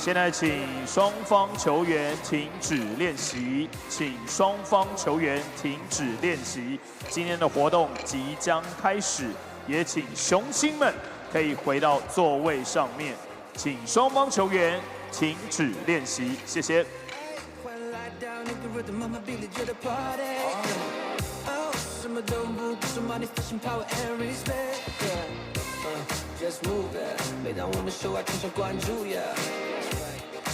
现在请双方球员停止练习，请双方球员停止练习。今天的活动即将开始，也请雄星们可以回到座位上面，请双方球员停止练习，谢谢。 Just move it， 每当我们秀爱，更想关注呀。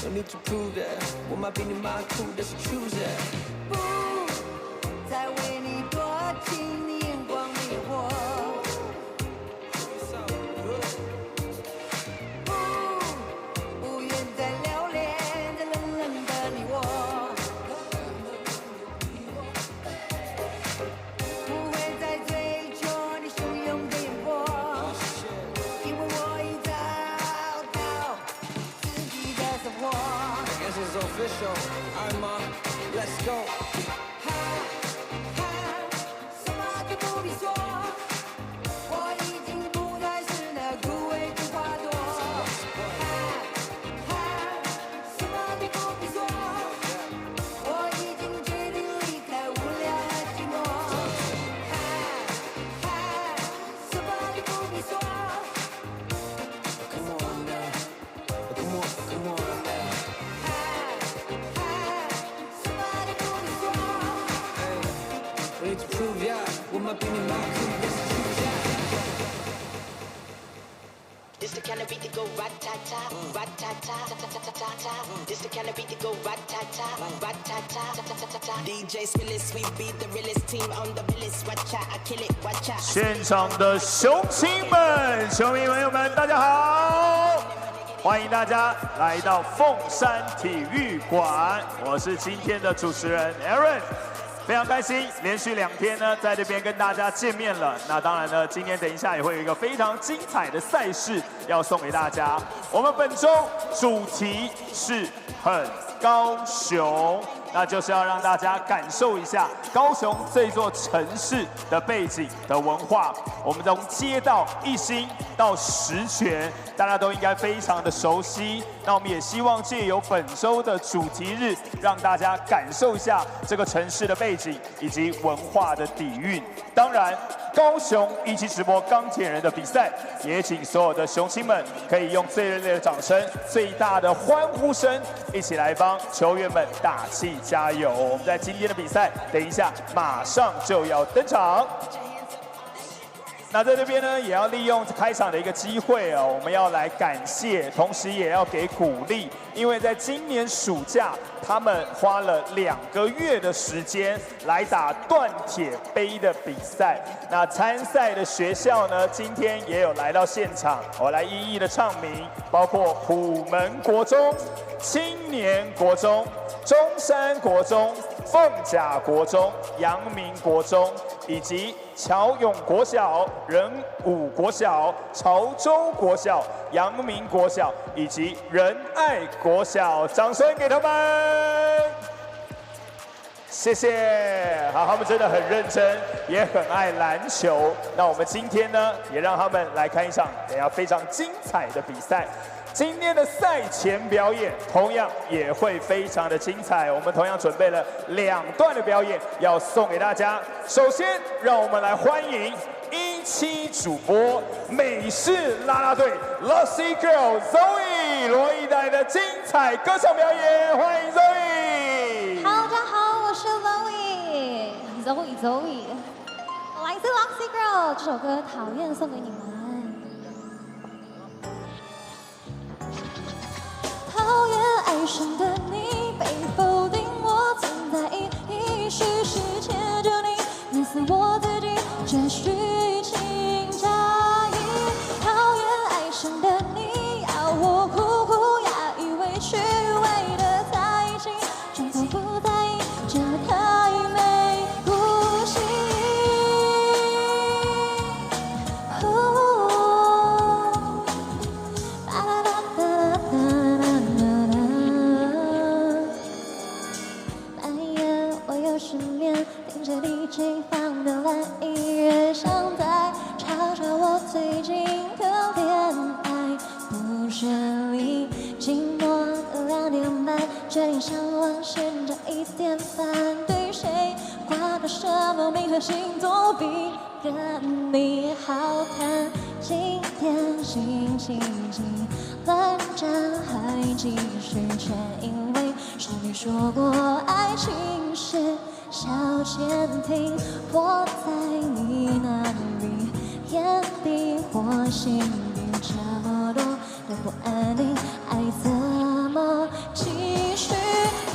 No need to prove it， 我妈比你妈酷，但是 choose it。不再为你多情，你眼光迷惑。不愿再留恋这冷冷的你我。不会再追求你汹涌的眼波。 This is official. I'm let's go. 什么都不必说，我已经不再是那枯萎的花朵。什么都不必说，我已经决定离开无聊和寂寞。什么都不必说。 Come on now. Come on, come on. We need to prove ya， 我们比你妈酷，但是 choose ya。This the kind of beat that go rat-ta-ta, rat-ta-ta, ta-ta-ta-ta-ta. This the kind of beat that go rat-ta-ta, rat-ta-ta, ta-ta-ta-ta. DJ Skillets, we beat the realest team on the realest. Watch out, I kill it, watch out. 现场的雄星们、球迷朋友们，大家好！欢迎大家来到凤山体育馆，我是今天的主持人 Aaron。 非常开心，连续2天呢，在这边跟大家见面了。那当然呢，今天等一下也会有一个非常精彩的赛事要送给大家。我们本周主题是很高雄，那就是要让大家感受一下高雄这座城市的背景的文化。我们从街道一心到十全，大家都应该非常的熟悉。那我们也希望借由本周的主题日，让大家感受一下这个城市的背景以及文化的底蕴。当然，高雄一期直播钢铁人的比赛，也请所有的雄星们可以用最热烈的掌声、最大的欢呼声，一起来帮球员们打气加油。我们在今天的比赛，等一下马上就要登场。 那在这边呢，也要利用开场的一个机会哦，我们要来感谢，同时也要给鼓励，因为在今年暑假，他们花了2个月的时间来打断铁杯的比赛。那参赛的学校呢，今天也有来到现场，我来一一的唱名，包括虎门国中、青年国中、中山国中、凤甲国中、阳明国中，以及 乔永国小、仁武国小、潮州国小、阳明国小以及仁爱国小，掌声给他们！谢谢。好，他们真的很认真，也很爱篮球。那我们今天呢，也让他们来看一场等下非常精彩的比赛。 今天的赛前表演同样也会非常的精彩，我们同样准备了2段的表演要送给大家。首先，让我们来欢迎17主播美式啦啦队 Lossy Girl Zoe 罗一代的精彩歌唱表演，欢迎 Zoe。大家好，我是 Zoe，来自 Lossy Girl 这首歌《讨厌》送给你们。 讨厌爱上的你，被否定我存在意义，事实迁就你，弄死我自己，这虚情假意。讨厌爱上的你，要我苦苦压抑委屈，为了在一起，装作不在意，这太没骨气。失眠，听着 DJ 放的蓝音乐，像在嘲笑我最近的恋爱不顺利，寂寞谁向往寻找一点反对谁？挂的什么名和星座比跟你好看？今天心情急，乱战还继续，全因为是你说过爱情是小潜艇，我在你那里，眼底或心里，这么多的不安定，爱怎么继续？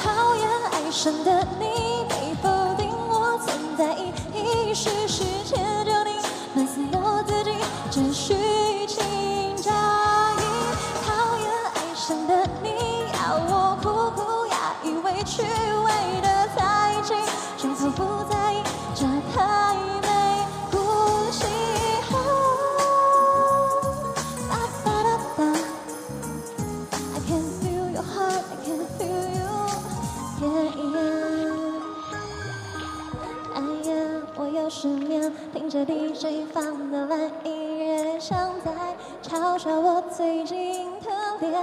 讨厌爱上的你，被否定我存在意识，世界就你，闷死我自己，只虚情假意。讨厌爱上的你，要我苦苦压抑，委屈为的在一起，就算不在意，这太没骨气。哒哒哒哒 I can feel your heart, I can feel you, yeah yeah。哎呀，我又失眠，听着 DJ 放的烂音乐，像在嘲笑我最近的恋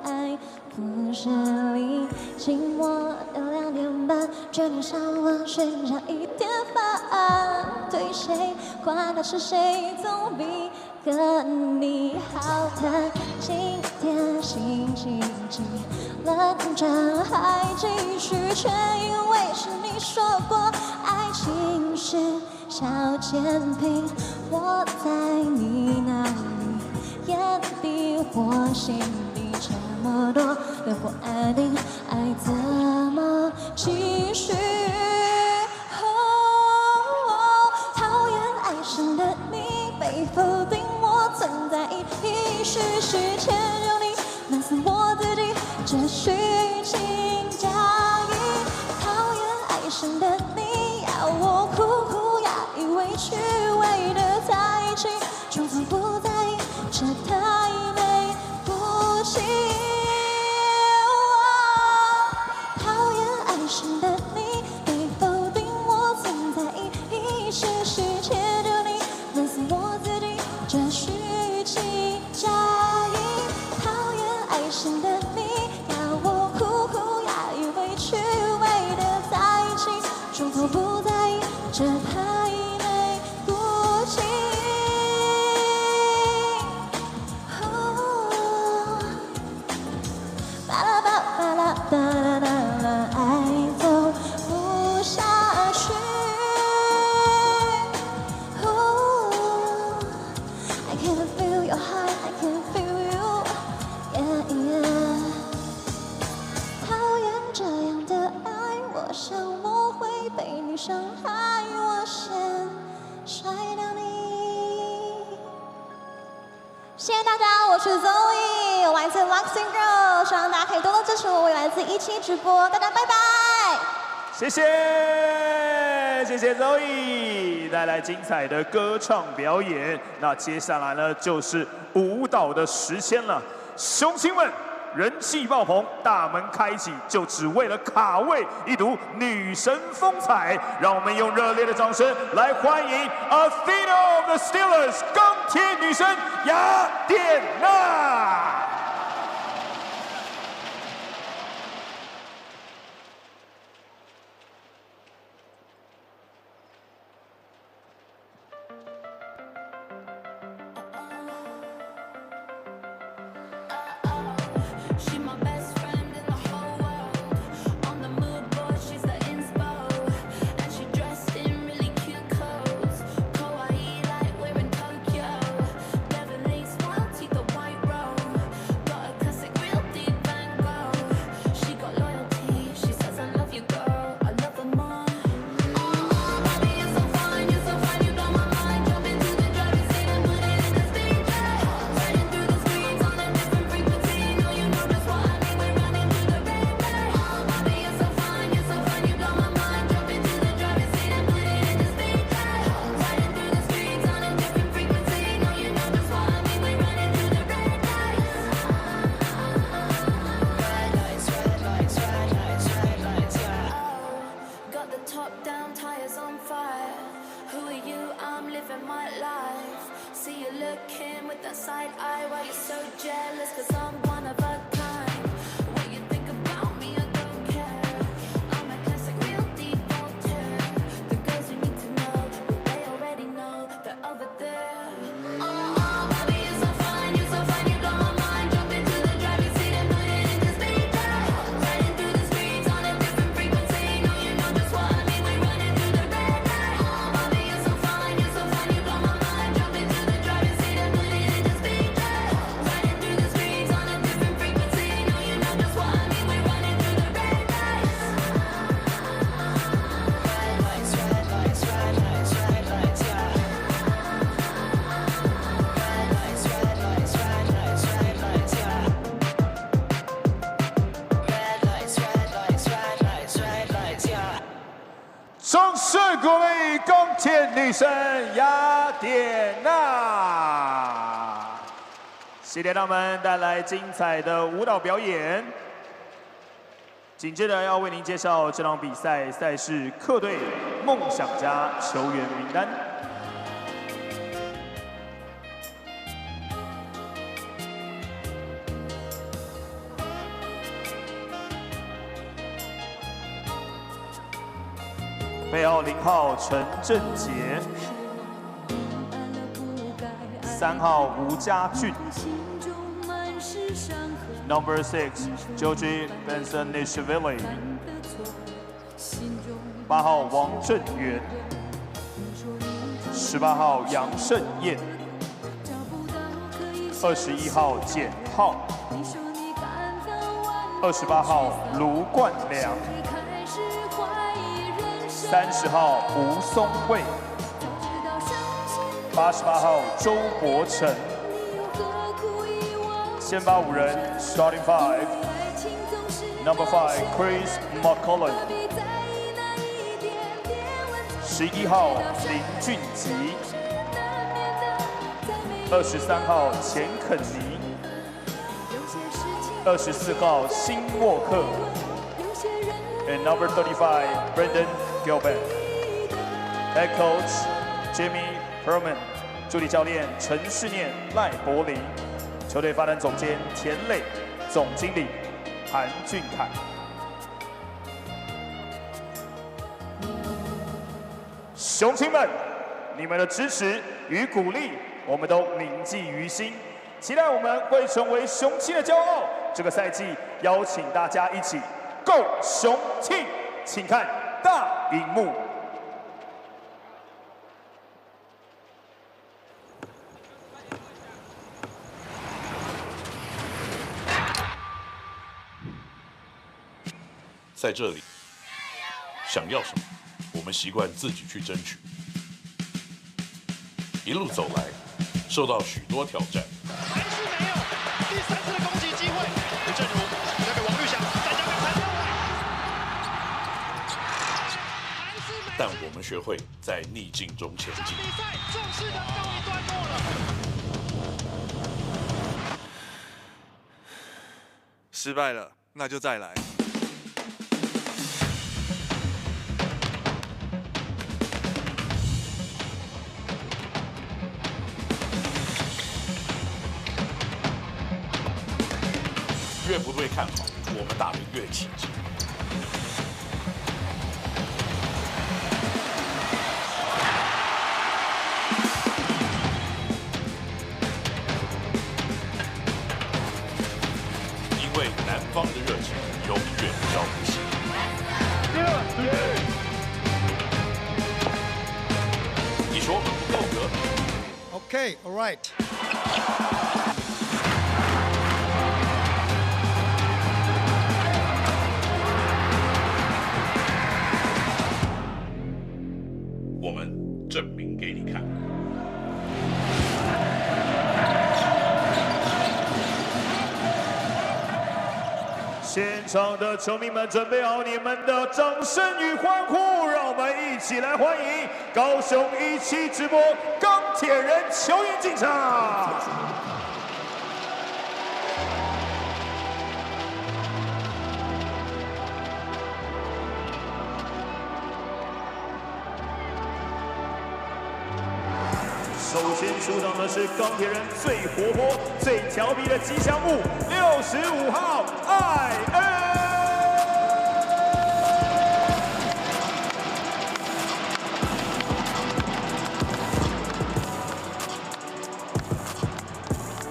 爱故事里，寂寞的2点半，决定上网寻找一点反对谁？管他是谁，总比跟你好谈。今天心情急，乱战还继续，全因为是你说过爱情是小潜艇，我在你那里，眼底或心里，这么多的不安定，爱怎么继续？讨厌爱上的你，被否定我存在意识，世界就你，闷死我自己，这虚情假意。讨厌爱上的你，要我苦苦压抑，委屈为的在一起，装作不在意，这太没骨气。讨厌爱上的你，被否定我存在意识，世界就你，闷死我自己，这虚情假意。讨厌爱上的你，要我苦苦压抑，委屈为的在一起，装作不在意，这太没骨气。巴拉巴巴拉哒啦哒啦，爱走不下去。I can feel your heart, I can feel you, yeah yeah。讨厌这样的爱，我想我会被你伤害，我先甩掉你。谢谢大家，我是 Zoe， 我来自 Luxing Girl， 希望大家可以多多支持我，我也来自一期直播，大家拜拜。谢谢，谢谢 Zoe 带来精彩的歌唱表演。那接下来呢，就是舞蹈的时间了，雄亲们。人气爆棚，大门开启，就只为了卡位一睹女神风采。让我们用热烈的掌声来欢迎 Athena of the Steelers 钢铁女神雅典娜。Jealous 'cause I'm one of a kind. What you think about me, I don't 掌声鼓励钢铁女神雅典娜，谢谢他们带来精彩的舞蹈表演。紧接着要为您介绍这场比赛赛事客队梦想家球员名单。背号0号陈正杰，3号吴家俊 ，Number 6 Georgi Bensonishvili， 8号王正源，18号杨胜彦，21号简浩，28号卢冠良。30号吴松蔚，88号周伯成，先发5人 ，Starting 5 ，Number 5 Chris McCollum， 11号林俊吉，23号钱肯尼，24号辛沃克 ，and Number 35 Brendan Gilbert, Head Coach Jimmy Herman， 助理教练陈世念、赖柏林，球队发展总监田磊，总经理韩俊凯。雄亲们，你们的支持与鼓励，我们都铭记于心，期待我们会成为雄亲的骄傲。这个赛季，邀请大家一起 Go 雄庆，请看大荧幕。在这里，想要什么，我们习惯自己去争取。一路走来，受到许多挑战。还是没有第3次的攻击机会。吴正如交给王玉祥，再交给陈佑伟。但我们学会在逆境中前进。比赛正式的告一段落了。失败了，那就再来。越不被看好，我们打得越起劲。因为南方的热情永远烧不熄。你说够格 Okay, all right. 我们证明给你看。现场的球迷们，准备好你们的掌声与欢呼，让我们一起来欢迎高雄17直播钢铁人球员进场。首先出场的是钢铁人最活泼、最调皮的吉祥物，65号艾恩。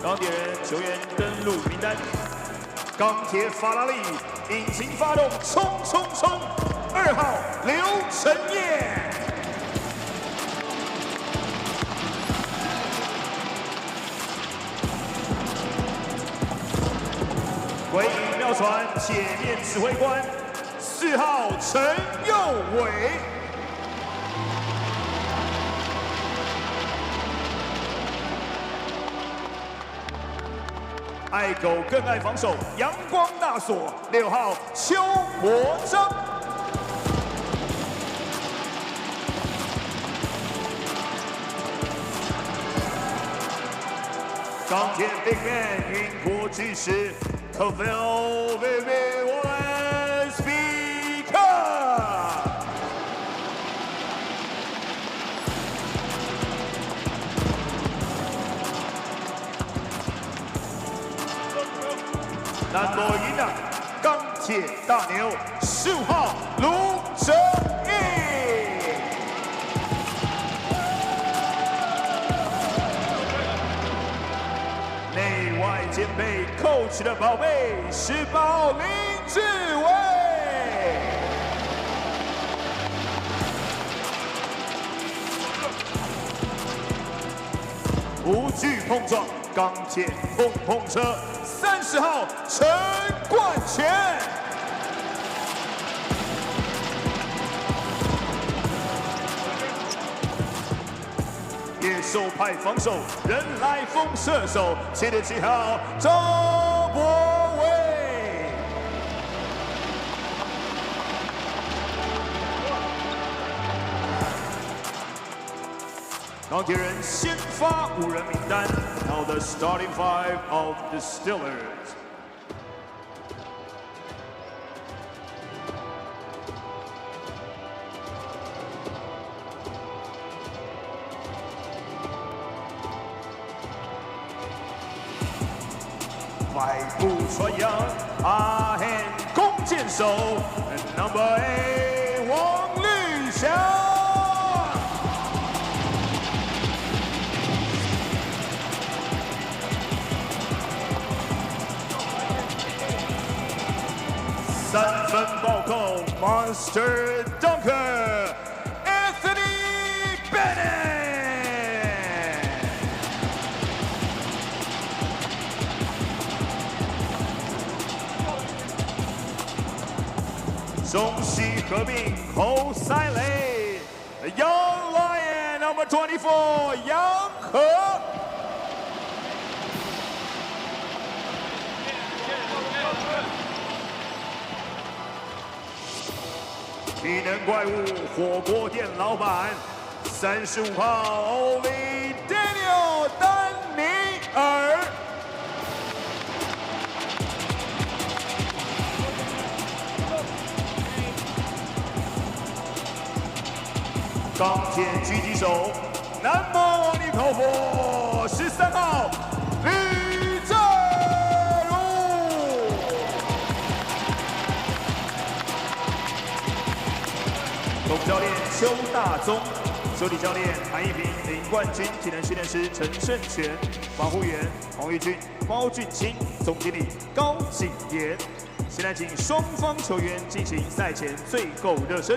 钢铁人球员登录名单：钢铁法拉利引擎发动，冲冲冲！2号刘承业。鬼影妙传铁面指挥官4号陈佑伟，爱狗更爱防守，阳光大锁6号邱国璋。天 Big Man 英国巨石 Kaohsiung Vivian Speaker。南罗赢的钢铁大牛15号卢哲义。 内外兼备 ，Coach 的宝贝18号林志伟。无惧碰撞，钢铁碰碰车30号陈冠全。 野兽派防守，人来疯射手，7.7号赵博伟。钢铁人先发5人名单 ，Now the starting five of the Steelers。 快步传扬，阿汉弓箭手 ，Number 8王绿翔。3分暴扣 ，Monster Dunker Anthony Bennett。 中西合并侯赛雷 ，Young Lion Number 24杨和。体能怪物火锅店老板35号欧里 Daniel 丹尼尔。 钢铁狙击手，南魔王力口服13号吕正如。总教练邱大宗，助理教练韩一平，领冠军体能训练师陈胜全，防护员黄玉俊、包俊清，总经理高景言。现在请双方球员进行赛前最后热身。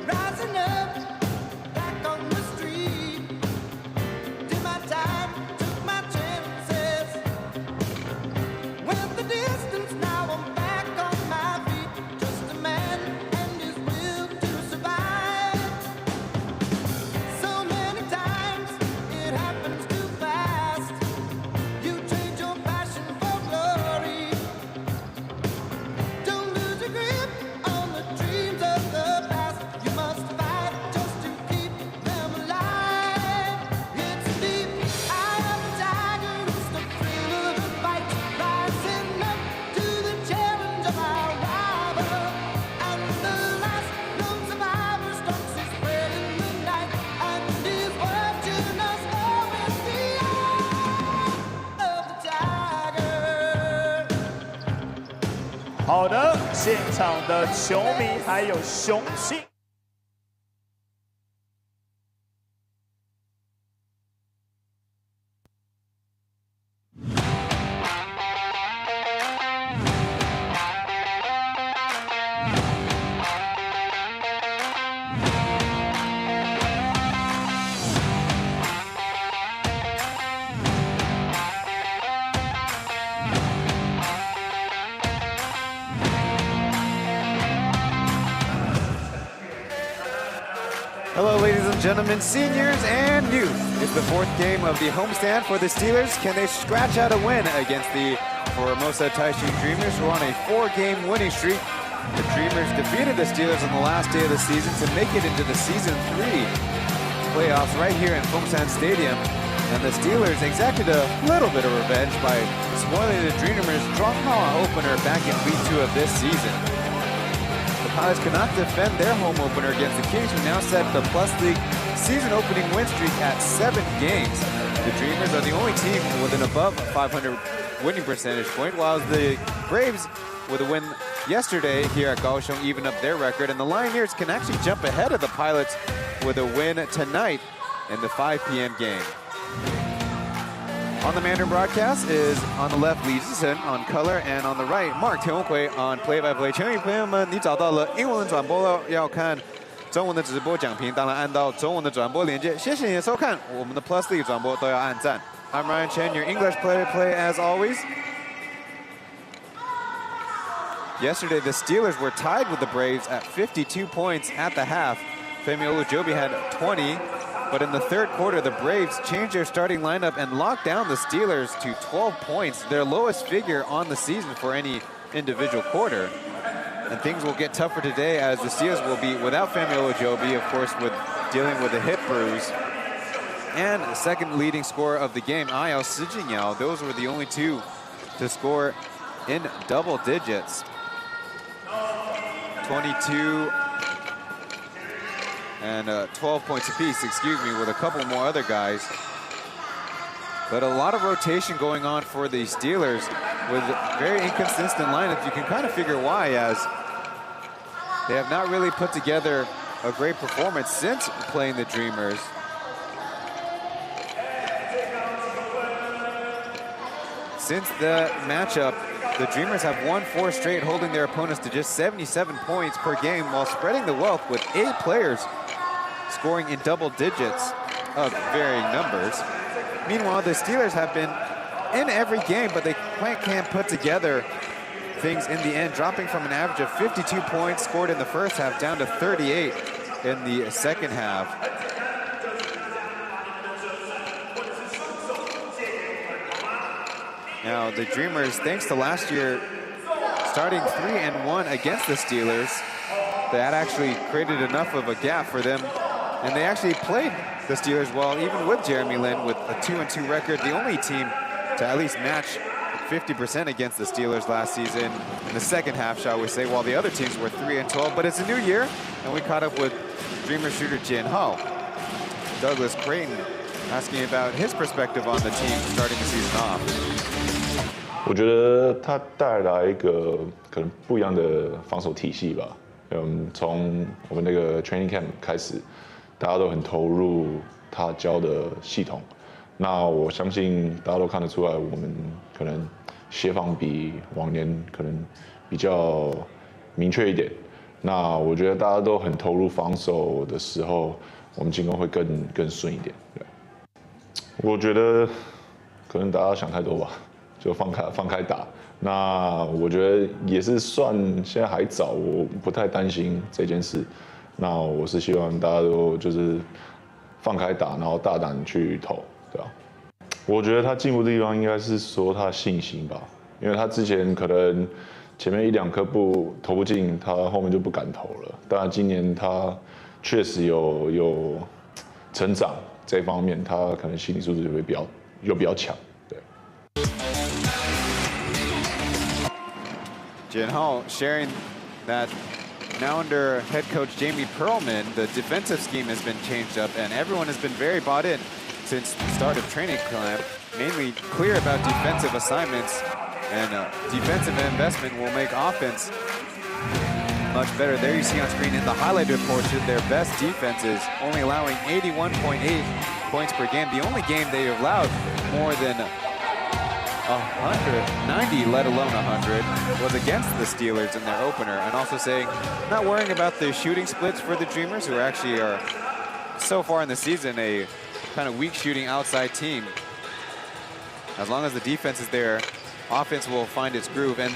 Rising up, back on the street. Did my time, took my chances. Went the distance, now I'm back on my feet. Just a man and his will to survive. So many times it happens too fast. You trade your passion for glory. Don't lose your grip on the dreams of the past. You must fight just to keep them alive. It's the eye of the tiger, it's the thrill of the fight. Rising up to the challenge of our rival. And the last known survivor stalks his prey in the night. And is watching us all in the eye of the tiger. 好的，现场的球迷还有雄心。and gentlemen, seniors and youth, it's the fourth game of the homestand for the Steelers. Can they scratch out a win against the Formosa Kaohsiung Dreamers, who are on a 4-game winning streak? The Dreamers defeated the Steelers on the last day of the season to make it into the Season 3 playoffs right here in Formosa Stadium. And the Steelers exacted a little bit of revenge by spoiling the Dreamers' draw opener back in Week 2 of this season. The Pilots could not defend their home opener against the Kings, who now set the P.LEAGUE season opening win streak at 7 games. The Dreamers are the only team with an above 500 winning percentage point, while the Braves, with a win yesterday here at Kaohsiung, even up their record. And the Lioneers can actually jump ahead of the Pilots with a win tonight in the 5 p.m. game. On the Mandarin broadcast is on the left Li Zhichen on color, and on the right Mark Tionghui on play-by-play. 全体朋友们，你找到了英文转播了，要看中文的直播讲评，当然按到中文的转播连接。谢谢你的收看，我们的 P.LEAGUE 转播都要按赞。I'm Ryan Chen, your English play-by-play as always. Yesterday, the Steelers were tied with the Braves at 52 points at the half. Femi Olujobi had 20. But in the third quarter, the Braves changed their starting lineup and locked down the Steelers to 12 points, their lowest figure on the season for any individual quarter. And things will get tougher today, as the Steelers will be without Femi Olujobi, of course, with dealing with a hip bruise. And the second leading scorer of the game, Ayao Sijinyao. Those were the only two to score in double digits. 22 and 12 points apiece, excuse me, with a couple more other guys. But a lot of rotation going on for the Steelers with very inconsistent lineups. You can kind of figure why, as they have not really put together a great performance since playing the Dreamers. Since the matchup, the Dreamers have won 4 straight, holding their opponents to just 77 points per game, while spreading the wealth with 8 players scoring in double digits of varying numbers. Meanwhile, the Steelers have been in every game, but they can't put together things in the end, dropping from an average of 52 points scored in the first half down to 38 in the second half. Now, the Dreamers, thanks to last year starting 3-1 against the Steelers, that actually created enough of a gap for them. And they actually played the Steelers well, even with Jeremy Lin with a 2-2 record, the only team to at least match 50% against the Steelers last season in the second half, shall we say, while the other teams were 3-12. But it's a new year, and we caught up with Dreamer shooter Jian Hao. Douglas Creighton asking about his perspective on the team starting the season off. 我觉得他带来一个可能不一样的防守体系吧。从我们那个 training camp 开始，大家都很投入他教的系统。那我相信大家都看得出来，我们可能协防比往年可能比较明确一点。那我觉得大家都很投入防守的时候，我们进攻会更顺一点。对，我觉得可能大家想太多吧。 就放开打，那我觉得也是算现在还早，我不太担心这件事。那我是希望大家都就是放开打，然后大胆去投，对吧？我觉得他进步的地方应该是说他的信心吧，因为他之前可能前面1-2颗投不进，他后面就不敢投了。当然今年他确实有成长这方面，他可能心理素质就会比较强。 Jian Hao sharing that now under head coach Jamie Perlman, the defensive scheme has been changed up, and everyone has been very bought in since the start of training camp. Mainly clear about defensive assignments, and defensive investment will make offense much better. There you see on screen in the highlighted portion their best defenses, only allowing 81.8 points per game. The only game they allowed more than 190, let alone 100, was against the Steelers in their opener. And also saying, not worrying about the shooting splits for the Dreamers, who actually are, so far in the season, a kind of weak shooting outside team. As long as the defense is there, offense will find its groove. And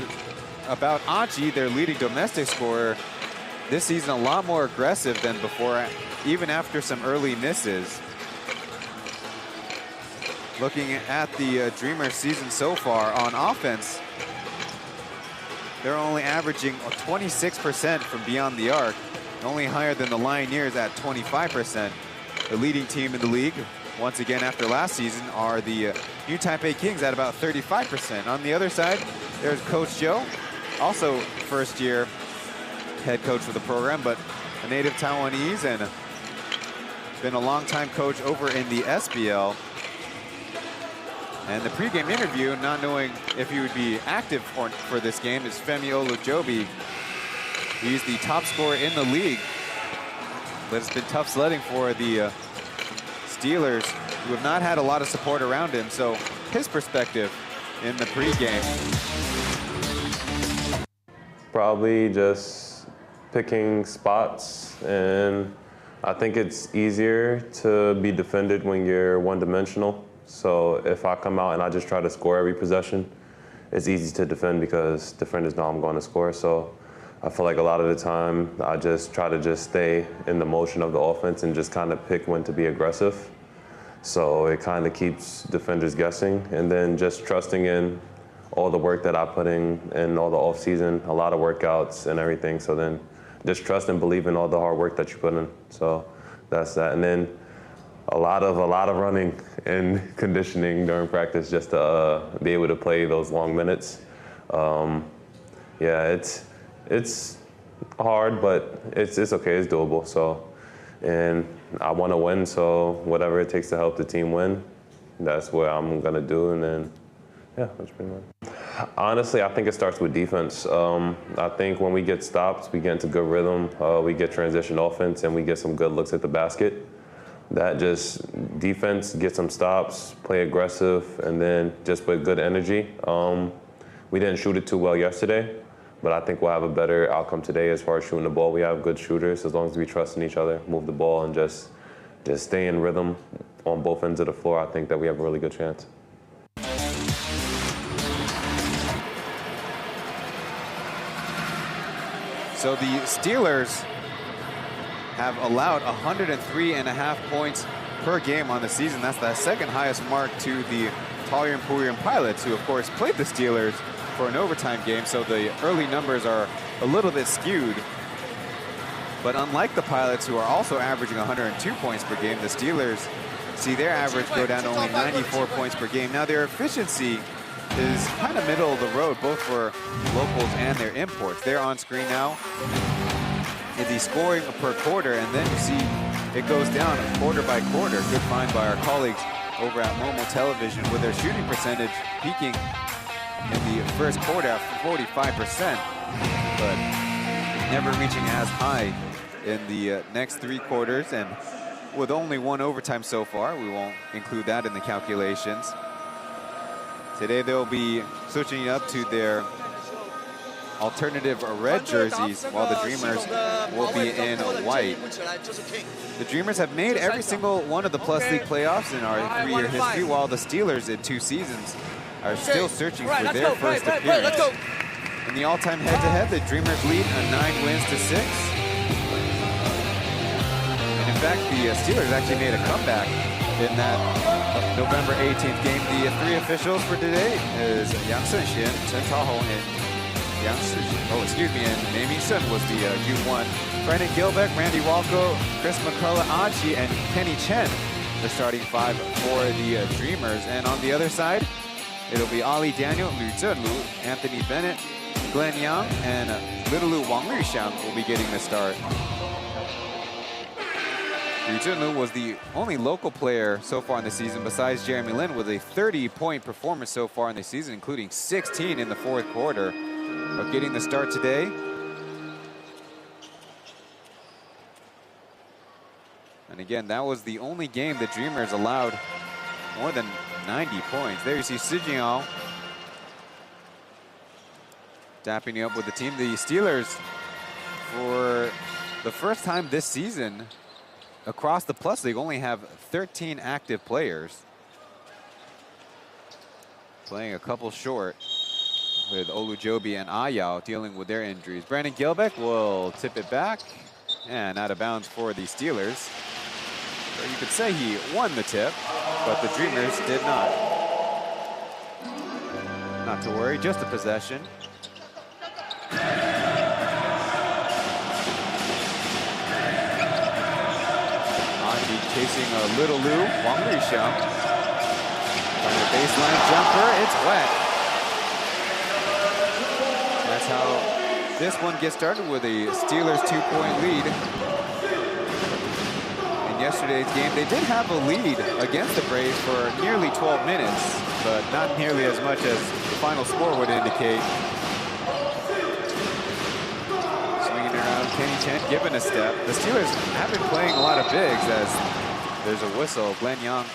about Aji, their leading domestic scorer, this season a lot more aggressive than before, even after some early misses. Looking at the Dreamers season so far on offense, they're only averaging 26% from beyond the arc, only higher than the Lioneers at 25%. The leading team in the league, once again after last season, are the New Taipei Kings at about 35%. On the other side, there's Coach Joe, also first-year head coach for the program, but a native Taiwanese and been a long-time coach over in the SBL. And the pregame interview, not knowing if he would be active for this game, is Femi Olujobi. He's the top scorer in the league, but it's been tough sledding for the Steelers, who have not had a lot of support around him. So his perspective in the pregame. Probably just picking spots, and I think it's easier to be defended when you're one-dimensional. So if I come out and I just try to score every possession, it's easy to defend because defenders know I'm going to score. So I feel like a lot of the time I just try to stay in the motion of the offense and just kind of pick when to be aggressive. So it kind of keeps defenders guessing, and then just trusting in all the work that I put in all the off season, a lot of workouts and everything. So then just trust and believe in all the hard work that you put in. So that's that. And then a lot of running and conditioning during practice just to be able to play those long minutes. Yeah, it's hard, but it's okay, it's doable. So, and I want to win, so whatever it takes to help the team win, that's what I'm gonna do. And then, yeah, that's pretty much. Honestly, I think it starts with defense. I think when we get stops, we get into good rhythm, we get transition offense, and we get some good looks at the basket. That just defense, get some stops, play aggressive, and then just with good energy. We didn't shoot it too well yesterday, but I think we'll have a better outcome today as far as shooting the ball. We have good shooters as long as we trust in each other, move the ball, and just stay in rhythm on both ends of the floor. I think that we have a really good chance. So the Steelers have allowed 103.5 points per game on the season. That's the second highest mark to the Taoyuan Puyuan Pilots, who of course played the Steelers for an overtime game, so the early numbers are a little bit skewed. But unlike the Pilots, who are also averaging 102 points per game, the Steelers see their average go down to only 94 points per game. Now their efficiency is kind of middle of the road, both for locals and their imports. They're on screen now in the scoring per quarter, and then you see it goes down quarter by quarter. Good find by our colleagues over at Momo Television, with their shooting percentage peaking in the first quarter at 45%, but never reaching as high in the next three quarters. And with only one overtime so far, we won't include that in the calculations. Today they'll be switching up to their alternative red jerseys, while the Dreamers will be in white. The Dreamers have made every single one of the Plus League playoffs in our three-year history, while the Steelers in 2 seasons are still searching for their first appearance. In the all-time head-to-head, the Dreamers lead 9 wins to 6. And in fact, the Steelers actually made a comeback in that November 18th game. The 3 officials for today is Yang Senxian, Chen Taohong, and and Naming Sun was the U1. Brandon Gilbeck, Randy Walco, Chris McCullough, Achi, and Kenny Chen, the starting 5 for the Dreamers. And on the other side, it'll be Ali Daniel, Lu Zhenlu, Anthony Bennett, Glenn Yang, and Little Lu Wang Luxiang will be getting the start. Lu Zhenlu was the only local player so far in the season, besides Jeremy Lin, with a 30-point performance so far in the season, including 16 in the 4th quarter. But getting the start today. And again, that was the only game the Dreamers allowed more than 90 points. There you see Si Jinghao dapping you up with the team. The Steelers, for the first time this season, across the Plus League, only have 13 active players. Playing a couple short. with Olujobi and Ayao dealing with their injuries. Brandon Gilbeck will tip it back and out of bounds for the Steelers. So you could say he won the tip, but the Dreamers did not. Not to worry, just a possession. Aji chasing a Little Lou, Wang Lixiang. Trying a baseline jumper, it's wet. That's how this one gets started with a Steelers 2-point lead. In yesterday's game, they did have a lead against the Braves for nearly 12 minutes, but not nearly as much as the final score would indicate. Swinging around, Kenny Chen given a step. The Steelers have been playing a lot of bigs as there's a whistle. Glenn Young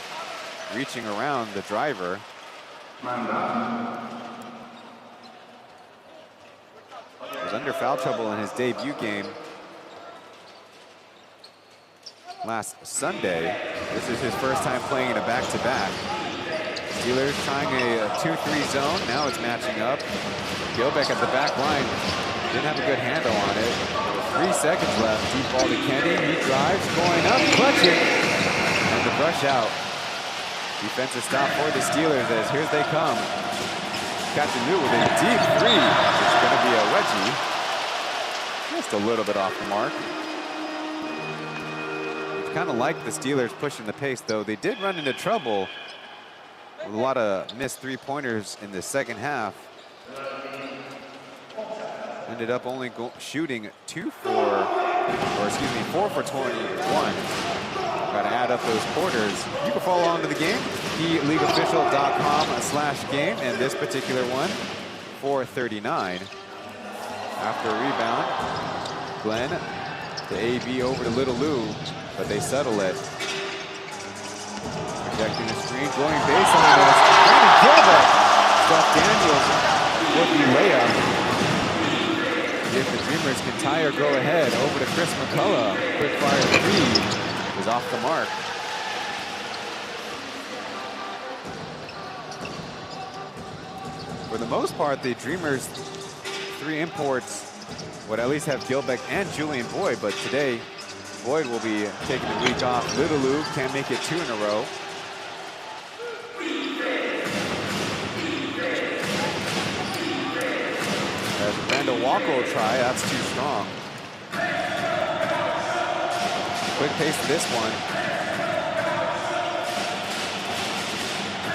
reaching around the driver. Was under foul trouble in his debut game last Sunday. This is his first time playing in a back-to-back. Steelers trying a 2-3 zone. Now it's matching up. Gilbeck at the back line. Didn't have a good handle on it. 3 seconds left. Deep ball to Kenny. He drives, going up, clutching. And the brush out. Defensive stop for the Steelers as here they come. Captain Liu with a deep three. It's going to be a wedgie. Just a little bit off the mark. It's kind of like the Steelers pushing the pace, though. They did run into trouble with a lot of missed three-pointers in the second half. Ended up only shooting 4 for 21. Got to add up those quarters. You can follow on to the game, PLEAGUEofficial.com/game, and this particular one, 4:39. After a rebound, Glenn to AB over to Little Lou, but they settle it. Projecting the screen, going baseline. Brandon Gilbert. Steph Daniels with the layup. If the Dreamers can tie or go ahead, over to Chris McCullough. Quick fire three is off the mark. For the most part, the Dreamers' 3 imports would at least have Gilbeck and Julian Boyd, but today Boyd will be taking the week off. Little Lou can't make it 2 in a row. As Randall Walker will try, that's too strong. Quick pace to this one.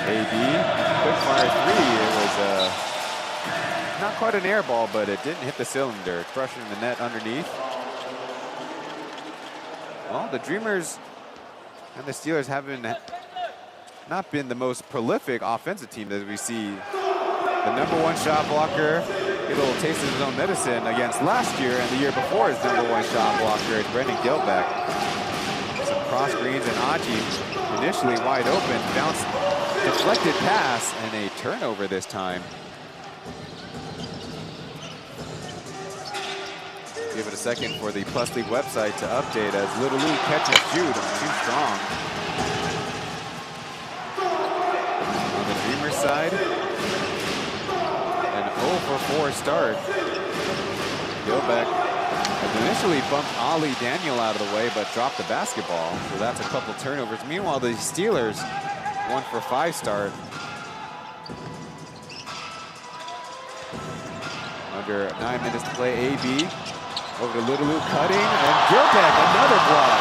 AB, quick fire three. It was not quite an air ball, but it didn't hit the cylinder. It's brushing the net underneath. Well, the Dreamers and the Steelers haven't not been the most prolific offensive team as we see. The #1 shot blocker get a little taste of his own medicine against last year and the year before his #1 shot blocker is Brandon Gilbeck. Some cross screens and Aji initially wide open, bounced, deflected pass, and a turnover this time. Give it a second for the Plus League website to update as Little Lou catches Jude, too strong. On the Dreamers side, an 0 for 4 start. Gilbeck has initially bumped Ali Daniel out of the way, but dropped the basketball, so that's a couple turnovers. Meanwhile, the Steelers 1 for 5 start. Under 9 minutes to play, AB over to Little Lou cutting, and Gilbeck, another block.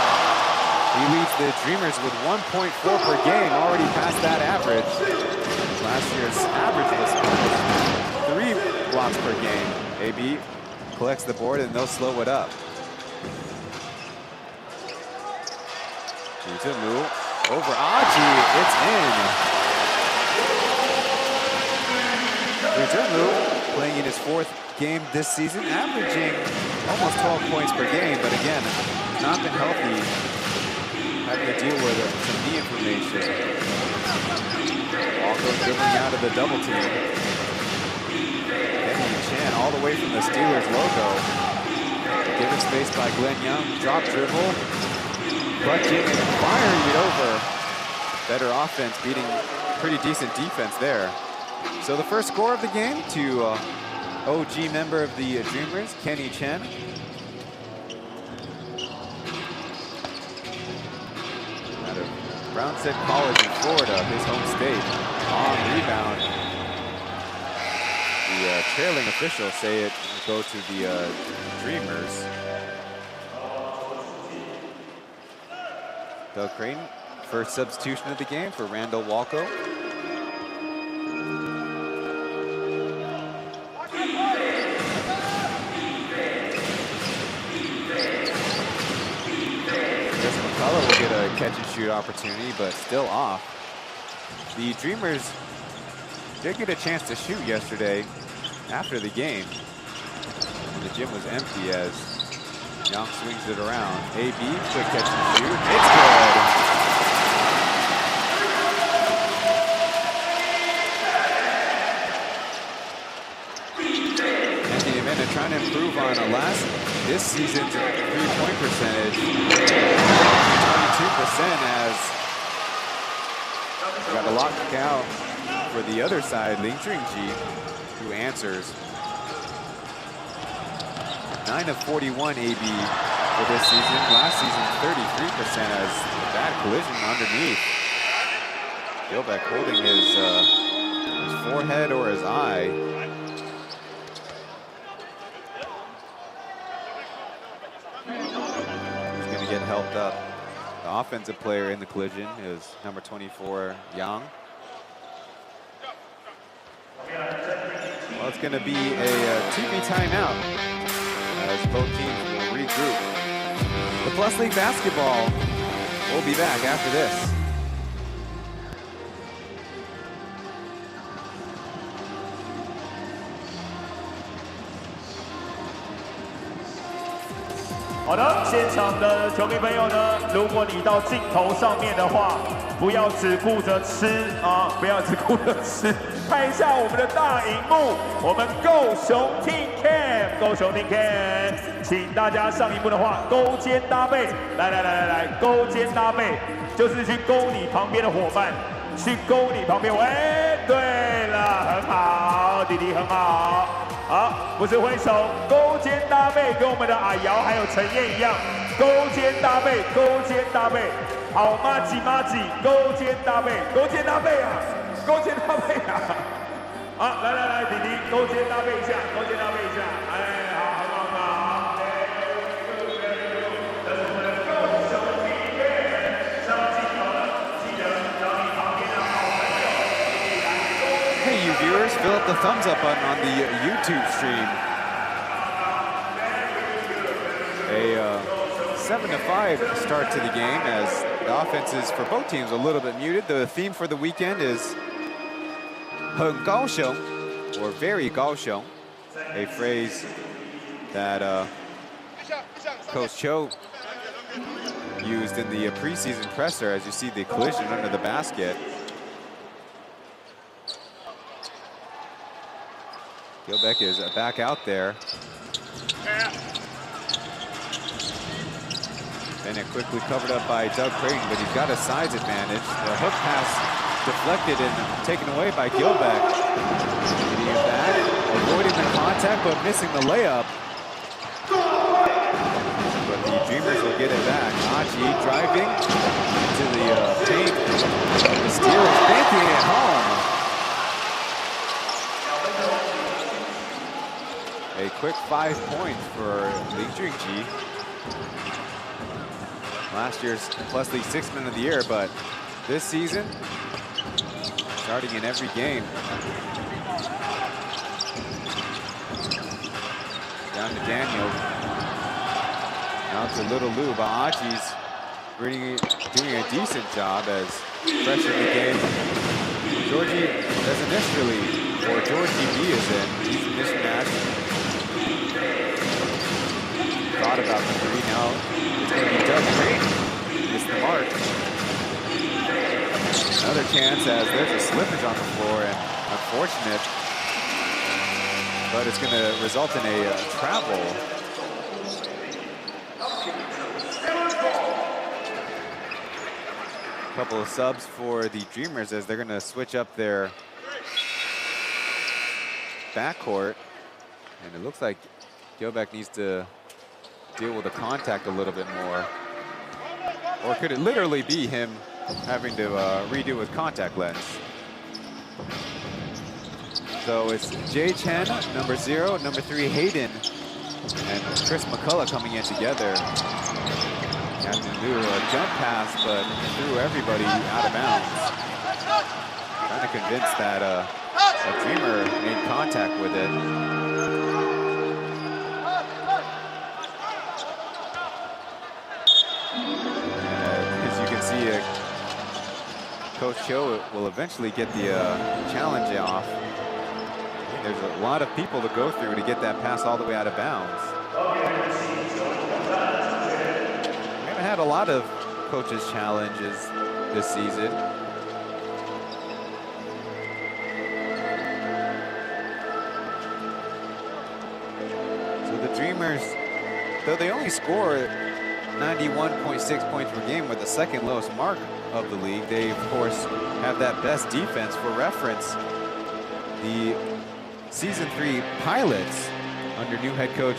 He leads the Dreamers with 1.4 per game, already past that average. Last year's average was 3 blocks per game. AB collects the board and they'll slow it up. Lou over Aji, it's in. Lou playing in his 4th game this season, averaging almost 12 points per game, but again, not been healthy, having to deal with some knee inflammation. Walker dribbling out of the double team. Kenny Chen all the way from the Steelers logo. Given space by Glenn Young, drop dribble, clutching and firing it over. Better offense, beating pretty decent defense there. So the first score of the game to OG member of the Dreamers, Chen. Out of Brownstead College in Florida, his home state. On rebound. The trailing officials say it will go to the Dreamers. Doug Creighton, first substitution of the game for Randall Walco. McCullough will get a catch and shoot opportunity, but still off. The Dreamers did get a chance to shoot yesterday after the game. The gym was empty as Young swings it around. AB, quick catch and shoot. It's good. Anthony Amanda trying to improve on this season's three-point percentage. 22% as we got a lockout for the other side, Ling Jingji, who answers. 9 of 41 AB for this season. Last season, 33% as a bad collision underneath. Gilbeck holding his forehead or his eye. He's going to get helped up. The offensive player in the collision is number 24, Yang. Well, it's going to be a TV timeout as both teams will regroup. The Plus League basketball will be back after this.好的，现场的球迷朋友呢，如果你到镜头上面的话，不要只顾着吃啊，不要只顾着吃，看一下我们的大荧幕，我们高雄 Team Cam， 高雄 Team Cam， 请大家上荧幕的话，勾肩搭背，来，勾肩搭背，就是去勾你旁边的伙伴，去勾你旁边，哎，对了，很好，弟弟很好。 好，不是挥手，勾肩搭背，跟我们的阿瑶还有陈燕一样，勾肩搭背，勾肩搭背，好妈吉，勾肩搭背，勾肩搭背啊，勾肩搭背啊！好，来，弟弟，勾肩搭背一下，勾肩搭背一下，哎，好，很好，这是我们的高雄体育上镜头了，记得找你旁边的好朋友一起来勾。 Hey, you viewers, fill up the thumbs up button on the YouTube stream. A 7-5 start to the game as the offense is for both teams a little bit muted. The theme for the weekend is 很高雄 or very 高雄, a phrase that Coach Cho used in the preseason presser as you see the collision under the basket. Gilbeck is back out there. Bennett quickly covered up by Doug Creighton, but he's got a size advantage. The hook pass deflected and taken away by Gilbeck. Getting it back, avoiding the contact, but missing the layup. But the Dreamers will get it back. Aji driving to the paint. The Steelers banking it home. A quick 5 points for Lee Jingji. Last year's Plus League 6-man of the year, but this season, starting in every game. Down to Daniel. Now to Little Lou, but Aji's doing a decent job as fresh in the game. Georgie doesn't initially, or Georgie B is in. He's mismatched. Thought about the three, now it's going to be Doug Creighton. Missed the mark. Another chance as there's a slippage on the floor and unfortunate, but it's going to result in a travel. Couple of subs for the Dreamers as they're going to switch up their backcourt. And it looks like Gilbeck needs to deal with the contact a little bit more. Or could it literally be him having to redo his contact lens? So it's Chen, number 0, number 3 Hayden, and Chris McCullough coming in together. Captain Liu, a jump pass, but threw everybody out of bounds. Trying to convince that a Dreamer made contact with it. As you can see, Coach Cho will eventually get the challenge off. There's a lot of people to go through to get that pass all the way out of bounds. We haven't had a lot of coaches' challenges this season. So the Dreamers, though they only score 91.6 points per game with the second lowest mark of the league, they of course have that best defense. For reference, the Season 3 Pilots under new head coach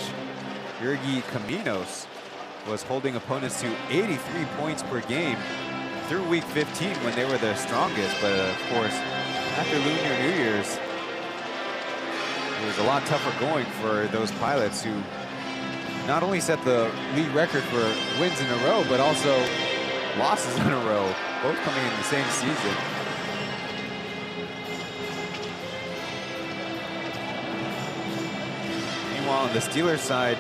Yergi Caminos was holding opponents to 83 points per game through week 15 when they were their strongest. But of course, after Lunar New Year's, it was a lot tougher going for those Pilots, who not only set the league record for wins in a row, but also losses in a row, both coming in the same season. Meanwhile, on the Steelers side,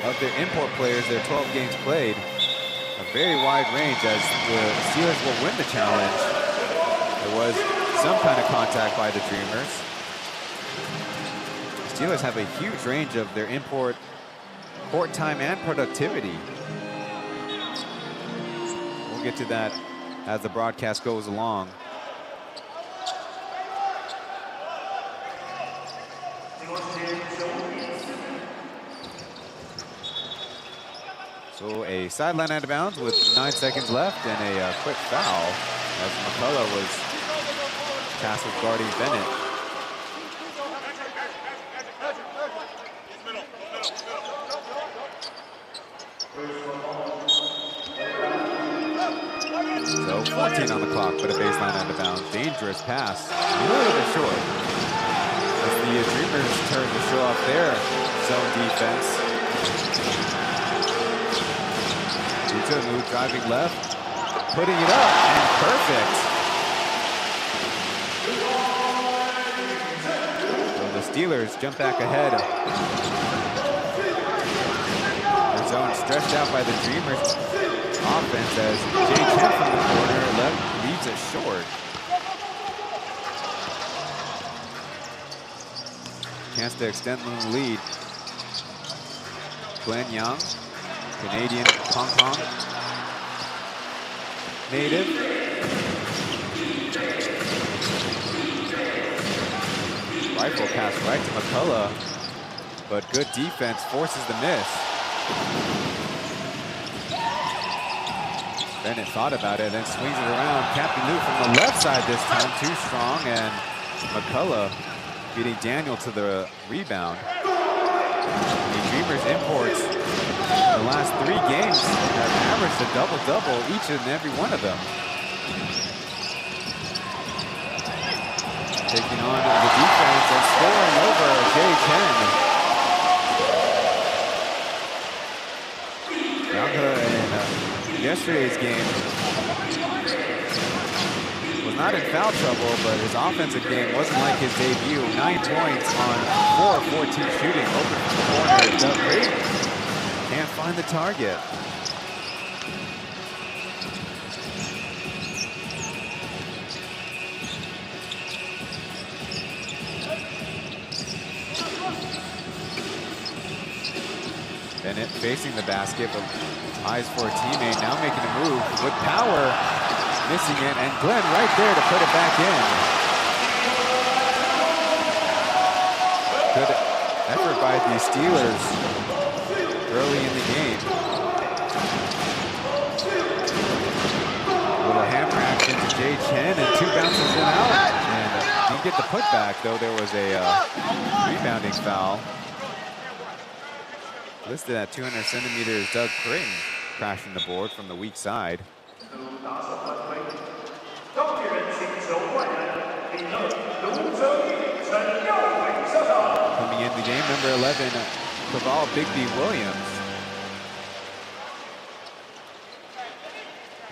of their import players, their 12 games played, a very wide range, as the Steelers will win the challenge. There was some kind of contact by the Dreamers. The Steelers have a huge range of their import court time and productivity. We'll get to that as the broadcast goes along. So a sideline out of bounds with 9 seconds left, and a quick foul as McCullough was tasked with guarding Bennett. So 14 on the clock, but a baseline out of bounds. Dangerous pass, a little bit short. As the Dreamers turn to show off their zone defense. Move driving left, putting it up, and perfect. So the Steelers jump back ahead. The zone stretched out by the Dreamers offense as Chen from the corner left leaves it short. Chance to extend the lead. Glenn Young, Canadian Hong Kong native. Rifle pass right to McCullough, but good defense forces the miss. Bennett thought about it, then swings it around. Captain Liu from the left side this time, too strong, and McCullough beating Daniel to the rebound. The Dreamers imports the last 3 games have averaged a double-double each and every one of them. Taking on the defense and scoring over Chen. Yanghe in yesterday's game was not in foul trouble, but his offensive game wasn't like his debut. 9 points on 4 of 14 shooting, open from the corner. Doug Brady can't find the target. Bennett facing the basket, but eyes for a teammate, now making a move with power, missing it, and Glenn right there to put it back in. Good effort by the Steelers early in the game. A little hammer action to Chen, and 2 bounces and out. And did get the putback, though there was a rebounding foul. Listed at 200 centimeters, Doug Creighton crashing the board from the weak side. Coming in the game, number 11, Caval Bigby Williams.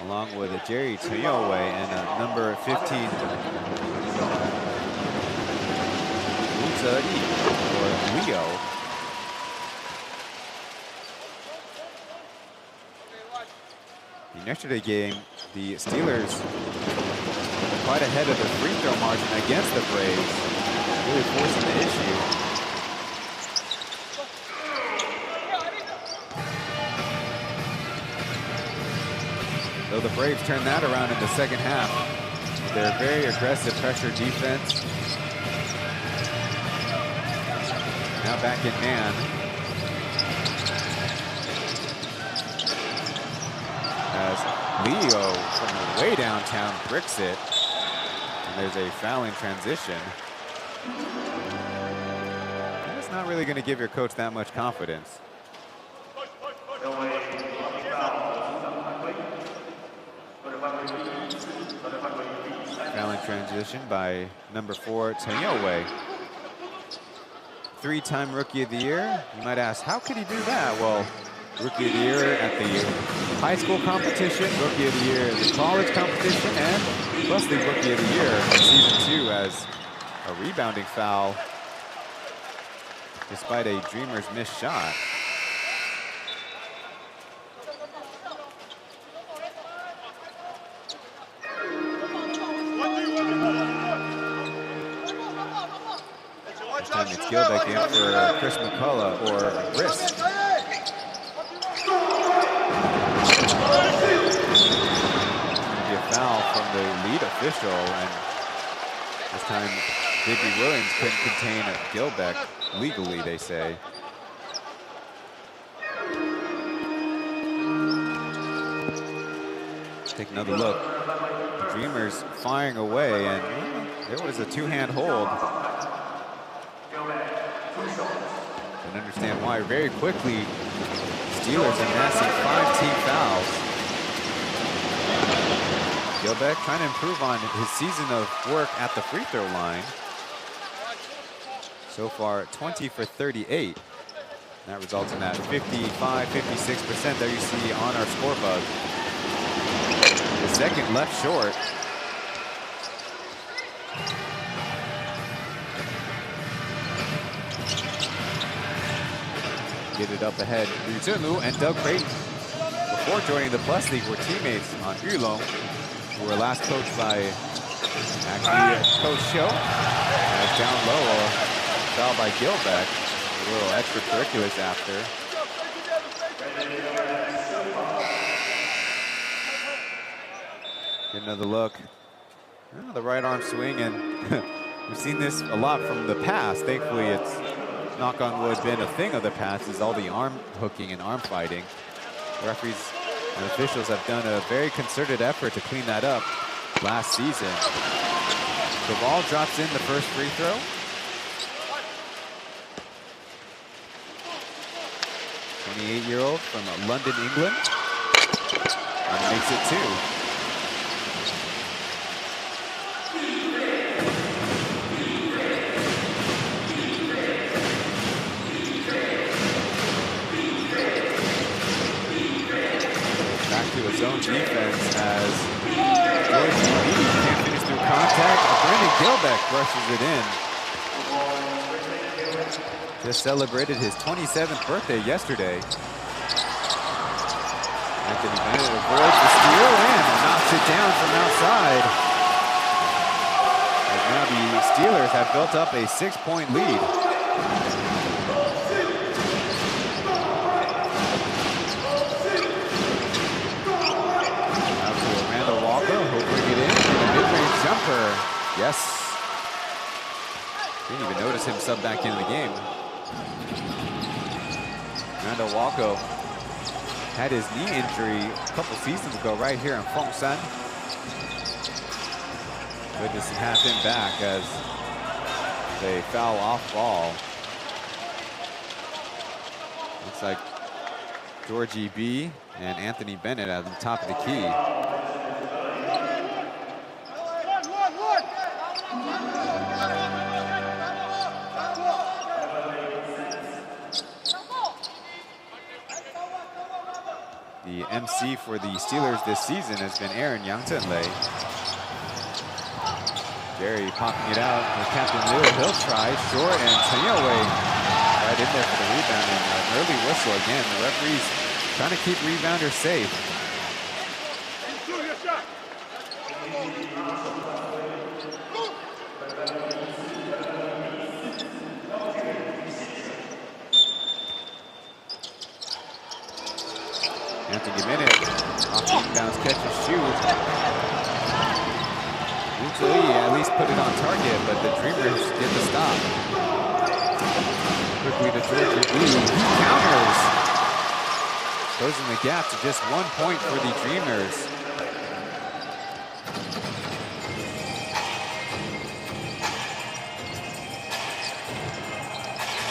Along with Jerry Toyowe and number 15, Uza Yi, or Leo. In yesterday's game, the Steelers quite ahead of the free throw margin against the Braves, really forcing the issue. Though the Braves turned that around in the second half with their very aggressive pressure defense. Now back in man. As Leo from way downtown bricks it. And there's a foul in transition. That's not really going to give your coach that much confidence. Foul in transition by number 4, Toyowe. 3-time Rookie of the Year. You might ask, how could he do that? Well, Rookie of the Year at the high school competition, Rookie of the Year at the college competition, and plus the Rookie of the Year in Season 2 as a rebounding foul despite a Dreamers missed shot. This time it's Gilbeck in for Chris McCullough or wrist. Be a foul from the lead official, and this time Bigby Williams couldn't contain Gilbeck legally, they say. Let's take another look. The Dreamers firing away, and there was a two-hand hold. Don't understand why. Very quickly, Steelers amassing 5 team fouls. Gilbeck trying to improve on his season of work at the free throw line. So far, 20 for 38. That results in that 55-56% that you see on our score bug. The second left short. Get it up ahead. Rizunu and Doug Creighton, before joining the Plus League, were teammates on Yulong, who were last coached by Coach Show. As down low, foul by Gilbeck. A little extracurriculars after. Get another look. Oh, the right arm swing, and we've seen this a lot from the past. Thankfully, it's, knock on wood, been a thing of the past, is all the arm hooking and arm fighting. Referees and officials have done a very concerted effort to clean that up last season. The ball drops in the first free throw. The 28-year-old from London, England, and makes it 2. Zone defense as George can't finish through contact. Brandon Gilbeck brushes it in. Just celebrated his 27th birthday yesterday. Anthony Bennett avoids the steal and knocks it down from outside. And now the Steelers have built up a 6-point lead. Jumper, yes. Didn't even notice him sub back into the game. Randall Walko had his knee injury a couple seasons ago right here in Formosa. Good to have him back as with a foul off ball. Looks like Georgie B and Anthony Bennett at the top of the key. The MC for the Steelers this season has been Aaron Yangtenlei. Jerry popping it out with Captain Liu. He'll try short and Tanyoway right in there for the rebound and an early whistle again. The referee's trying to keep rebounders safe. Anthony Bennett off the inbounds catch and shoot. Lee at least put it on target, but the Dreamers get the stop. Quickly to Georgie B. He counters. Closing the gap to just 1 point for the Dreamers.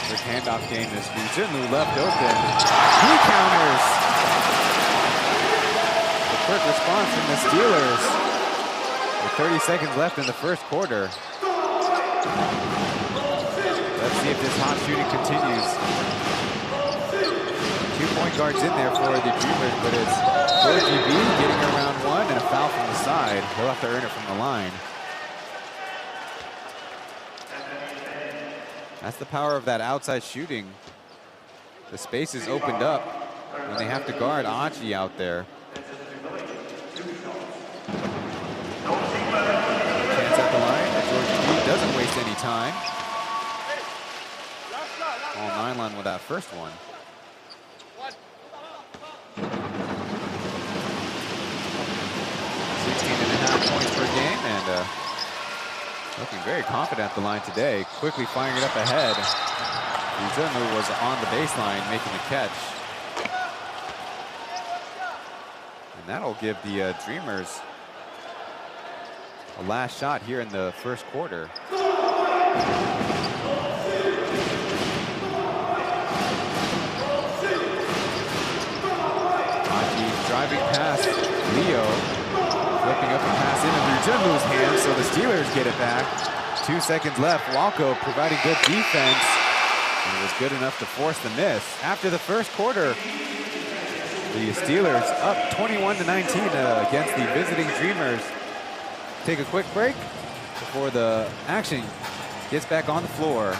Quick handoff game this week. Jinlu left open. He counters. The quick response from the Steelers. With 30 seconds left in the first quarter. Let's see if this hot shooting continues. 2 point guards in there for the Dreamers, but it's Georgie B getting around one and a foul from the side. He'll have to earn it from the line. That's the power of that outside shooting. The space is opened up when they have to guard Achi out there. Chance at the line. Georgie B doesn't waste any time. All 9 line with that first one. 16.5 points per game, and looking very confident at the line today. Quickly firing it up ahead. Izunu was on the baseline making the catch. And that'll give the Dreamers a last shot here in the first quarter. Driving past Leo, flipping up a pass into Izunu's hands, so the Steelers get it back. 2 seconds left. Walco providing good defense, and it was good enough to force the miss. After the first quarter, the Steelers up 21-19 against the visiting Dreamers. Take a quick break before the action gets back on the floor.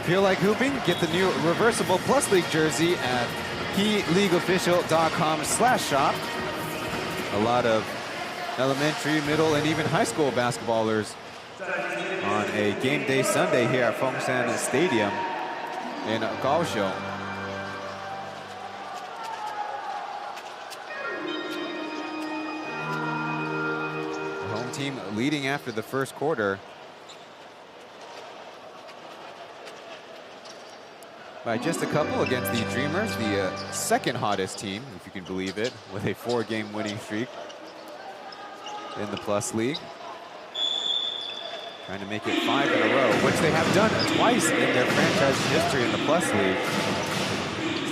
Feel like hooping? Get the new reversible Plus League jersey at PLEAGUEofficial.com/shop. A lot of elementary, middle, and even high school basketballers on a game day Sunday here at Formosa Stadium in Kaohsiung. The home team leading after the first quarter by just a couple against the Dreamers, the second hottest team, if you can believe it, with a 4-game winning streak in the Plus League. Trying to make it 5 in a row, which they have done twice in their franchise history in the Plus League.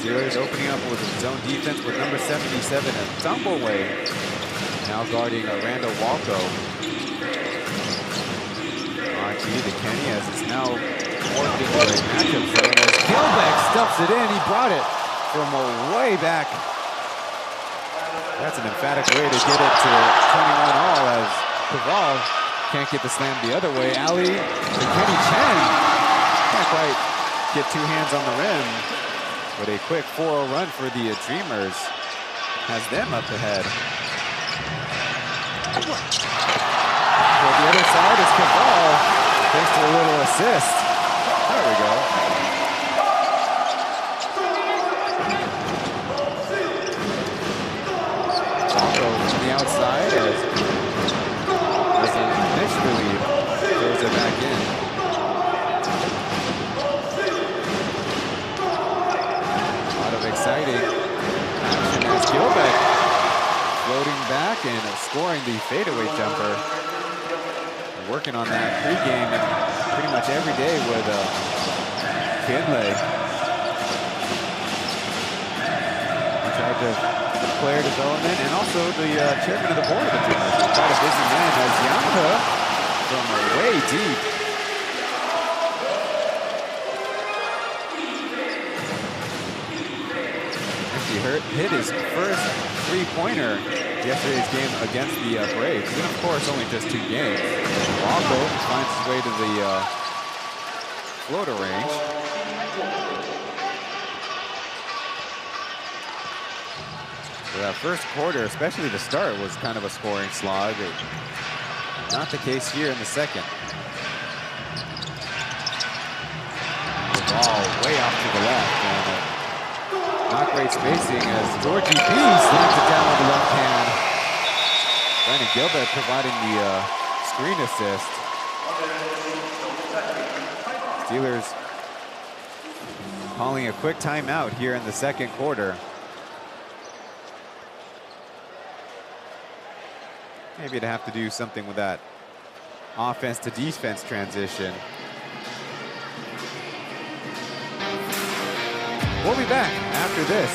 Steelers opening up with zone defense with number 77 at Tumbleweigh, now guarding Randall Walco. RT to Kenny as it's now morphed into a matchup zone as Gilbeck stuffs it in. He brought it from way back. That's an emphatic way to get it to 21 all as Kaval can't get the slam the other way. Ali to Kenny Chen. Can't quite get two hands on the rim. But a quick 4-0 run for the Dreamers has them up ahead. For the other side is Kaval. Thanks to a little assist. There we go. Also from the outside as he initially throws it back in. A lot of exciting action as Gilbeck floating back and scoring the fadeaway jumper. Working on that pregame and pretty much every day with Kinley. In charge of player development and also the chairman of the board of the Dreamers. Quite a busy man as Yanka from way deep. He hit his first three-pointer yesterday's game against the Braves. And of course, only just 2 games. Walco finds his way to the floater range. So that first quarter, especially the start, was kind of a scoring slog. Not the case here in the second. The ball way off to the left. And not great spacing as Georgie B slams it down with the left hand. Brandon Gilbert providing the screen assist. Steelers calling a quick timeout here in the second quarter. Maybe to have to do something with that offense to defense transition. We'll be back after this.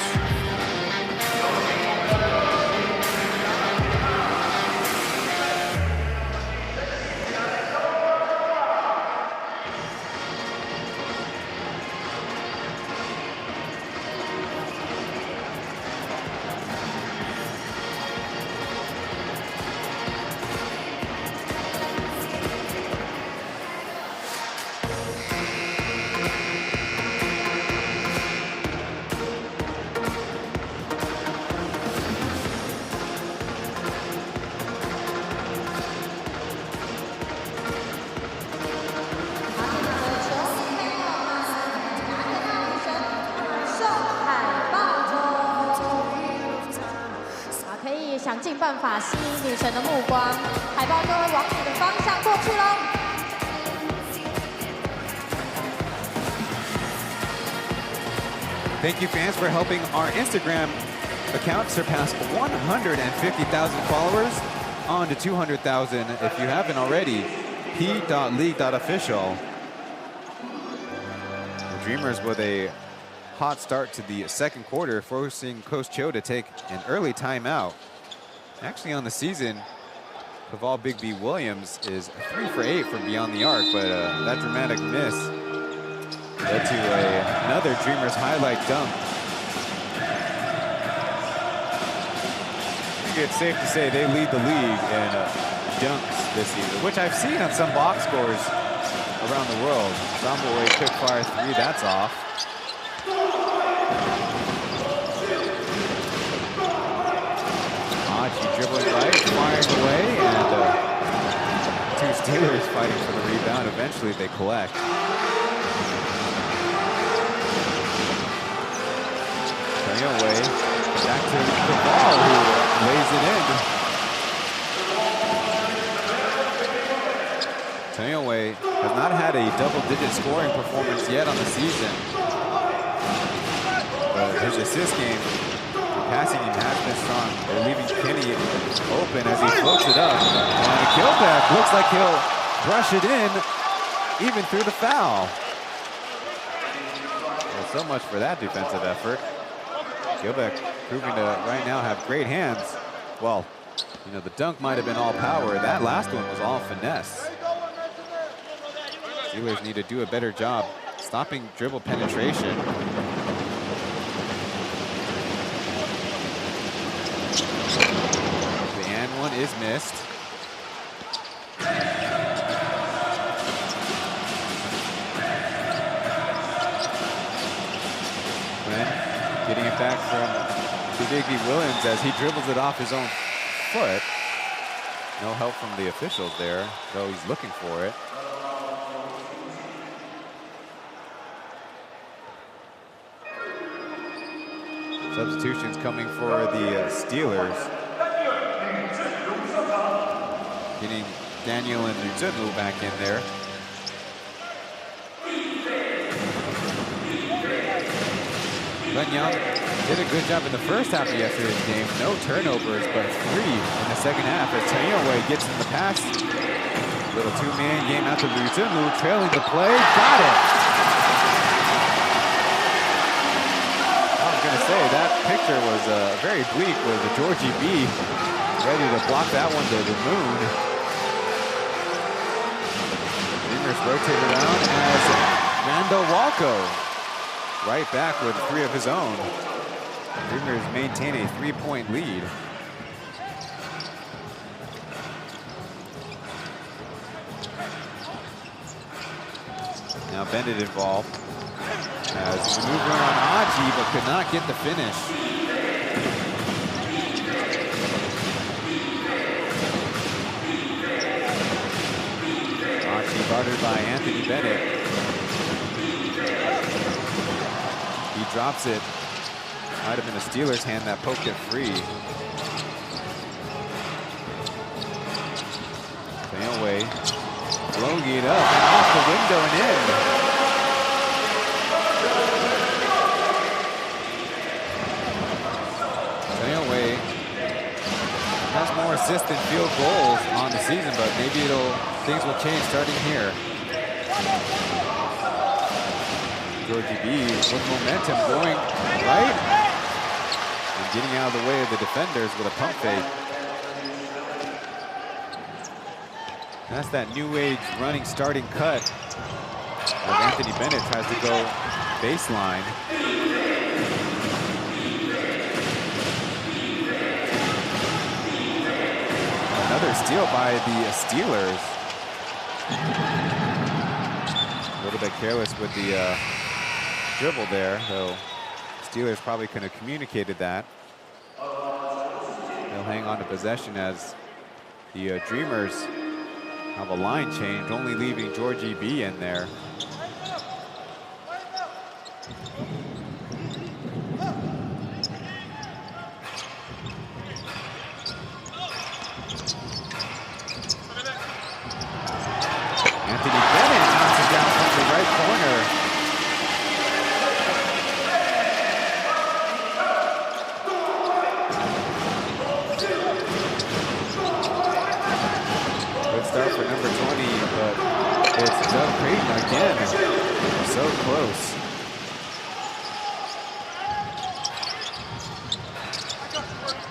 Thank you, fans, for helping our Instagram account surpass 150,000 followers on to 200,000. If you haven't already, P.LEAGUE.official. The Dreamers with a hot start to the second quarter, forcing Coach Cho to take an early timeout. Actually, on the season, Kaval Big B Williams is 3 for 8 from beyond the arc, but that dramatic miss led to another Dreamers highlight dunk. I think it's safe to say they lead the league in dunks this season, which I've seen on some box scores around the world. Zambaway quick fire 3, that's off. Aji dribbling right, firing away, and two Steelers fighting for the rebound. Eventually they collect. Turning away, back to the ball, who lays it in. Turning away has not had a double-digit scoring performance yet on the season. But his assist game, passing game has been strong. They're leaving Kenny open as he floats it up. And Gilbeck looks like he'll brush it in, even through the foul. Well, so much for that defensive effort. Gilbeck proving to right now have great hands. Well, you know, the dunk might have been all power. That last one was all finesse. Steelers need to do a better job stopping dribble penetration. The and one is missed. Chen getting it back from Biggie Williams as he dribbles it off his own foot. No help from the officials there, though he's looking for it. Substitutions coming for the Steelers. Getting Daniel and Nuzunu back in there. Young did a good job in the first half of yesterday's game. No turnovers, but 3 in the second half as Tayowe gets in the pass. Little two-man game out to Nuzunu, trailing the play. Got it! Say that picture was very bleak with the Georgie B ready to block that one to the moon. Dreamers rotate around as Randall Walco right back with 3 of his own. Dreamers maintain a 3-point lead. Now Bennett involved. As the mover on Aji, but could not get the finish. Aji guarded by Anthony Bennett. He drops it. Might have been a Steelers hand that poked it free. Tayowe blowing it up and off the window and in. Has more assists than field goals on the season, but maybe things will change starting here. Georgie B with momentum going right and getting out of the way of the defenders with a pump fake. That's that new age running starting cut as Anthony Bennett tries to go baseline. Another steal by the Steelers. A little bit careless with the dribble there, though Steelers probably couldn't have communicated that. They'll hang on to possession as the Dreamers have a line change, only leaving Georgie B in there.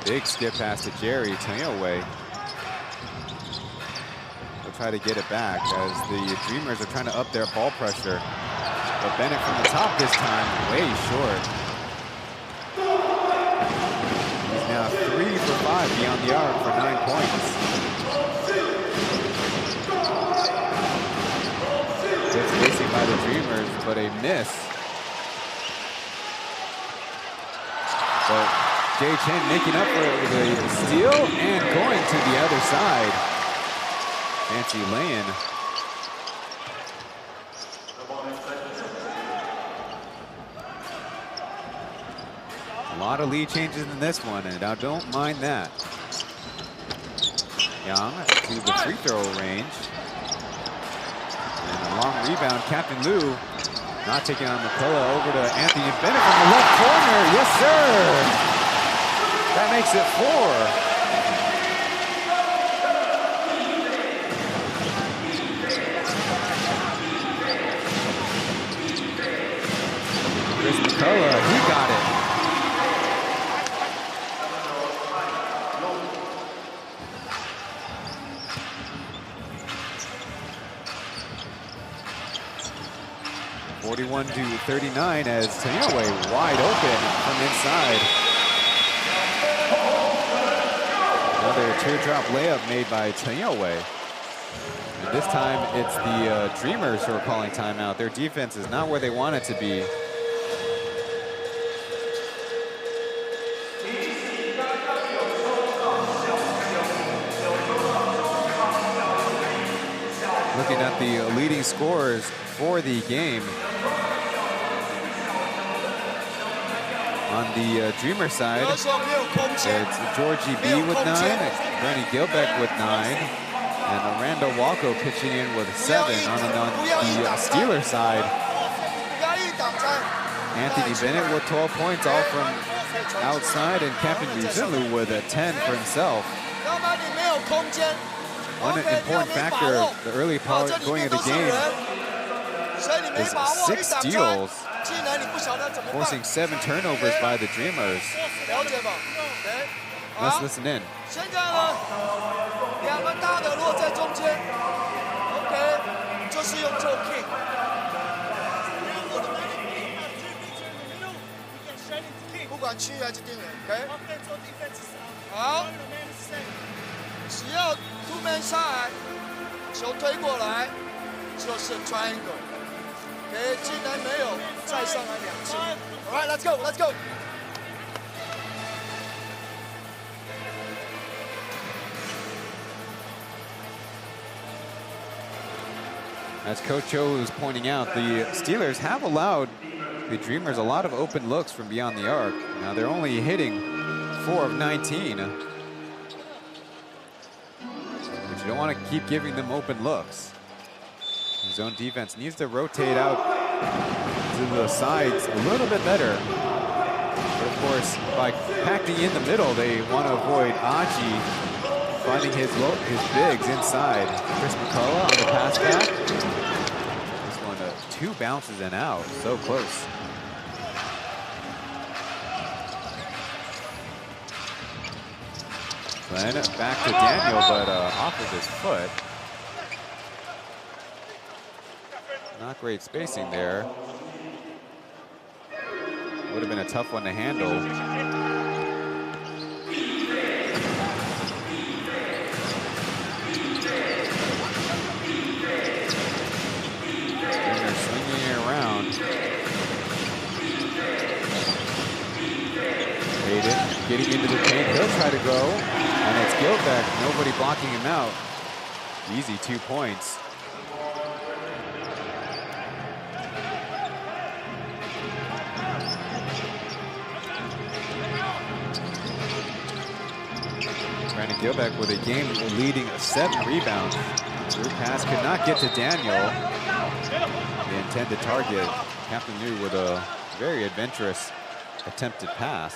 Big skip pass to Jerry Tayowe. They'll try to get it back as the Dreamers are trying to up their ball pressure. But Bennett from the top this time, way short. He's now 3 for 5 beyond the arc for 9 points. by the Dreamers, but a miss. But Chen making up for it with a steal and going to the other side. Fancy lay-in. A lot of lead changes in this one, and I don't mind that. Young to the free throw range. And a long rebound, Captain Lou not taking on McCullough, over to Anthony Bennett from the left corner. Yes, sir. That makes it 4. Chris McCullough, he got it. (41-39) as Tanaway wide open from inside. Another teardrop layup made by Tanaway. And this time it's the Dreamers who are calling timeout. Their defense is not where they want it to be. Looking at the leading scorers for the game. On the Dreamer side, it's Georgie B with 9, Bernie Gilbeck with 9, and Orlando Walco pitching in with 7. On the Steelers side, Anthony Bennett with 12 points, all from outside, and Captain Rizulu with a 10 for himself. One important factor of the early part going into the game is 6 steals, forcing 7 turnovers by the Dreamers. Let's listen in. All right, let's go, let's go. As Coach Cho is pointing out, the Steelers have allowed the Dreamers a lot of open looks from beyond the arc. Now they're only hitting 4 of 19. But you don't want to keep giving them open looks. The zone defense needs to rotate out to the sides a little bit better. But of course, by packing in the middle, they want to avoid Aji finding his bigs inside. Chris McCullough on the pass back. This one, 2 bounces and out, so close. Then back to Daniel, but off of his foot. Not great spacing there. Would have been a tough one to handle. And they're swinging it around. Hayden getting into the paint. He'll try to go. And it's Gilbeck. Nobody blocking him out. Easy 2 points. Gilbeck with a game-leading 7 rebounds. Through pass could not get to Daniel. The intended target, Captain New with a very adventurous attempted pass.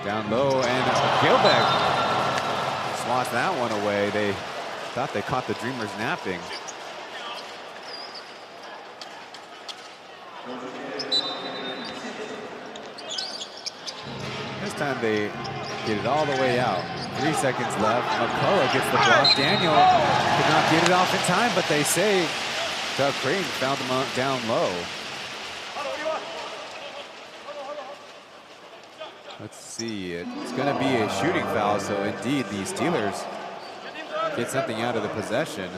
Down low, and Gilbeck swats that one away. They thought they caught the Dreamers napping. This time they get it all the way out. 3 seconds left. McCullough gets the block. Daniel could not get it off in time, but they say Doug Creighton found him down low. Let's see, it's going to be a shooting foul, so indeed the Steelers get something out of the possession.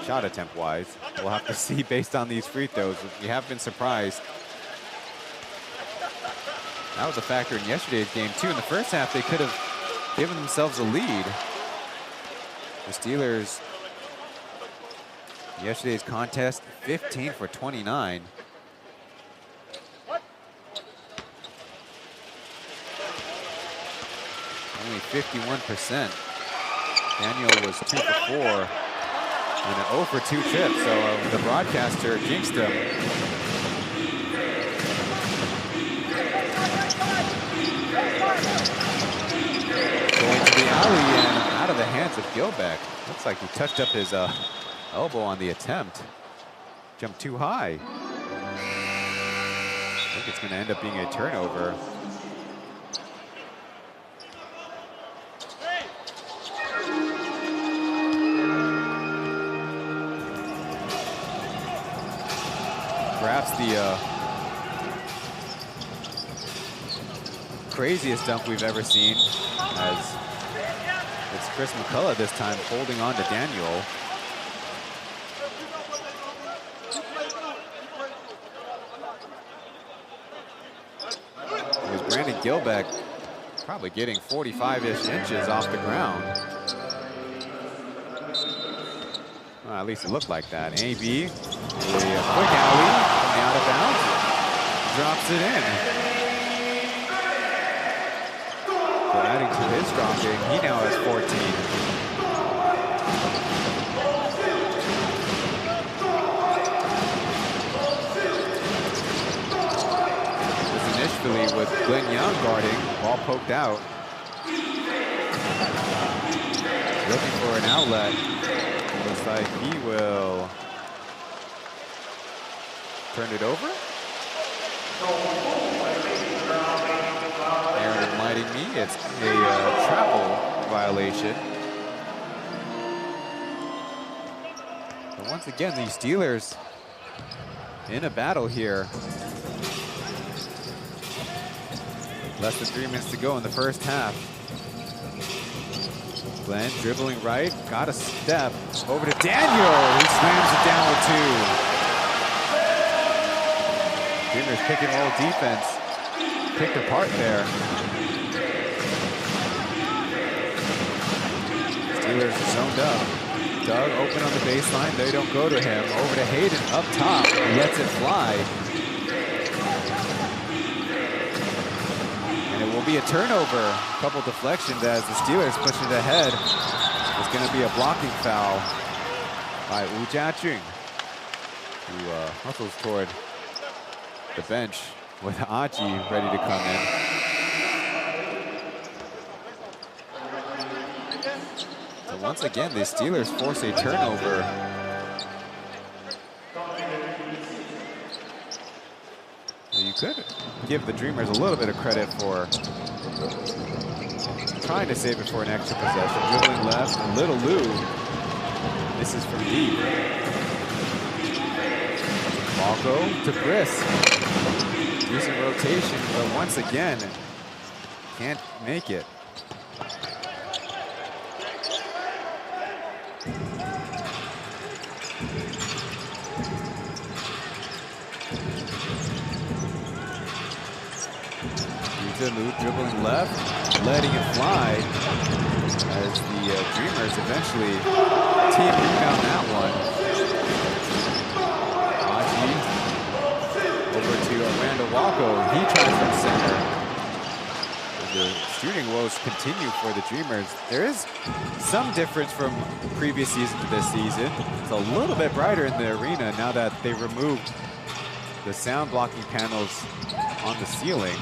Shot attempt wise, we'll have to see based on these free throws. We have been surprised. That was a factor in yesterday's game too. In the first half, they could have given themselves a lead. The Steelers, yesterday's contest, 15 for 29. Only 51%. Daniel was 2 for 4 and an 0 for 2 trip, so the broadcaster jinxed him. Going to the alley and out of the hands of Gilbeck. Looks like he touched up his elbow on the attempt. Jumped too high. I think it's going to end up being a turnover. Perhaps the craziest dunk we've ever seen, as it's Chris McCullough this time holding on to Daniel. It was Brandon Gilbeck probably getting 45-ish inches off the ground. Well, at least it looked like that. AB, a quick alley coming out of bounds, drops it in. So adding to his dropping, he now has 14. This initially with Glenn Young guarding, ball poked out. Looking for an outlet. Looks like he will turn it over. Aaron enlightening me, it's a travel violation. But once again, these Steelers in a battle here. Less than 3 minutes to go in the first half. Glenn dribbling right, got a step over to Daniel, who slams it down with 2. Dreamers pick and roll defense, picked apart there. Steelers are zoned up. Doug open on the baseline, they don't go to him. Over to Hayden up top, he lets it fly. Will be a turnover. A couple deflections as the Steelers push it ahead. It's going to be a blocking foul by Wu Jiajun, who hustles toward the bench with Aji ready to come in. So once again, the Steelers force a turnover. You could give the Dreamers a little bit of credit for trying to save it for an extra possession. Dribbling left, Little Lou. This is from deep. Balco to Brisk. Decent rotation, but once again, can't make it. Lou dribbling left, letting it fly as the Dreamers eventually team rebound that one. Aji over to Randall Walko. He tries from center. The shooting woes continue for the Dreamers. There is some difference from previous season to this season. It's a little bit brighter in the arena now that they removed the sound blocking panels on the ceiling.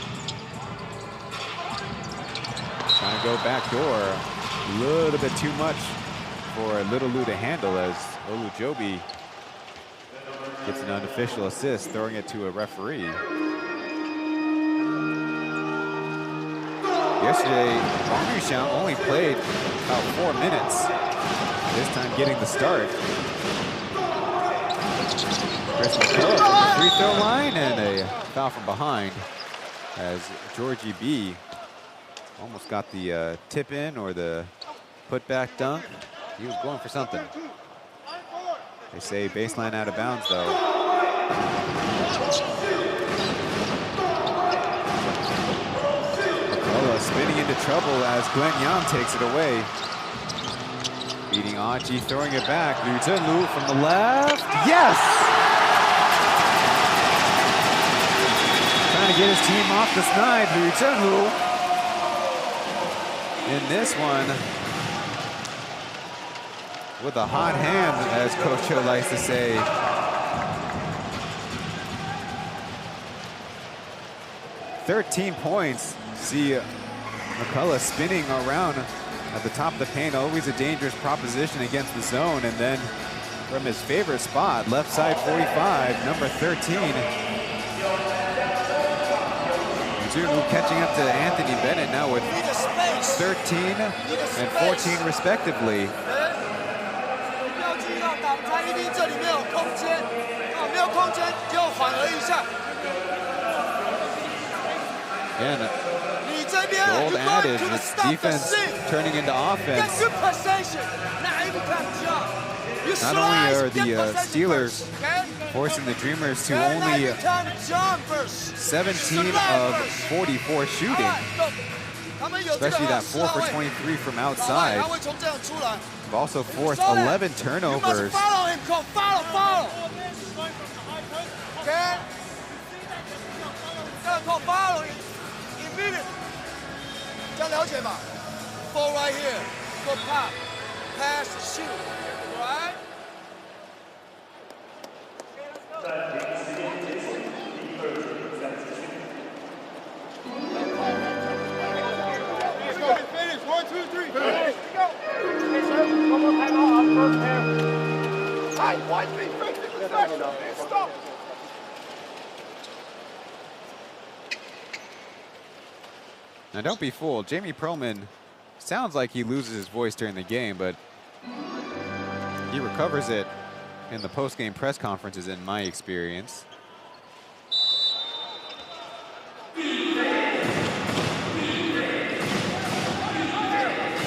Trying to go back door. A little bit too much for Little Lou to handle as Olujobi gets an unofficial assist, throwing it to a referee. Yesterday, Wang Yuxiang only played about 4 minutes. This time getting the start. Chris McCullough from the free throw line and a foul from behind. as Georgie B almost got the tip in or the putback dunk. He was going for something. They say baseline out of bounds, though. McCullough spinning into trouble as Glenn Yang takes it away. Beating Achi, throwing it back. Liu Zhenlu from the left. Yes! Trying to get his team off the snide. Liu Zhenlu in this one with a hot hand, as Coach Cho likes to say. "13 points. See McCullough spinning around at the top of the paint, always a dangerous proposition against the zone. And then from his favorite spot, left side 45, number 13. Zulu catching up to Anthony Bennett now with 13 and 14 respectively. And the old adage, it's defense turning into offense. Not only are the Steelers forcing the Dreamers to only 17 of 44 shooting, especially that 4 for 23 from outside. We've also forced 11 turnovers. Ball right here. Go pop. Pass, shoot. Right? Let's go. Finish. 1, 2, 3. Finish. Go. Hey, sir. One more time out on first pair. Hey, 1, 3, 50%. Stop. Now don't be fooled, Jamie Perlman sounds like he loses his voice during the game, but he recovers it in the post-game press conferences in my experience.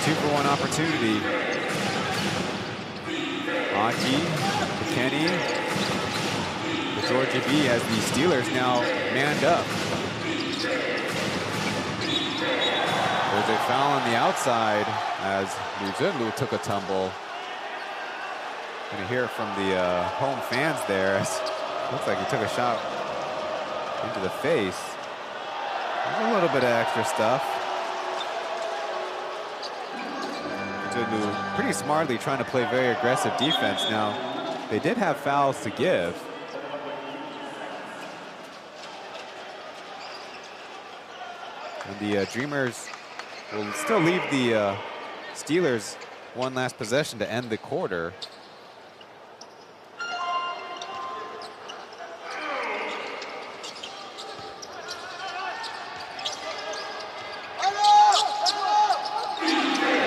Two-for-one opportunity. Aki, Kenny, the Georgia B as the Steelers now manned up. There's a foul on the outside as Liu Zhenlu took a tumble. Gonna hear from the home fans there. Looks like he took a shot into the face. There's a little bit of extra stuff. Zhenlu pretty smartly trying to play very aggressive defense. Now, they did have fouls to give. And the Dreamers will still leave the Steelers one last possession to end the quarter.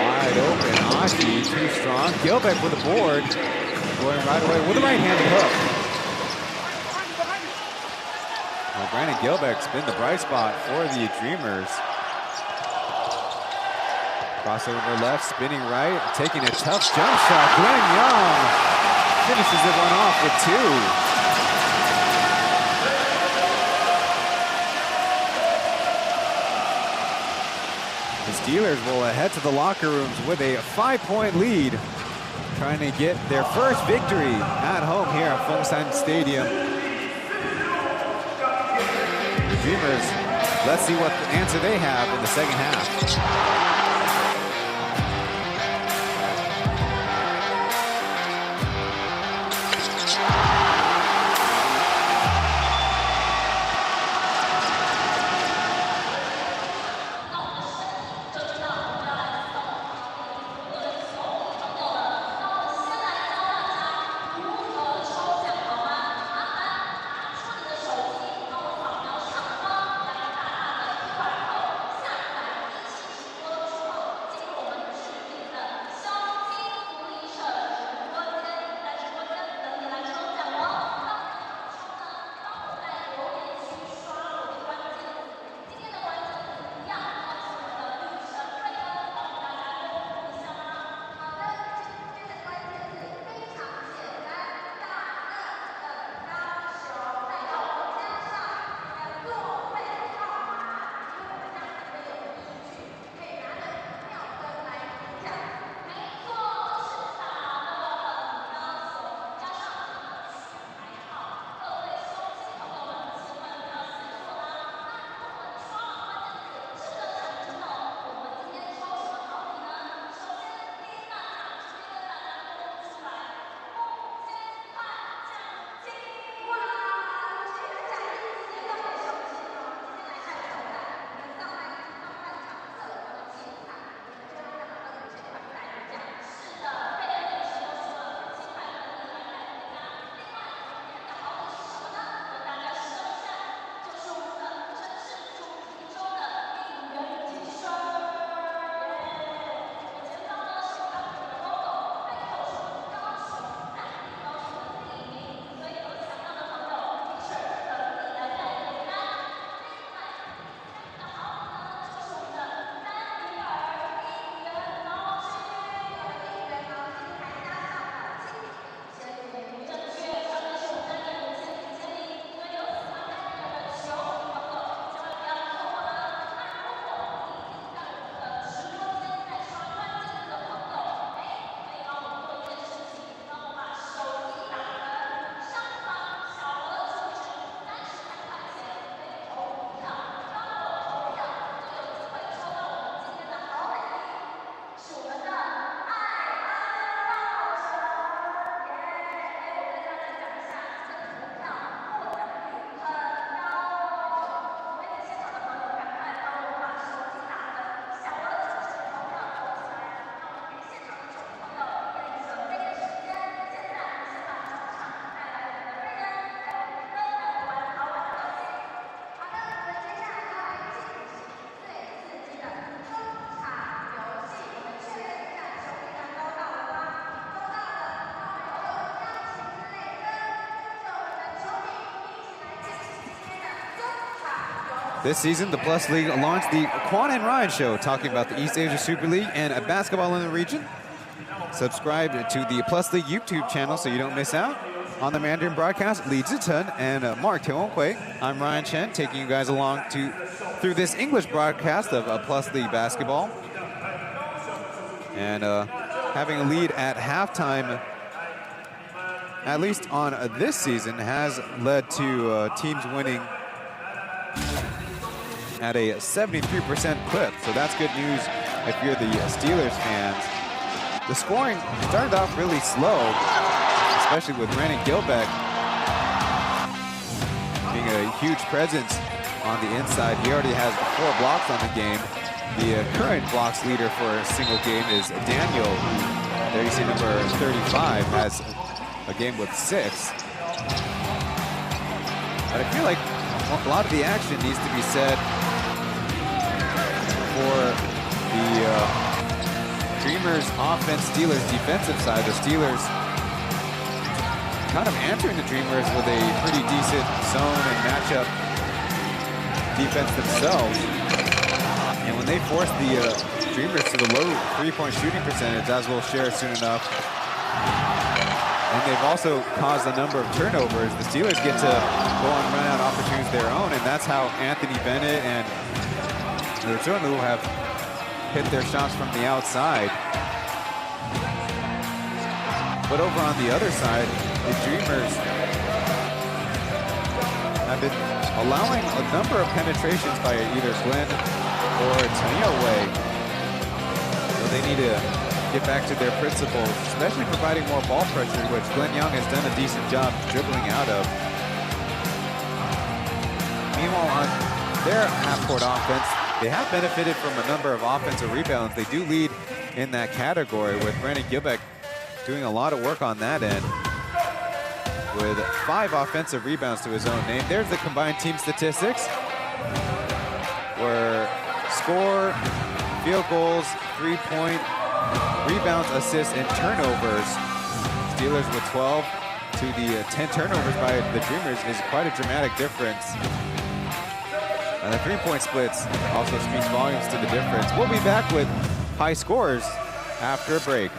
Wide open, Ashi, too strong. Gilbeck with the board, going right away with a right-handed hook. Well, Brandon Gilbeck's been the bright spot for the Dreamers. Crossover left, spinning right, taking a tough jump shot. Glenn Young finishes it one off with 2. The Steelers will head to the locker rooms with a 5-point lead, trying to get their first victory at home here at Formosa Stadium. The Dreamers, let's see what answer they have in the second half. This season, the Plus League launched the Quan and Ryan Show, talking about the East Asia Super League and basketball in the region. Subscribe to the Plus League YouTube channel so you don't miss out. On the Mandarin broadcast, Li Zichen and Mark Tionghui. I'm Ryan Chen, taking you guys along through this English broadcast of Plus League basketball. And having a lead at halftime, at least on this season, has led to teams winning at a 73% clip. So that's good news if you're the Steelers fans. The scoring started off really slow, especially with Brandon Gilbeck being a huge presence on the inside. He already has 4 blocks on the game. The current blocks leader for a single game is Daniel, who, there you see number 35, has a game with 6. But I feel like a lot of the action needs to be said for the Dreamers offense, Steelers defensive side. The Steelers kind of answering the Dreamers with a pretty decent zone and matchup defense themselves. And when they force the Dreamers to the low 3-point shooting percentage, as we'll share soon enough, and they've also caused a number of turnovers, the Steelers get to go on run out opportunities of their own, and that's how Anthony Bennett and Zonu have hit their shots from the outside. But over on the other side, the Dreamers have been allowing a number of penetrations by either Glenn or Tanio Wei. So they need to get back to their principles, especially providing more ball pressure, which Glenn Young has done a decent job dribbling out of. Meanwhile, on their half-court offense, they have benefited from a number of offensive rebounds. They do lead in that category, with Brandon Gilbeck doing a lot of work on that end, with 5 offensive rebounds to his own name. There's the combined team statistics, where score, field goals, 3-point, rebounds, assists, and turnovers. Steelers with 12 to the 10 turnovers by the Dreamers is quite a dramatic difference. And the 3-point splits also speaks volumes to the difference. We'll be back with high scores after a break.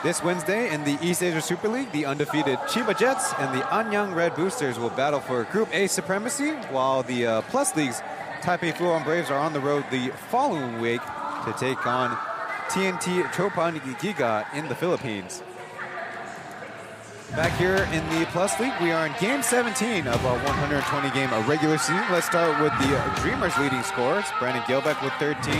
This Wednesday in the East Asia Super League, the undefeated Chiba Jets and the Anyang Red Boosters will battle for Group A supremacy, while the Plus League's Taipei Fluon Braves are on the road the following week to take on TNT Chopan Giga in the Philippines. Back here in the Plus League, we are in Game 17 of our 120-game regular season. Let's start with the Dreamers' leading scorers. Brandon Gilbeck with 13,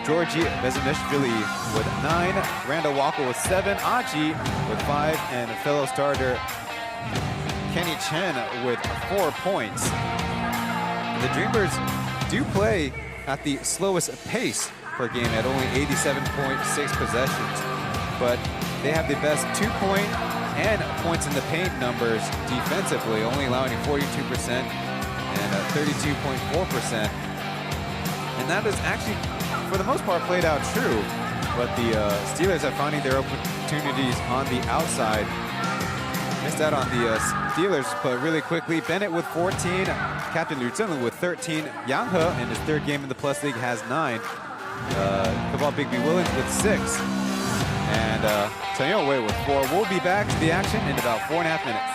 Georgi Bezanishvili with 9, Randall Walker with 7, Aji with 5, and fellow starter Kenny Chen with 4 points. The Dreamers do play at the slowest pace per game at only 87.6 possessions, but they have the best 2-point and points in the paint numbers defensively, only allowing 42% and 32.4%. And that is actually, for the most part, played out true. But the Steelers are finding their opportunities on the outside. Missed out on the Steelers, but really quickly, Bennett with 14, Captain Liu Zhenlu with 13, Yang He in his third game in the Plus League has 9, Cabal Bigby Willens with 6, and Tayo Wei with 4. We'll be back to the action in about 4.5 minutes.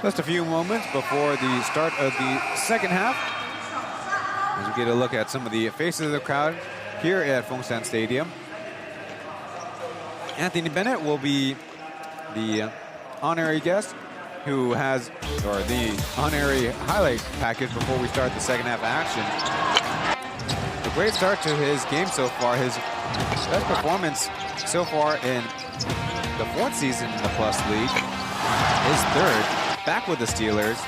Just a few moments before the start of the second half, as we get a look at some of the faces of the crowd here at Fengshan Stadium. Anthony Bennett will be the honorary guest who has, or the honorary highlight package before we start the second half action. A great start to his game so far. His best performance so far in the 4th season in the Plus League. His 3rd, back with the Steelers.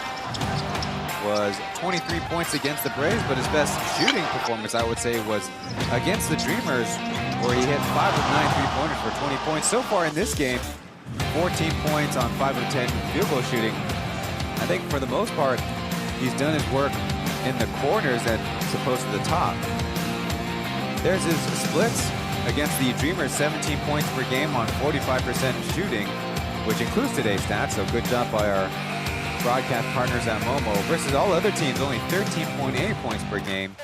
was 23 points against the Braves, but his best shooting performance, I would say, was against the Dreamers, where he hit 5 of 9 3-pointers for 20 points. So far in this game, 14 points on 5 of 10 field goal shooting. I think for the most part, he's done his work in the corners and supposed to the top. There's his splits against the Dreamers, 17 points per game on 45% shooting, which includes today's stats, so good job by our broadcast partners at Momo. Versus all other teams, only 13.8 points per game.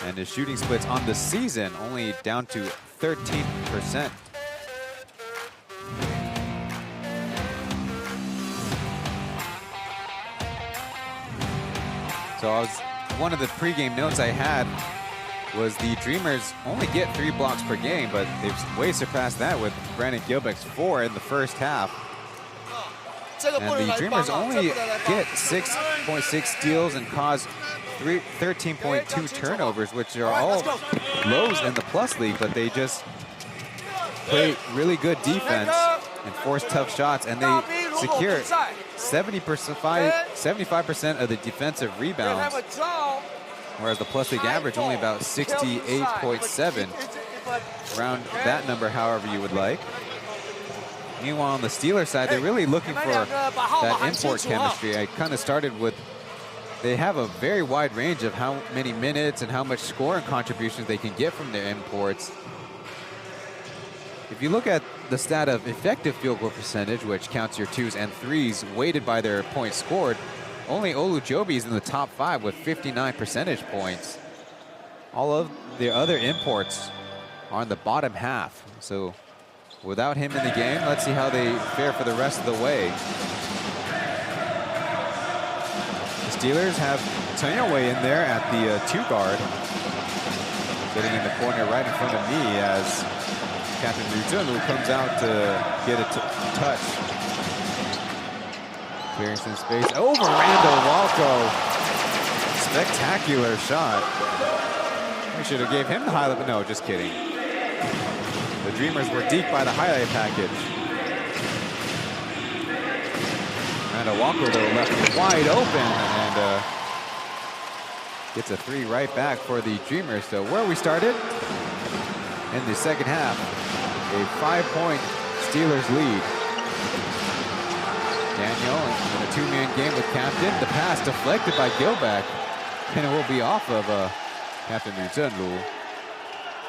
And his shooting splits on the season only down to 13%. So one of the pregame notes I had was the Dreamers only get 3 blocks per game, but they've way surpassed that with Brandon Gilbeck's 4 in the first half. And the Dreamers only get 6.6 steals and cause 13.2 turnovers, which are all lows in the plus league, but they just play really good defense and force tough shots, and they secure 75% of the defensive rebounds, whereas the plus league average only about 68.7, around that number however you would like. Meanwhile, on the Steelers side, they're really looking for that import chemistry. I kind of started with, they have a very wide range of how many minutes and how much scoring contributions they can get from their imports. If you look at the stat of effective field goal percentage, which counts your 2s and 3s weighted by their points scored, only Olujobi is in the top 5 with 59 percentage points. All of the other imports are in the bottom half. So without him in the game, let's see how they fare for the rest of the way. The Steelers have Tanyoe in there at the 2 guard, sitting in the corner right in front of me as Captain Ruzunu comes out to get a touch. Clearing some space over Randall Walco. Spectacular shot. We should have gave him the highlight, but no, just kidding. The Dreamers were deep by the highlight package. Randall Walco, though, left wide open and gets a 3 right back for the Dreamers. So where we started in the second half, a 5-point Steelers lead. Daniel in a 2-man game with Captain. The pass deflected by Gilbeck, and it will be off of Captain Ruzunlu.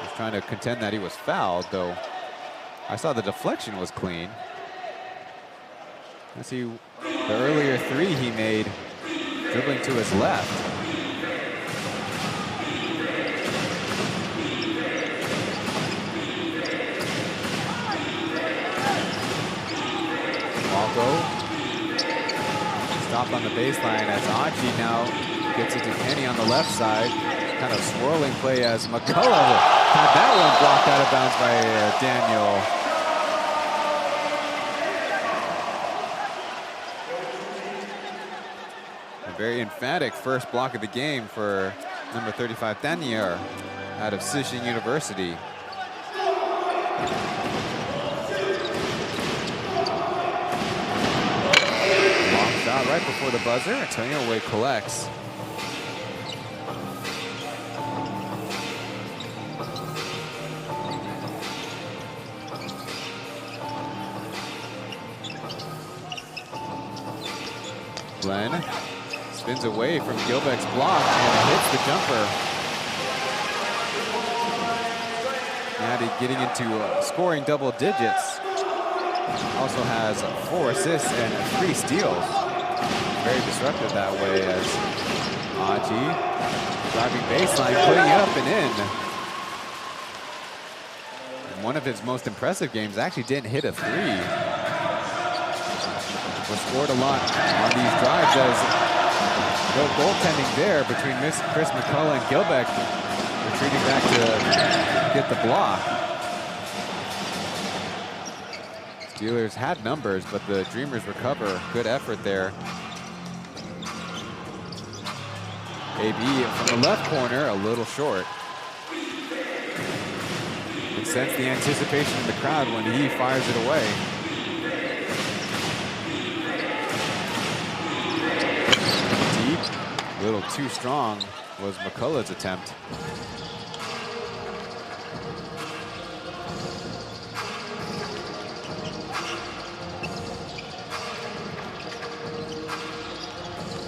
He's trying to contend that he was fouled, though I saw the deflection was clean. Let's see the earlier 3 he made, dribbling to his left. Walco stopped on the baseline as Aji now gets it to Kenny on the left side. Kind of swirling play as McCullough had that one blocked out of bounds by Daniel. A very emphatic first block of the game for number 35, Daniel, out of Sishin University. Long shot right before the buzzer. Tanyoe collects. Glenn spins away from Gilbeck's block and hits the jumper. Now getting into scoring double digits. Also has 4 assists and 3 steals. Very disruptive that way as Aji driving baseline, putting it up and in. And one of his most impressive games actually didn't hit a 3. Was scored a lot on these drives as no goaltending there between Chris McCullough and Gilbeck retreating back to get the block. Steelers had numbers, but the Dreamers recover. Good effort there. AB from the left corner, a little short. You can sense the anticipation in the crowd when he fires it away. A little too strong was McCullough's attempt.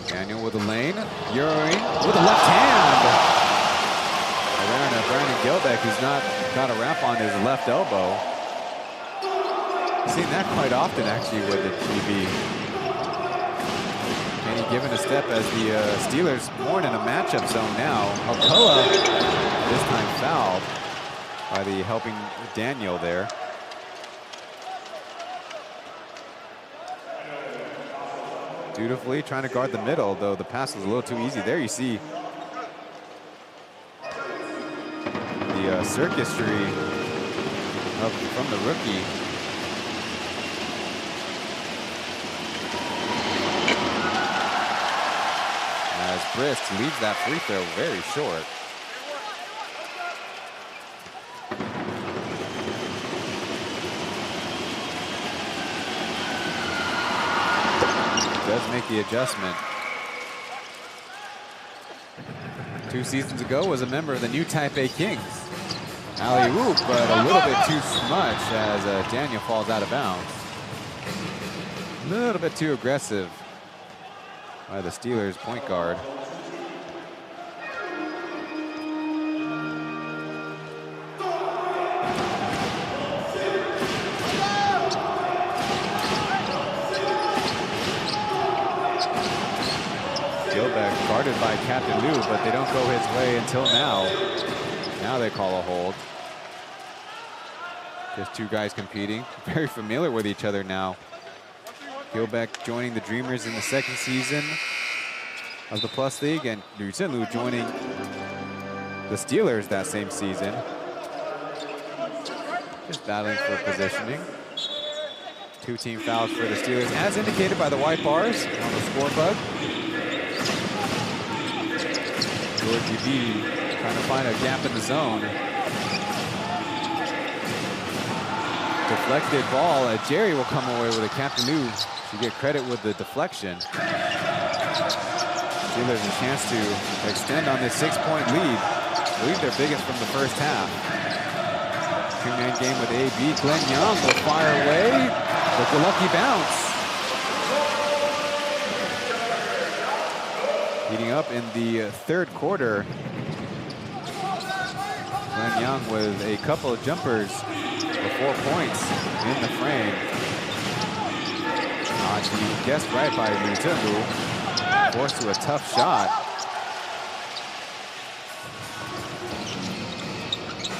Daniel with a lane. Ewing with a left hand. Brandon Gilbeck, who's not got a wrap on his left elbow. Seen that quite often actually with the GB. And he given a step as the Steelers more in a matchup zone now. McCullough this time fouled by the helping Daniel there. Dutifully trying to guard the middle, though the pass was a little too easy. There you see the circusry from the rookie. As Brist leaves that free throw very short. Does make the adjustment. 2 seasons ago was a member of the new Taipei Kings. Alley-oop, but a little bit too much as Daniel falls out of bounds. A little bit too aggressive by the Steelers point guard. Gilbeck guarded by Captain Liu, but they don't go his way until now. Now they call a hold. Just 2 guys competing, very familiar with each other now. Gilbeck joining the Dreamers in the 2nd season of the Plus League, and Liu Zhenlu joining the Steelers that same season. Just battling for positioning. 2 team fouls for the Steelers, as indicated by the white bars on the score bug. Georgie B trying to find a gap in the zone. Deflected ball. Jerry will come away with a Captain Liu to get credit with the deflection. Steelers a chance to extend on this 6-point lead. I believe their biggest from the first half. 2-man game with AB. Glenn Young will fire away with the lucky bounce. Heating up in the 3rd quarter. Glenn Young with a couple of jumpers for 4 points in the frame. He guessed right by Liu Zhenlu. Forced to a tough shot.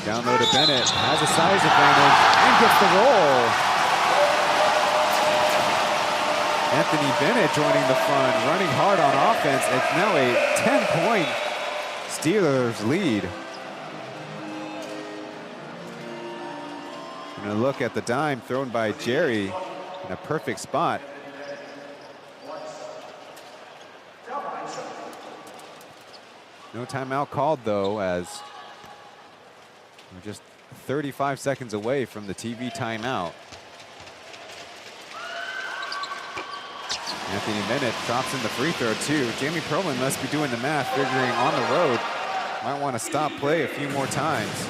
Down low to Bennett. Has a size advantage and gets the roll. Anthony Bennett joining the fun, running hard on offense. It's now a 10-point Steelers lead. And a look at the dime thrown by Jerry in a perfect spot. No timeout called, though, as we're just 35 seconds away from the TV timeout. Anthony Bennett drops in the free throw, too. Jamie Perlman must be doing the math, figuring on the road. Might want to stop play a few more times.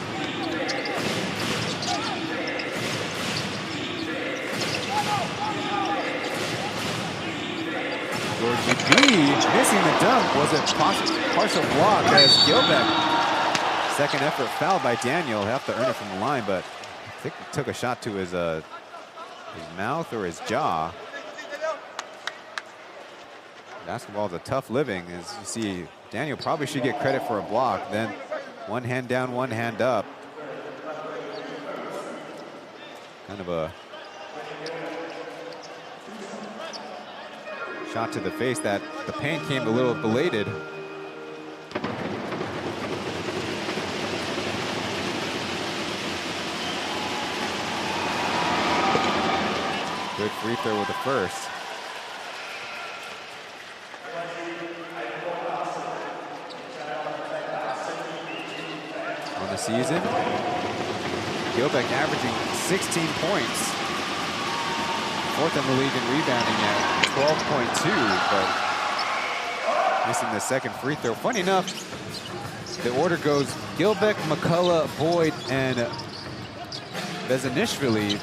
Georgie B missing the dunk. Was a partial block as Gilbeck. 2nd effort foul by Daniel. He'll have to earn it from the line, but I think he took a shot to his mouth or his jaw. Basketball is a tough living. As you see, Daniel probably should get credit for a block. Then 1 hand down, 1 hand up. Kind of a shot to the face that the pain came a little belated. Good free throw with the first. On the season, Gilbeck averaging 16 points. 4th in the league in rebounding at 12.2, but you missing the second free throw. Funny enough, the order goes Gilbeck, McCullough, Boyd, and Bezanishvili,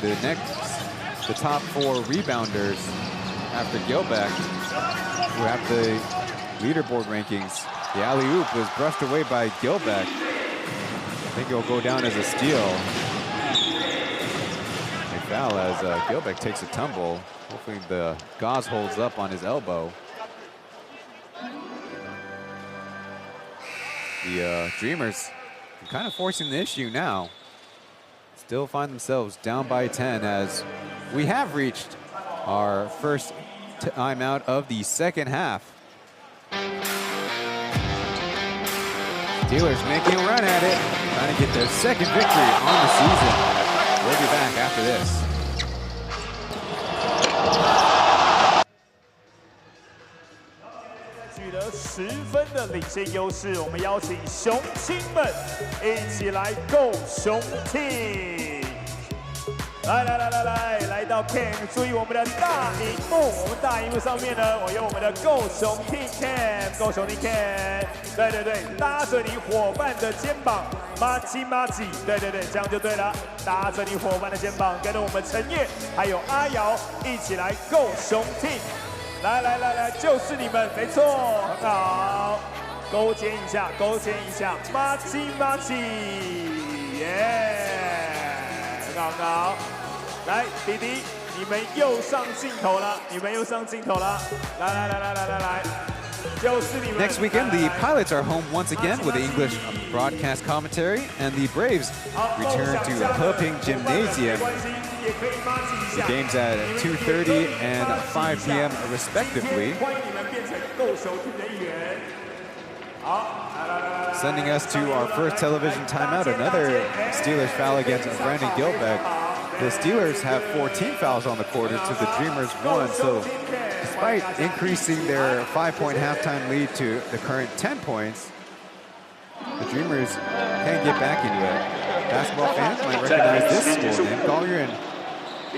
the top 4 rebounders after Gilbeck, who have the leaderboard rankings. The alley-oop was brushed away by Gilbeck. I think it'll go down as a steal. A foul as Gilbeck takes a tumble. Hopefully the gauze holds up on his elbow. The Dreamers are kind of forcing the issue now. Still find themselves down by 10 as we have reached our first timeout of the second half. Steelers making a run at it, trying to get their second victory on the season. We'll be back after this. 取得10分的领先优势，我们邀请雄青们一起来够雄 team。来到 Ken， 注意我们的大荧幕，我们大荧幕上面呢，我用我们的够雄 team Ken， 够雄 team Ken， 对，搭着你伙伴的肩膀，麻吉，对，这样就对了，搭着你伙伴的肩膀，跟着我们陈烨还有阿瑶一起来够雄 team。 来，就是你们，没错，很好，勾肩一下，麻吉，耶，很好，来，弟弟，你们又上镜头了，来，就是你们。 Next weekend, the Pilots are home once again with English broadcast commentary, and the Braves return to Heping Gymnasium. The games at 2:30 and 5 p.m. respectively. Sending us to our first television timeout, another Steelers foul against Brandon Gilbeck. The Steelers have 14 fouls on the quarter to the Dreamers 1, so despite increasing their 5-point halftime lead to the current 10 points, the Dreamers can't get back into it. Basketball fans might recognize this school name, Kaohsiung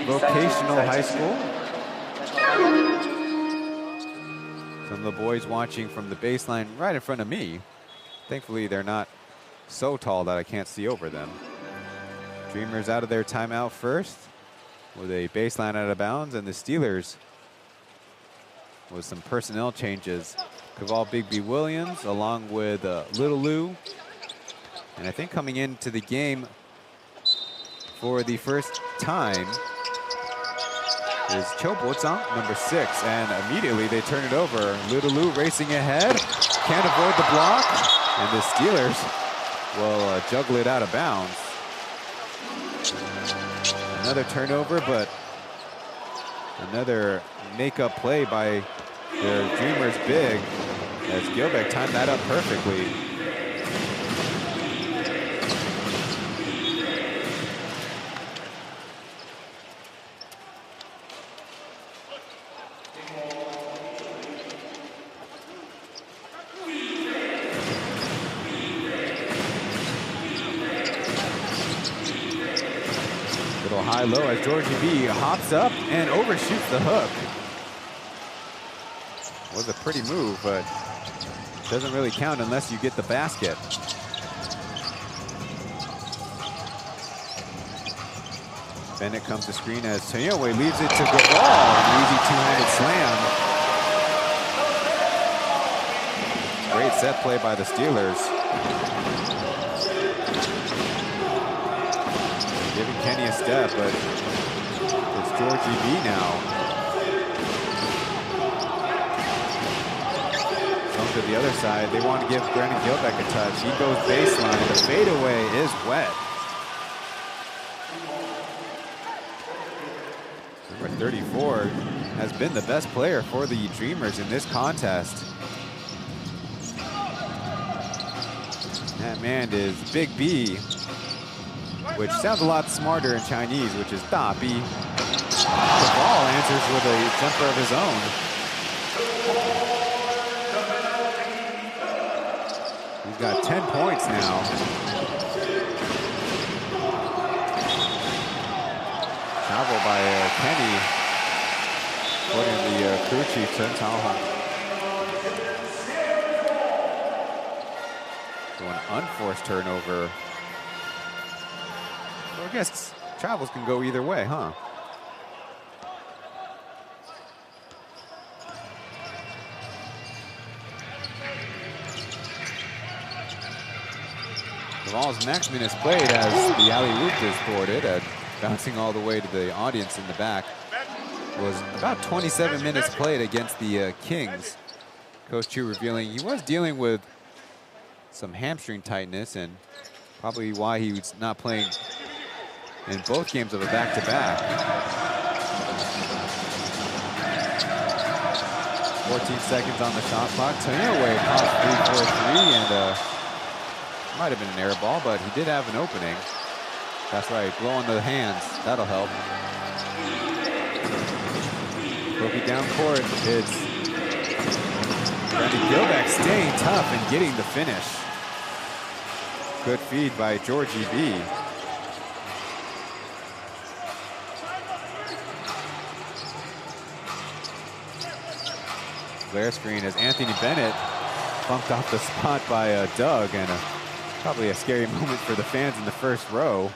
Vocational High School. Some of the boys watching from the baseline right in front of me. Thankfully, they're not so tall that I can't see over them. Dreamers out of their timeout first with a baseline out of bounds, and the Steelers with some personnel changes. Kaval Bigby Williams along with Little Lou. And I think coming into the game for the first time is Cho Bo-zang, number 6, and immediately they turn it over. Little Lou racing ahead, can't avoid the block, and the Steelers will juggle it out of bounds. Another turnover, but another make-up play by their Dreamers big as Gilbeck timed that up perfectly. High-low as Georgie B hops up and overshoots the hook. Was a pretty move, but doesn't really count unless you get the basket. Bennett comes to screen as Toyowe leaves it to Gaval. An easy two-handed slam. Great set play by the Steelers. Giving Kenny a step, but it's Georgie B now. Come to the other side. They want to give Brandon Gilbeck a touch. He goes baseline. The fadeaway is wet. Number 34 has been the best player for the Dreamers in this contest. That man is Big B, which sounds a lot smarter in Chinese, which is Da Bi. The ball answers with a jumper of his own. He's got 10 points now. Travel by Kenny. According to the crew chief, Chen. unforced turnover. So I guess travels can go either way, huh? Laval's next minutes played as the alley-oop is thwarted, bouncing all the way to the audience in the back. Was about 27 minutes played against the Kings. Coach Chu revealing he was dealing with some hamstring tightness and probably why he was not playing in both games of a back-to-back. 14 seconds on the shot clock. Taniaway popped 3-4-3 and might have been an air ball, but he did have an opening. That's right, blowing the hands. That'll help. Looking down court, it's Randy Gilbeck staying tough and getting the finish. Good feed by Georgie B. Flare screen as Anthony Bennett bumped off the spot by Doug, and probably a scary moment for the fans in the first row.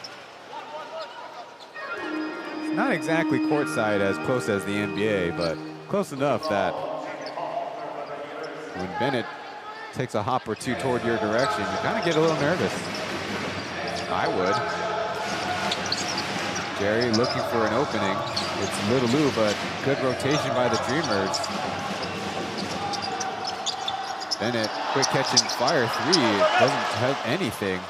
It's not exactly courtside as close as the NBA, but close enough that when Bennett takes a hop or two toward your direction, you kind of get a little nervous. I would. Jerry looking for an opening. It's Little Lou, but good rotation by the Dreamers. Bennett, quick catch and fire three. It doesn't have anything.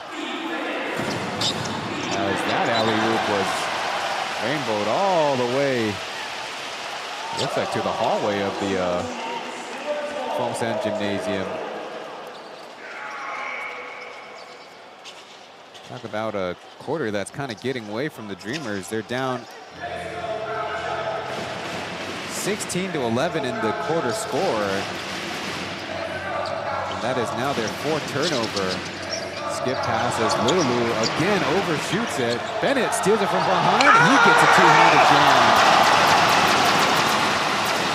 As that alley-oop was rainbowed all the way, looks like to the hallway of the Formosa Gymnasium. Talk about a quarter that's kind of getting away from the Dreamers. They're down 16-11 in the quarter score. And that is now their fourth turnover. Skip pass as Little Lou again overshoots it. Bennett steals it from behind. He gets a two-handed jam.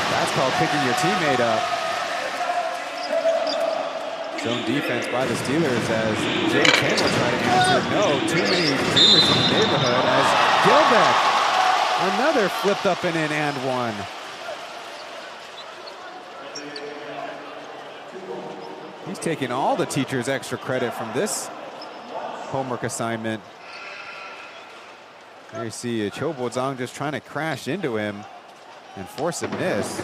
That's called picking your teammate up. Zone defense by the Steelers as Jay Chen will try to answer. No, too many Dreamers in the neighborhood as Gilbeck, another flipped up and in and one. He's taking all the teachers extra credit from this homework assignment. There you see Cho Bo-zang just trying to crash into him and force a miss.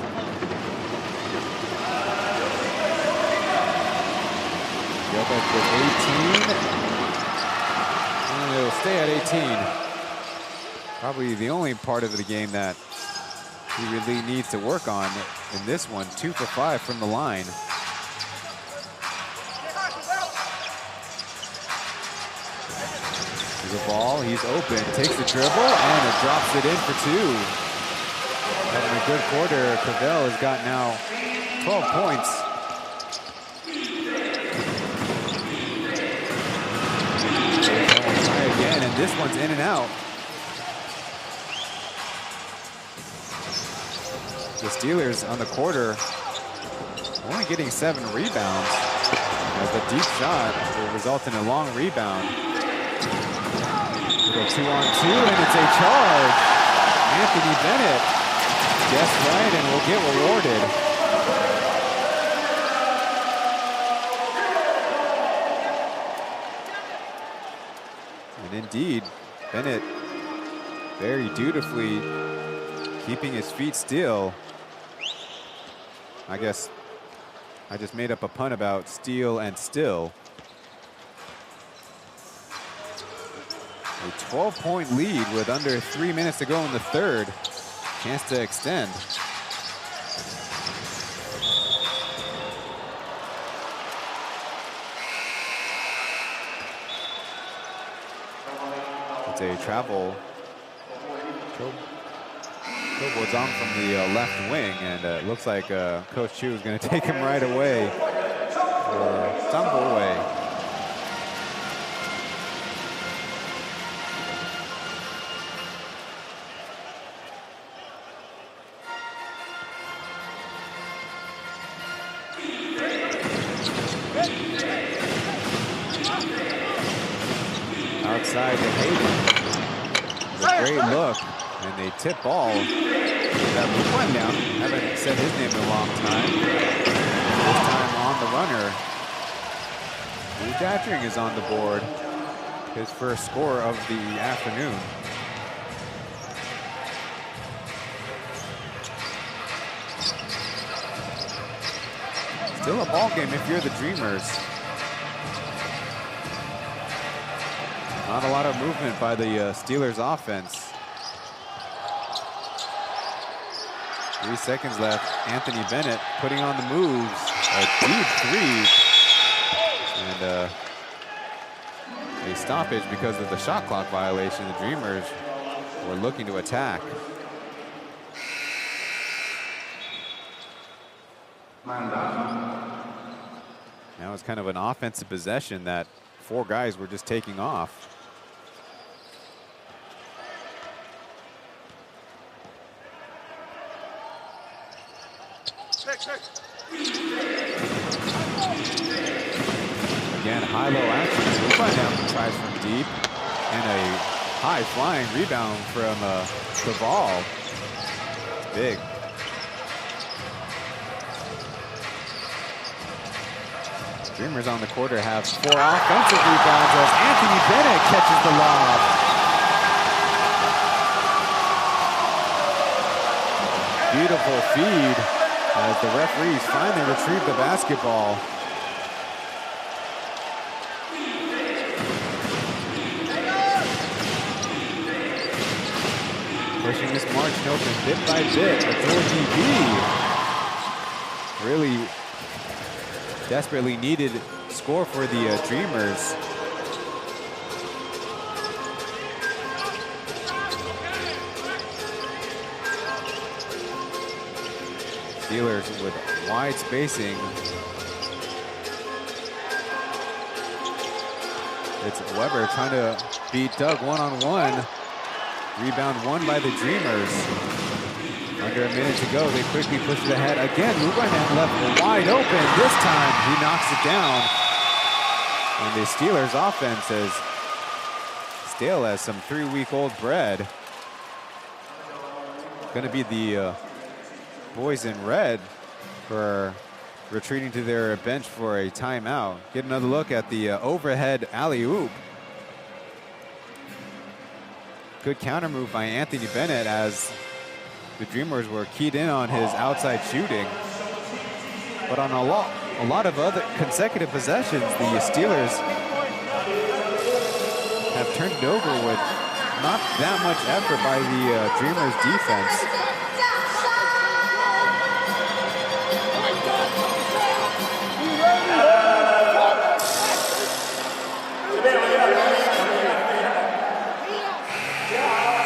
Gilbeck with 18. And it'll stay at 18. Probably the only part of the game that he really needs to work on in this one. 2 for 5 from the line. The ball, he's open, takes the dribble, and it drops it in for two. Having a good quarter, Cavell has got now 12 points. Try again, and this one's in and out. The Steelers on the quarter only getting 7 rebounds, as the deep shot will result in a long rebound. We go 2-on-2, and it's a charge. Anthony Bennett guessed right and will get rewarded. And indeed, Bennett very dutifully keeping his feet still. I guess I just made up a pun about steel and still. A 12-point lead with under 3 minutes to go in the third. Chance to extend. It's a travel. Cho Bo-zang from the left wing, and it looks like Coach Chu is going to take him right away for Stumble away. Outside to Hayden. A great look. And they tip ball. That Luke went down. Haven't said his name in a long time. This time on the runner. Wu Jiajing is on the board. His first score of the afternoon. Still a ball game if you're the Dreamers. Not a lot of movement by the Steelers offense. 3 seconds left. Anthony Bennett putting on the moves. A deep three. And a stoppage because of the shot clock violation. The Dreamers were looking to attack. Now it's kind of an offensive possession that 4 guys were just taking off. Again, high-low action. Lupa tries from deep. And a high-flying rebound from Kaval. Big. Dreamers on the quarter have 4 offensive rebounds as Anthony Bennett catches the lob. Beautiful feed as the referees finally retrieve the basketball. Pushing this margin open bit by bit, but Georgie B really desperately needed score for the Dreamers. Steelers with wide spacing. It's Weber trying to beat Doug one-on-one. Rebound won by the Dreamers. Under a minute to go, they quickly push it ahead. Again, Lubanen left wide open. This time, he knocks it down. And the Steelers offense is stale as some 3-week-old bread. Going to be the boys in red for retreating to their bench for a timeout. Get another look at the overhead alley-oop. Good counter move by Anthony Bennett as the Dreamers were keyed in on his outside shooting. But on a lot of other consecutive possessions, the Steelers have turned it over with not that much effort by the Dreamers defense.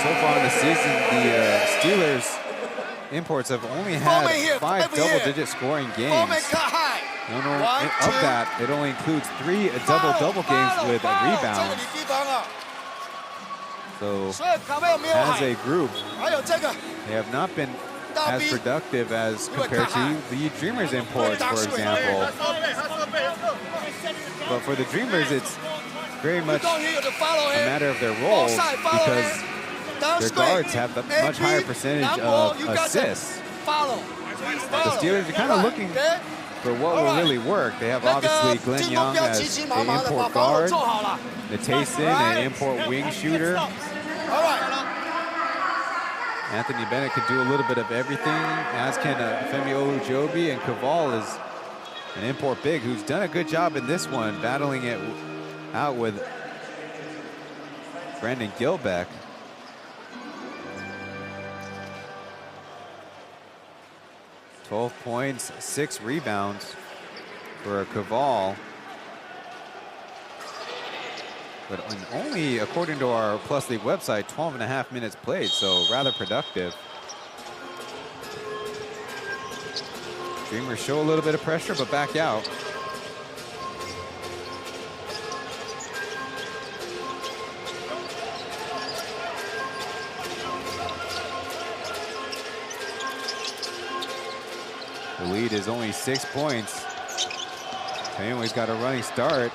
So far in the season, the Steelers imports have only had 5 double-digit scoring games. Of that, it only includes 3 double-double games with rebounds. So, as a group, they have not been as productive as compared to the Dreamers imports, for example. But for the Dreamers, it's very much a matter of their roles because their guards have a much higher percentage of assists. The Steelers are kind of looking for what will really work. They have obviously Glenn Young as an import guard, Natayson, an import wing shooter. Anthony Bennett could do a little bit of everything, as can Femi Olujobi, and Kaval is an import big who's done a good job in this one, battling it out with Brandon Gilbeck. $12 points, 6 rebounds for Kaval. But only, according to our Plus League website, 12.5 minutes played, so rather productive. Dreamers show a little bit of pressure, but back out. The lead is only 6 points. Anyways, got a running start.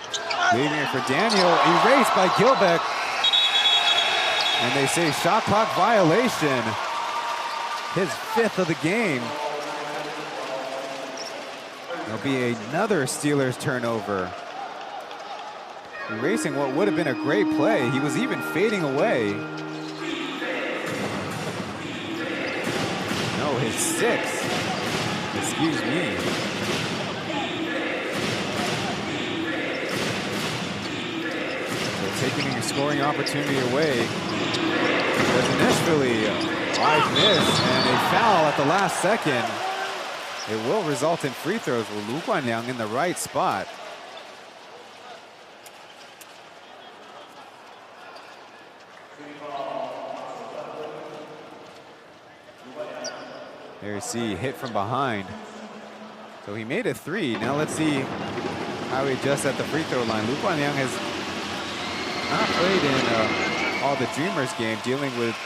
Leaving it for Daniel, erased by Gilbeck. And they say shot clock violation. His 5th of the game. There'll be another Steelers turnover. Erasing what would have been a great play. He was even fading away. No, his 6th. Excuse me. So taking a scoring opportunity away was initially a wide miss and a foul at the last second. It will result in free throws with Lu Guanliang in the right spot. There you see, hit from behind. So he made a 3. Now let's see how he adjusts at the free throw line. Lu Guanliang has not played in all the Dreamers game, dealing with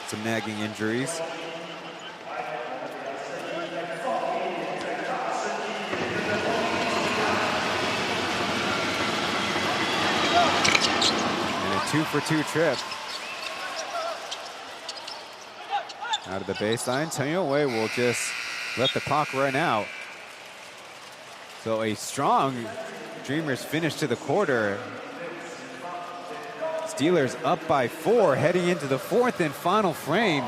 some nagging injuries. And a 2-for-2 trip. Out of the baseline, Chen Wei will just let the clock run out. So a strong Dreamers finish to the quarter. Steelers up by 4 heading into the 4th and final frame.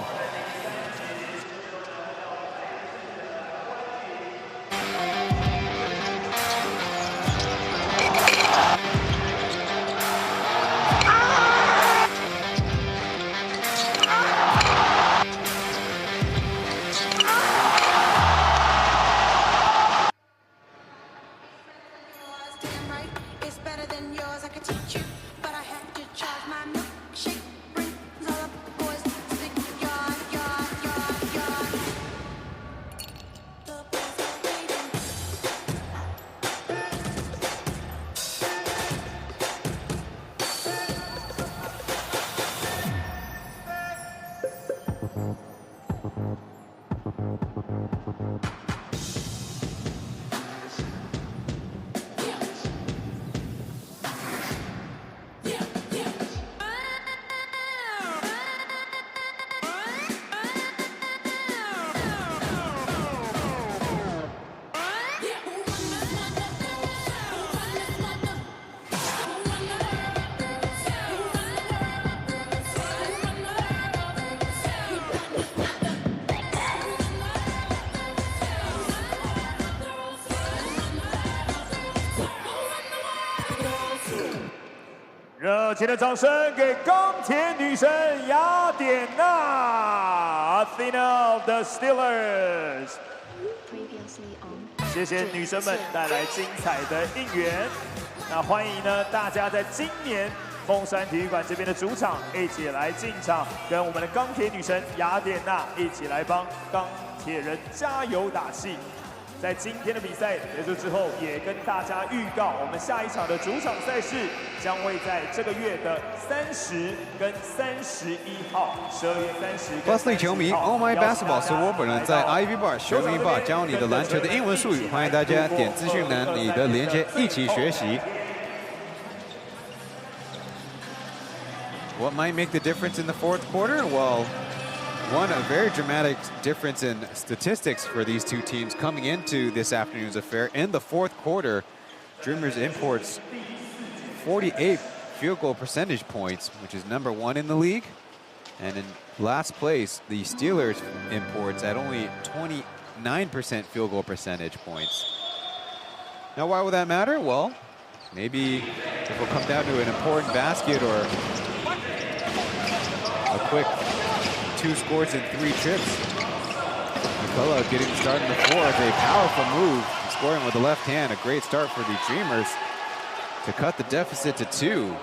热情的掌声给钢铁女神雅典娜 ，Athena of the Steelers。谢谢女神们带来精彩的应援。那欢迎呢大家在今年凤山体育馆这边的主场一起来进场，跟我们的钢铁女神雅典娜一起来帮钢铁人加油打气。 在今天的比赛结束之后，也跟大家预告，我们下一场的主场赛事将会在这个月的30跟31号，12月30。Plus League 球迷 ，Oh My Basketball 是我本人在 Ivy Bar 球迷 Bar 教你的篮球的英文术语，欢迎大家点资讯栏里的连接一起学习。What might make the difference in the 4th quarter? Well. A very dramatic difference in statistics for these two teams coming into this afternoon's affair. In the 4th quarter, Dreamers imports 48 field goal percentage points, which is #1 in the league. And in last place, the Steelers imports at only 29% field goal percentage points. Now, why would that matter? Well, maybe if it'll come down to an important basket or a quick 2 scores in 3 trips. McCullough getting started in the 4th, a powerful move, scoring with the left hand. A great start for the Dreamers to cut the deficit to 2.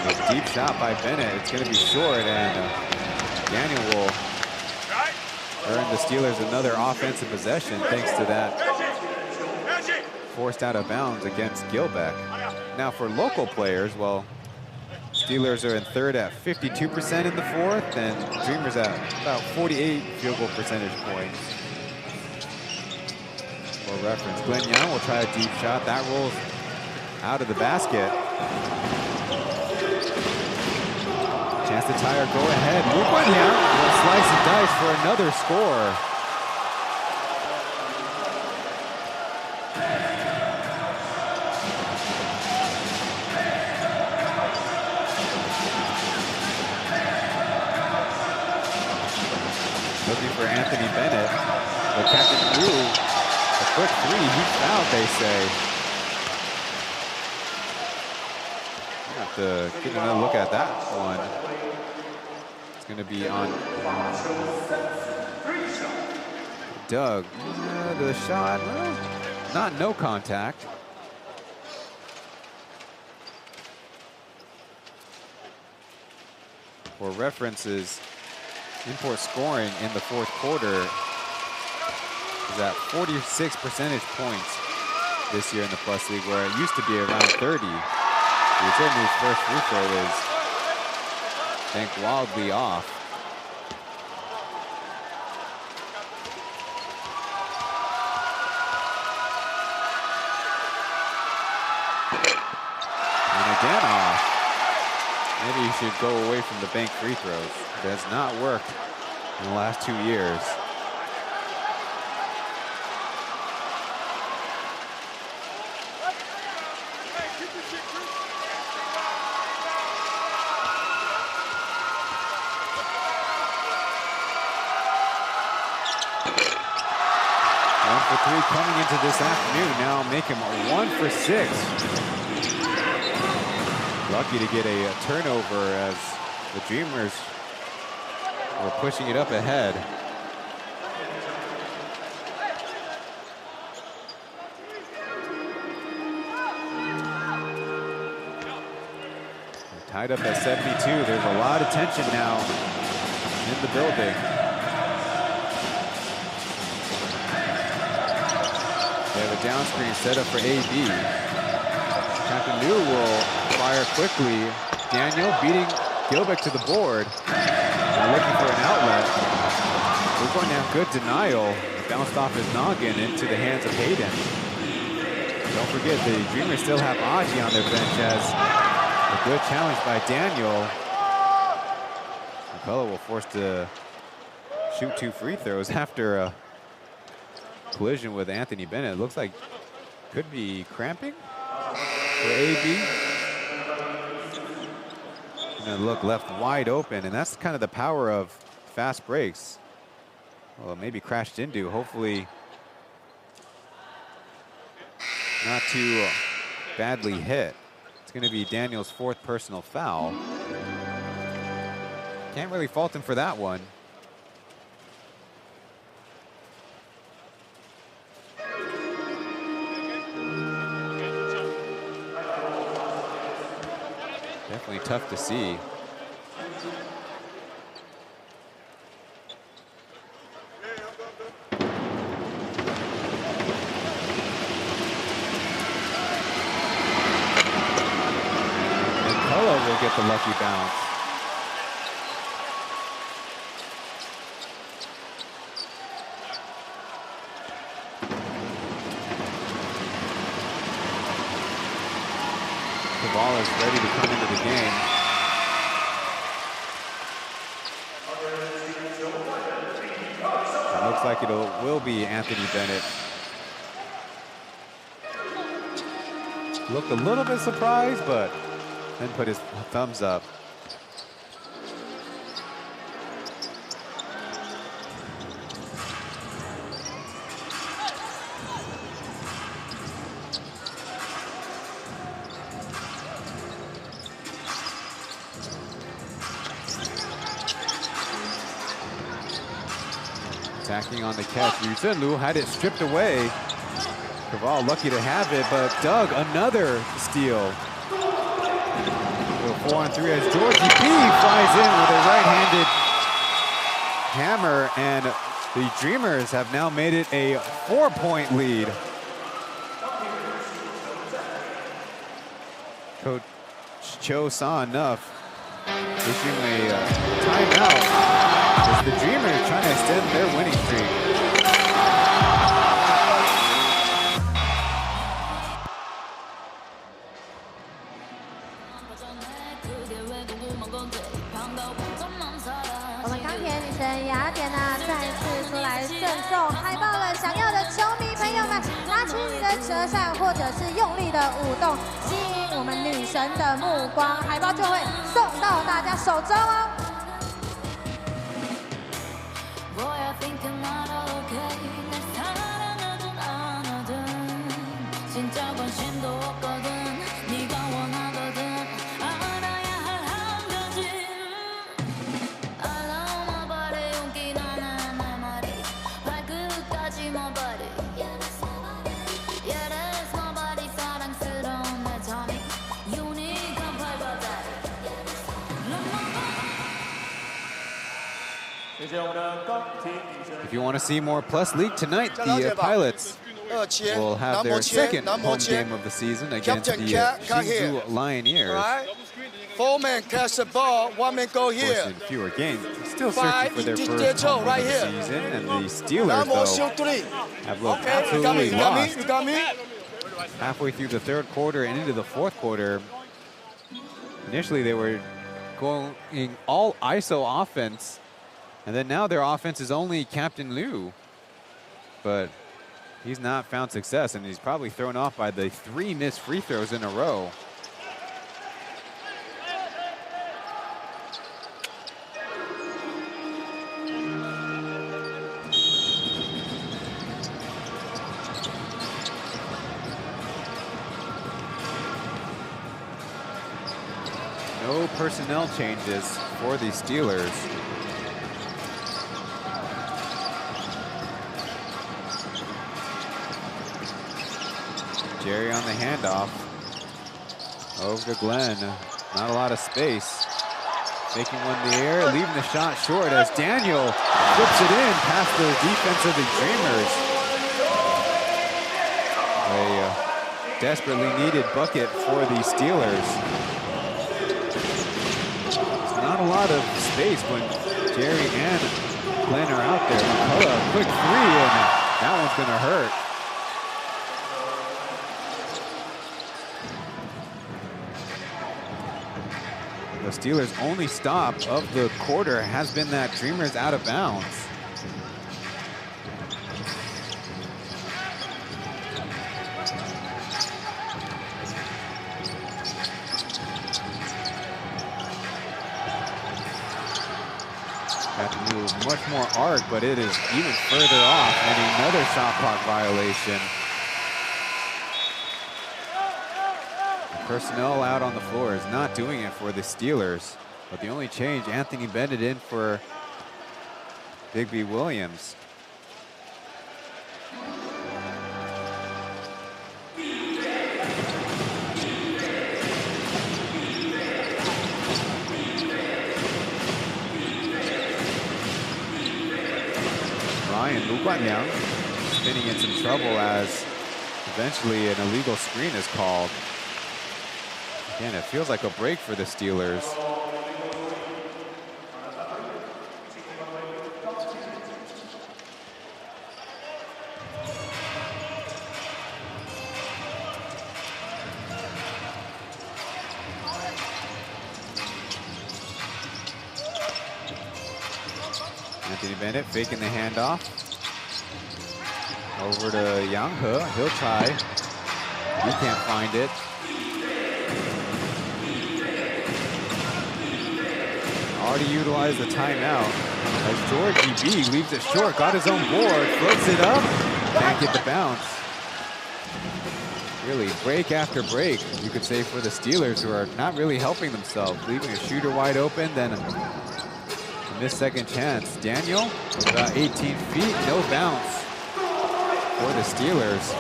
A deep shot by Bennett. It's going to be short, and Daniel will earn the Steelers another offensive possession thanks to that forced out of bounds against Gilbeck. Now for local players, well, Steelers are in third at 52% in the fourth, and Dreamers at about 48 field goal percentage points. For reference, Glenn Young will try a deep shot. That rolls out of the basket. Chance to tie or go ahead. Luke Glenn Young will slice and dice for another score. Looking for Anthony Bennett, but Captain Blue, a quick three, he fouled, they say. I'm gonna have to get another look at that one. It's gonna be on Doug. The shot, well, not no contact. For references, import scoring in the fourth quarter is at 46 percentage points this year in the Plus League, where it used to be around 30. Zenlu's first free throw is, I think, wildly off. And again off. Maybe you should go away from the bank free throws. It has not worked in the last 2 years. One for three coming into this afternoon. Now make him 1 for 6. Lucky to get a turnover as the Dreamers were pushing it up ahead. They're tied up at 72. There's a lot of tension now in the building. They have a down screen set up for AB. Captain New will fire quickly. Daniel beating Gilbeck to the board. They're looking for an outlet. We're going to have good denial. It bounced off his noggin into the hands of Hayden. Don't forget, the Dreamers still have Aji on their bench as a good challenge by Daniel. McCullough will force to shoot 2 free throws after a collision with Anthony Bennett. It looks like could be cramping for AB. And look, left wide open, and that's kind of the power of fast breaks. Well, maybe crashed into, hopefully not too badly hit. It's going to be Daniel's 4th personal foul. Can't really fault him for that one. Definitely tough to see. And Polo will get the lucky bounce. Ball is ready to come into the game. It looks like it will be Anthony Bennett. Looked a little bit surprised, but then put his thumbs up. Attacking on the catch. Zenlu had it stripped away. Caval lucky to have it, but Doug, another steal. 4-on-3 as Georgie P flies in with a right-handed hammer, and the Dreamers have now made it a 4-point lead. Coach Cho saw enough, issuing a timeout as the Dreamers trying to extend their winning streak.折扇或者是用力的舞动，吸引我们女神的目光，海报就会送到大家手中哦。 If you want to see more Plus League tonight, the Pilots will have their second home game of the season against the Hsinchu Lioneers. 4-man catch the ball, 1-man go here. Of course, in fewer games, still searching for their first home of the season, and the Steelers, though, have looked absolutely lost. You got me? Halfway through the third quarter and into the fourth quarter, initially they were going all ISO offense, and then now their offense is only Captain Liu. But he's not found success, and he's probably thrown off by the 3 missed free throws in a row. No personnel changes for the Steelers. Jerry on the handoff. Over to Glenn. Not a lot of space. Making one in the air, leaving the shot short as Daniel flips it in past the defense of the Dreamers. A desperately needed bucket for the Steelers. Not a lot of space when Jerry and Glenn are out there. McCullough, quick 3, and that one's gonna hurt. The Steelers' only stop of the quarter has been that Dreamers out of bounds. Have to move much more arc, but it is even further off, and another shot clock violation. Personnel out on the floor is not doing it for the Steelers, but the only change, Anthony Bennett in for Bigby Williams. Ryan Lu Guanyang spinning in some trouble as eventually an illegal screen is called. Again, it feels like a break for the Steelers. Anthony Bennett faking the handoff. Over to Yang He. He'll try. He can't find it. Already utilized the timeout as George E.B. leaves it short, got his own board, floats it up, can't get the bounce. Really, break after break, you could say, for the Steelers, who are not really helping themselves, leaving a shooter wide open, then a missed second chance. Daniel, about 18 feet, no bounce for the Steelers.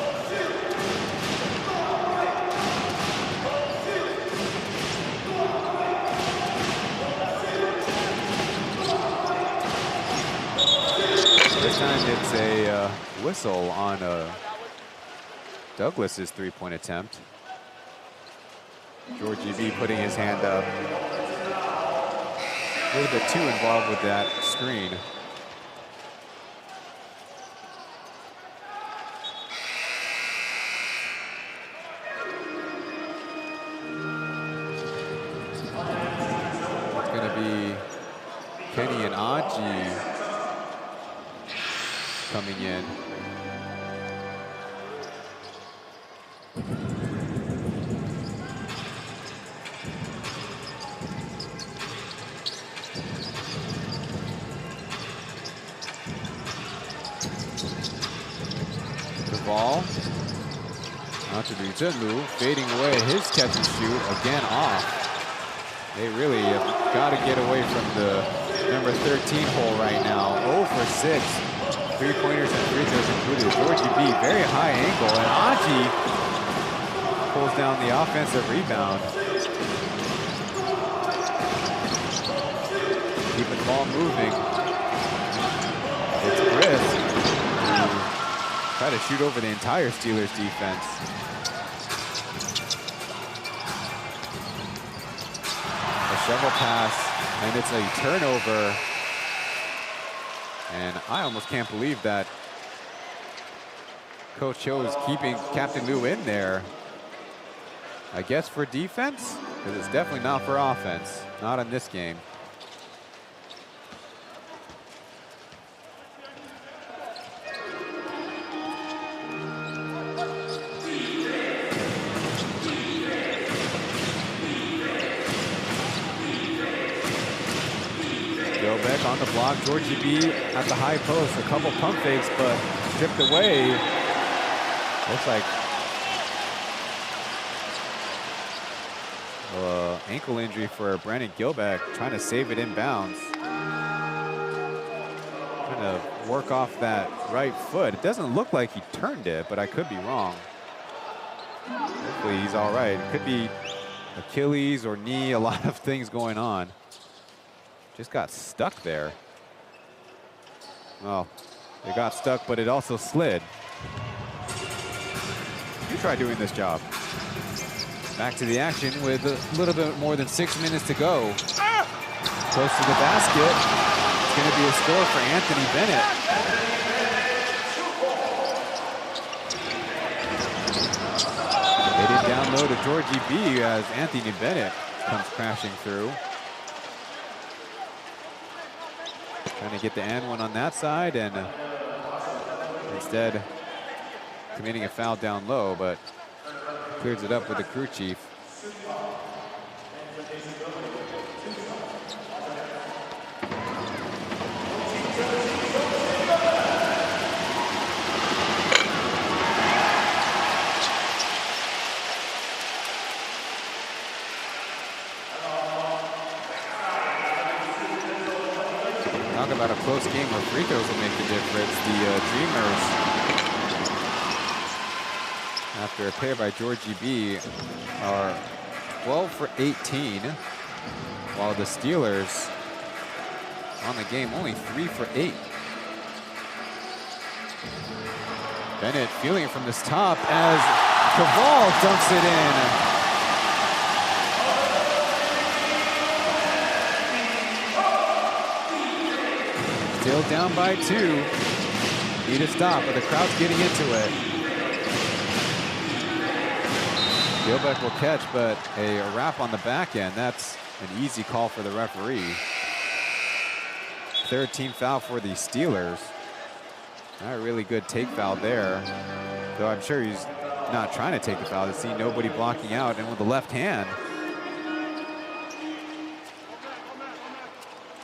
This time it's a whistle on Douglas's 3-point attempt. Georgie B putting his hand up. A little bit too involved with that screen. It's going to be Kenny and Aji coming in. Ball. Out to Zhenlu, fading away his catch and shoot, again off. They really have got to get away from the number 13 hole right now. 0 for 6. 3-pointers and free throws included. Georgie B, very high angle, and Aji pulls down the offensive rebound. Keeping the ball moving. It's Chris. Try to shoot over the entire Steelers defense. A shovel pass, and it's a turnover. And I almost can't believe that Coach Cho is keeping Captain Liu in there. I guess for defense, because it's definitely not for offense. Not in this game. On the block, Georgie B at the high post, a couple pump fakes, but stripped away. Looks like ankle injury for Brandon Gilbeck, trying to save it inbounds. Trying to work off that right foot. It doesn't look like he turned it, but I could be wrong. Hopefully he's all right. It could be Achilles or knee, a lot of things going on. Just got stuck there. Well, it got stuck, but it also slid. You try doing this job. Back to the action with a little bit more than 6 minutes to go. Close to the basket. It's going to be a score for Anthony Bennett. They didn't down low to Georgie B as Anthony Bennett comes crashing through. Trying to get the and one on that side, and instead committing a foul down low, but clears it up with the crew chief. Talk about a close game where free throws will make the difference. The Dreamers, after a pair by Georgie B, are 12 for 18, while the Steelers on the game only 3 for 8. Bennett feeling it from this top as Caval dumps it in. Still down by 2. Need a stop, but the crowd's getting into it. Gilbeck will catch, but a wrap on the back end. That's an easy call for the referee. Third team foul for the Steelers. Not a really good take foul there. Though I'm sure he's not trying to take the foul. To see nobody blocking out, and with the left hand.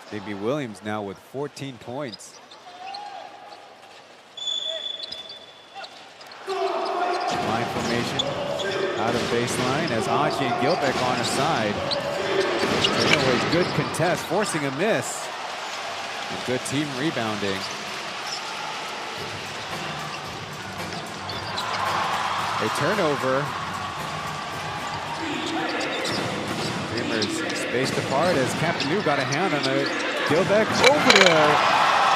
J.B. Williams now with 14 points. Line formation out of baseline as Aji and Gilbeck on his side. Anyways, good contest, forcing a miss. And good team rebounding. A turnover. Dreamers spaced apart as Captain Liu got a hand on it. Gilbeck over to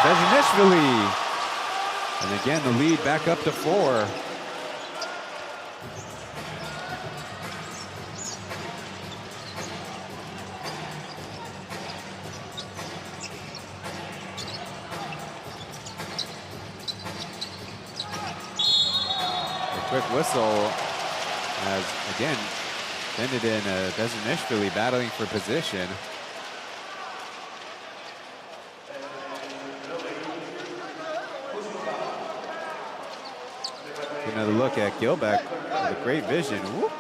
Vezhanishvili. And again, the lead back up to 4. Quick whistle as, again, ended in Bezernishvili battling for position. Another look at Gilbeck with a great vision. Whoop.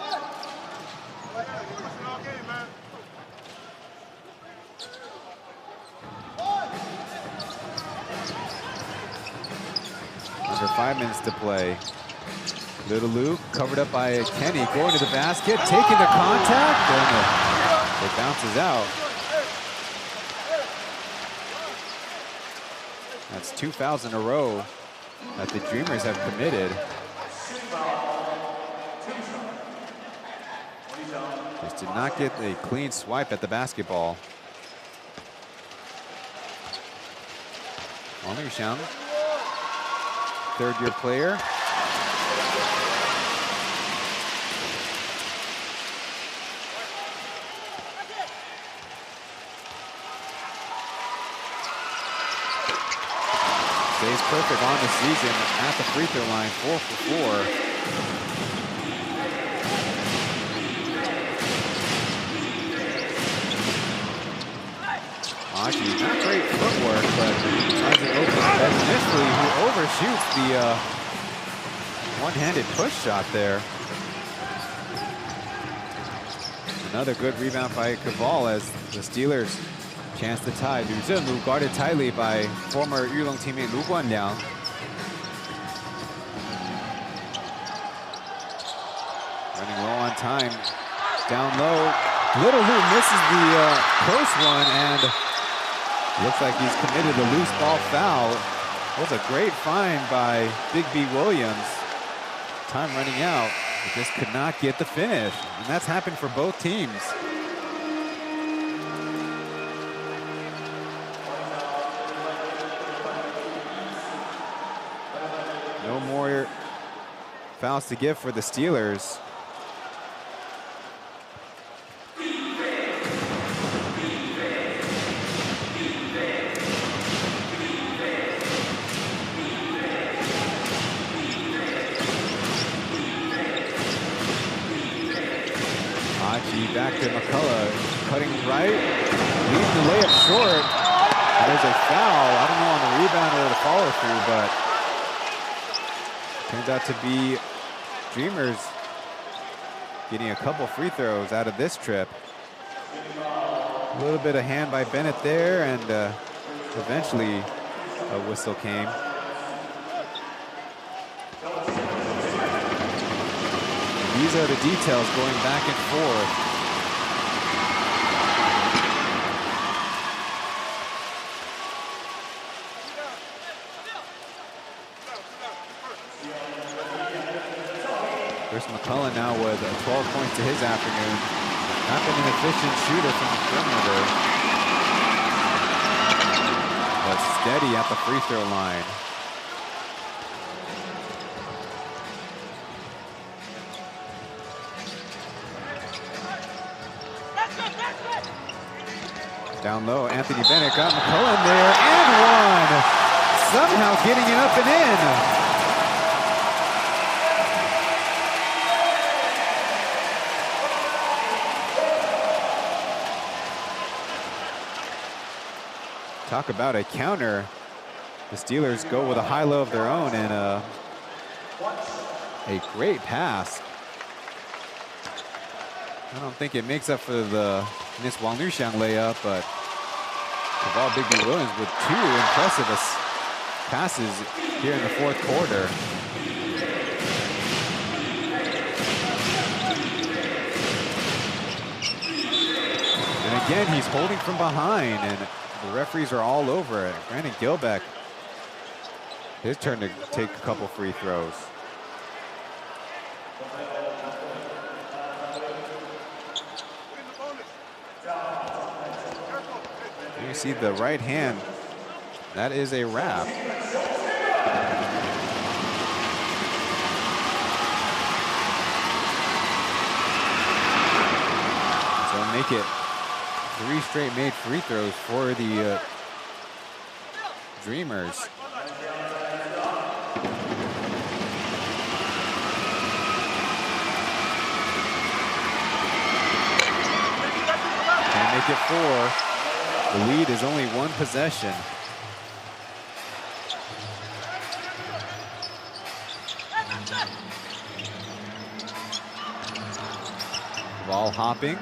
Under 5 minutes to play. Little Luke covered up by Kenny, going to the basket, taking the contact, and it bounces out. That's 2 fouls in a row that the Dreamers have committed. Just did not get a clean swipe at the basketball. Kaohsiung, third-year player. Stays perfect on the season at the free throw line, 4 for 4. Aji, not great footwork, but tries it open. Initially, who overshoots the one-handed push shot there. Another good rebound by Kaval as the Steelers chance to tie. Liu Zhenlu guarded tightly by former Yulong teammate Lu Guanliang. Running low on time. Down low. Little Lu misses the close one, and looks like he's committed a loose ball foul. That was a great find by Big B Williams. Time running out. He just could not get the finish. And that's happened for both teams. No more fouls to give for the Steelers. Back to McCullough, cutting right, leaving the layup short. And there's a foul. I don't know on the rebound or the follow through, but turns out to be Dreamers getting a couple free throws out of this trip. A little bit of hand by Bennett there, and eventually a whistle came. These are the details going back and forth. Chris McCullough now with 12 points to his afternoon. Not been an efficient shooter from the perimeter, but steady at the free throw line. Down low, Anthony Bennett got McCullough there, and one! Somehow getting it up and in. Talk about a counter. The Steelers go with a high-low of their own, and a great pass. I don't think it makes up for the Miss Wang Luxiang layup, but Kaval Big B Williams with 2 impressive passes here in the fourth quarter. And again, he's holding from behind, and the referees are all over it. Brandon Gilbeck, his turn to take a couple free throws. You see the right hand. That is a wrap. So make it 3 straight made free throws for the Dreamers. make it 4. The lead is only 1 possession. Ball hopping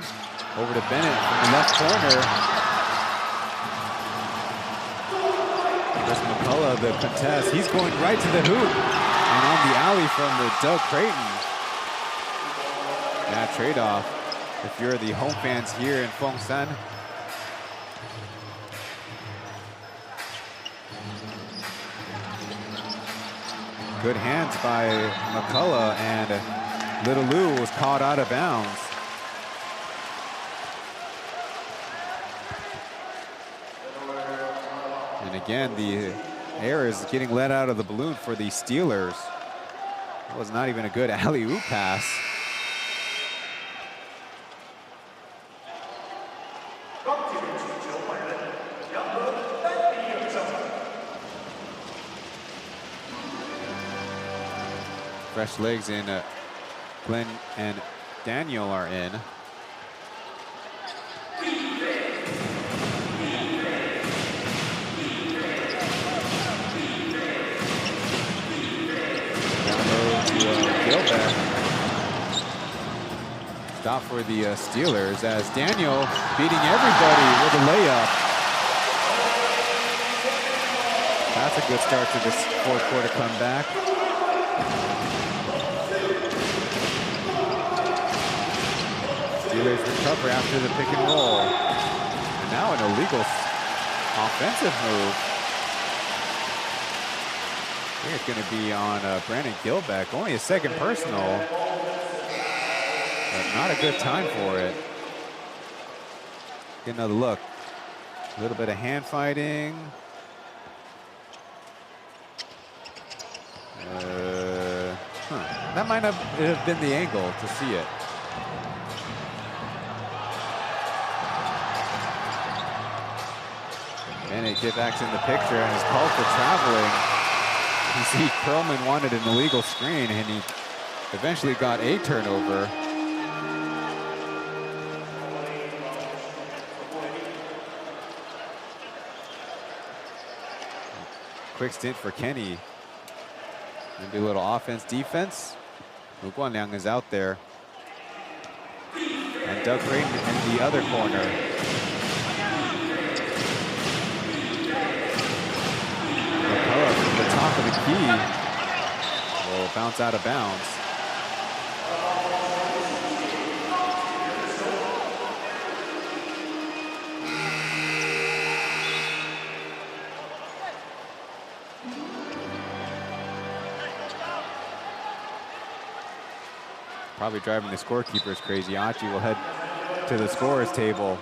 over to Bennett from the left corner. Chris McCullough, the contest, he's going right to the hoop. And on the alley from the Doug Creighton. That trade-off, if you're the home fans here in Fongsan. Good hands by McCullough, and Little Lou was caught out of bounds. And again, the air is getting let out of the balloon for the Steelers. It was not even a good alley-oop pass. Fresh legs in. Glenn and Daniel are in. Stop for the Steelers as Daniel beating everybody with a layup. That's a good start to this 4th quarter comeback. Steelers recover after the pick and roll. And now an illegal offensive move. I think it's going to be on Brandon Gilbeck. Only a 2nd personal. But not a good time for it. Get another look. A little bit of hand fighting. That might not have been the angle to see it. Bennett get back in the picture and is called for traveling. You see Perlman wanted an illegal screen and he eventually got a turnover. Quick stint for Kenny. Maybe a little offense, defense. Lu Guanliang is out there. And Doug Creighton in the other corner. McCullough from the top of the key will bounce out of bounds. Probably driving the scorekeepers crazy. Achi will head to the scorer's table.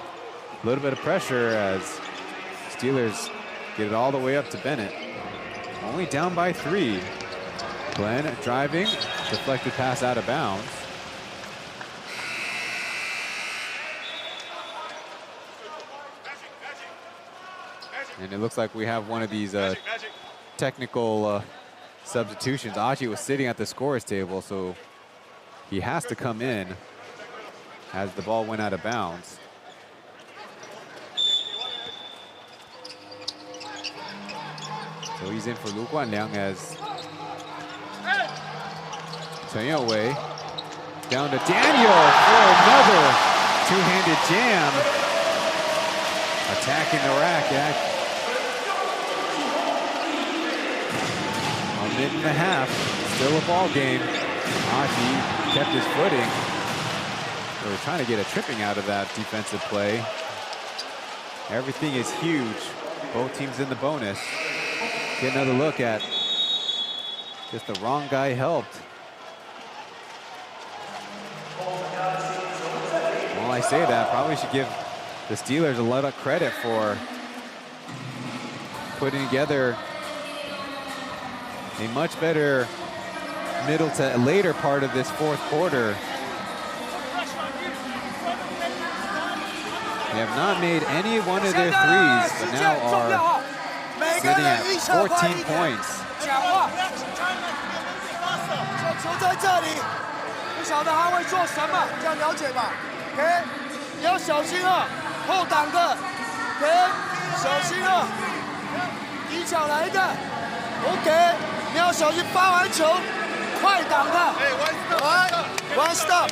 A little bit of pressure as Steelers get it all the way up to Bennett. Only down by 3. Glenn driving, deflected pass out of bounds. And it looks like we have one of these technical substitutions. Achi was sitting at the scorer's table, so he has to come in as the ball went out of bounds. So he's in for Lu Guanliang as Chen Yowei down to Daniel for another two-handed jam. Attacking the rack. A minute and a half, still a ball game. Achi kept his footing. They were trying to get a tripping out of that defensive play. Everything is huge. Both teams in the bonus. Get another look at just the wrong guy helped. Well, I say that, probably should give the Steelers a lot of credit for putting together a much better middle to later part of this 4th quarter. They have not made any one of their threes, but now are sitting at 14 points. 后挡的 ，OK， 小心啊，第一脚来的 ，OK， 你要小心发完球，快挡的，来 ，one stop，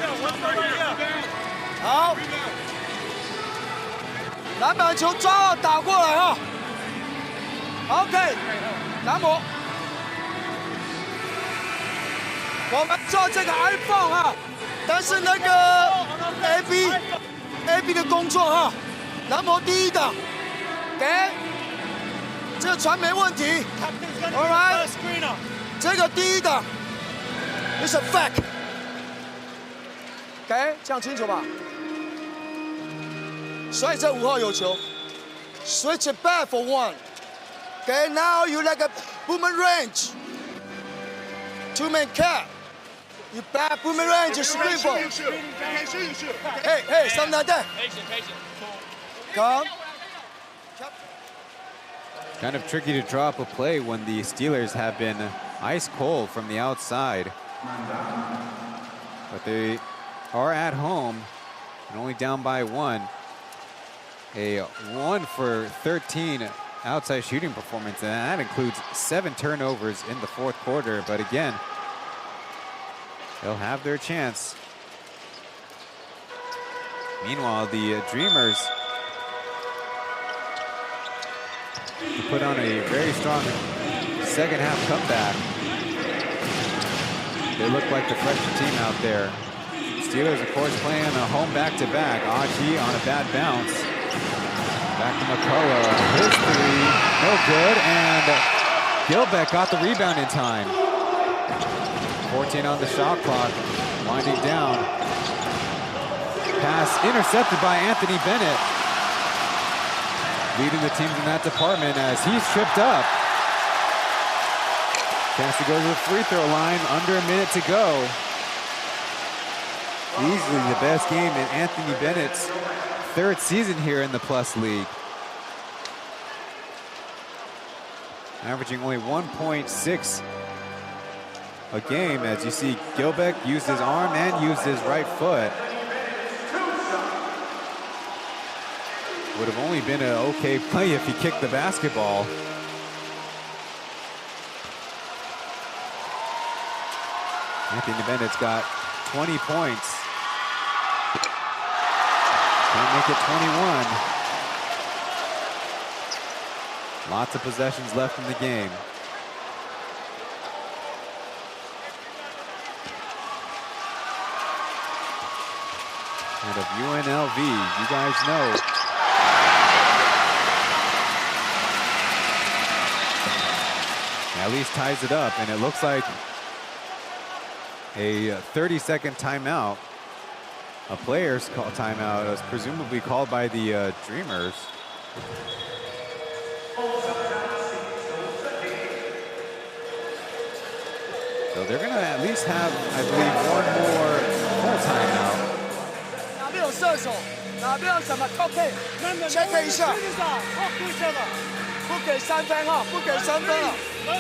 好，篮板球抓好打过来哈 ，OK， 南摩。 我们做这个 iPhone 哈，但是那个 AB 的工作哈，南摩第一档，给，这个传没问题 ，All right， 这个第一档 ，is a fact， 给，这样清楚吧？所以这5号有球 ，switch it back for one， 给 ，now you like a boomer range， two-man cap。 You back boomerang, just screen for. Hey, something like that. Come. Kind of tricky to draw up a play when the Steelers have been ice cold from the outside. But they are at home and only down by 1. A 1 for 13 outside shooting performance, and that includes 7 turnovers in the fourth quarter. But again, they'll have their chance. Meanwhile, the Dreamers put on a very strong second half comeback. They look like the freshman team out there. Steelers, of course, playing a home back-to-back. Aji on a bad bounce. Back to McCullough. His three, no good, and Gilbeck got the rebound in time. 14 on the shot clock, winding down. Pass intercepted by Anthony Bennett. Leading the teams in that department as he's tripped up. Chance to go to the free throw line, under a minute to go. Easily the best game in Anthony Bennett's 3rd season here in the Plus League. Averaging only 1.6 a game, as you see Gilbeck used his arm and used his right foot. Would have only been an okay play if he kicked the basketball. Anthony Bennett's got 20 points. Can't make it 21. Lots of possessions left in the game. And of UNLV, you guys know. At least ties it up, and it looks like a 30-second timeout. A player's call timeout was presumably called by the Dreamers. So they're gonna at least have, I believe, one more full timeout. 哪边有射手，哪边有什么 ？OK，check 一下，不给3分哈，不给3分了。 So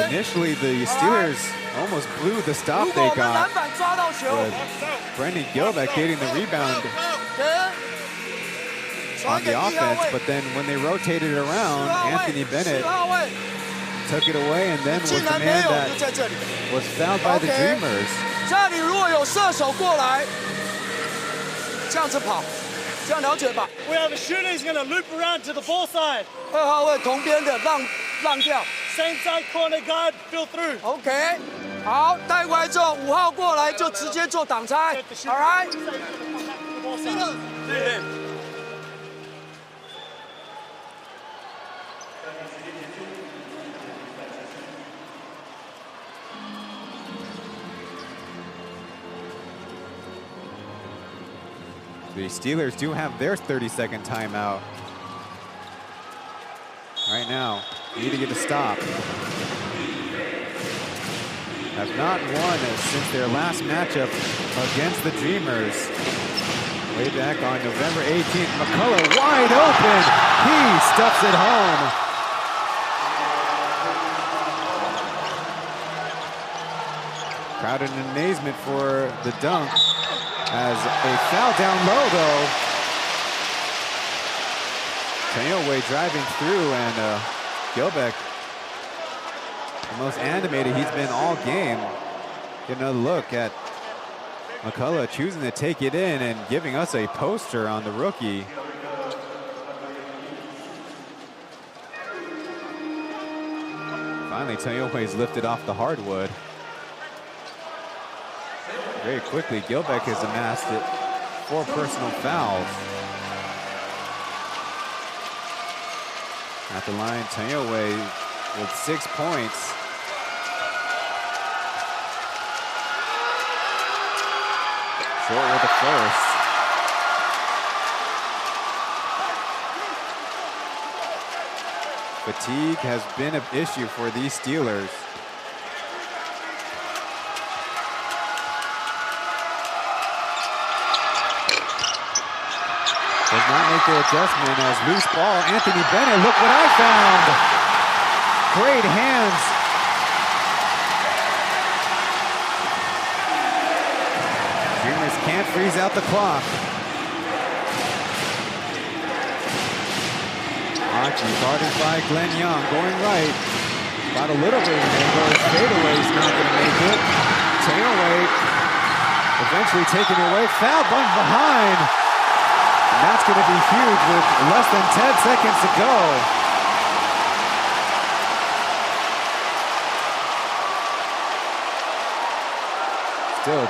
initially, the Steelers almost blew the stop they got with Brendan Gilbeck getting the rebound on the offense, but then when they rotated it around, Anthony Bennett took it away and then was the man that was fouled by the Dreamers. 这里如果有射手过来，这样子跑，这样了解吧。We have a shooter who's going to loop around to the ball side. 2号位同边的让掉。 Same side corner guard, fill through. OK， 好，带过来之后，5号过来就直接做挡拆。All right。The Steelers do have their 30-second timeout. Right now, need to get a stop. Have not won since their last matchup against the Dreamers. Way back on November 18th, McCullough wide open. He stuffs it home. Crowd in amazement for the dunk as a foul down low though. Chen Wei driving through, and Gilbeck, the most animated he's been all game. Get another look at McCullough choosing to take it in and giving us a poster on the rookie. Finally, Chen Wei's lifted off the hardwood. Very quickly, Gilbeck has amassed it 4 personal fouls. At the line, Chen Wei with 6 points. Short with the first. Fatigue has been an issue for these Steelers. Does not make the adjustment as loose ball. Anthony Bennett, look what I found. Great hands. Dreamers can't freeze out the clock. Archie guarded by Glenn Young, going right. Got a little bit of an angle. His fadeaway is not going to make it. Chen Wei eventually taking it away. Foul button behind. And that's going to be huge with less than 10 seconds to go. Still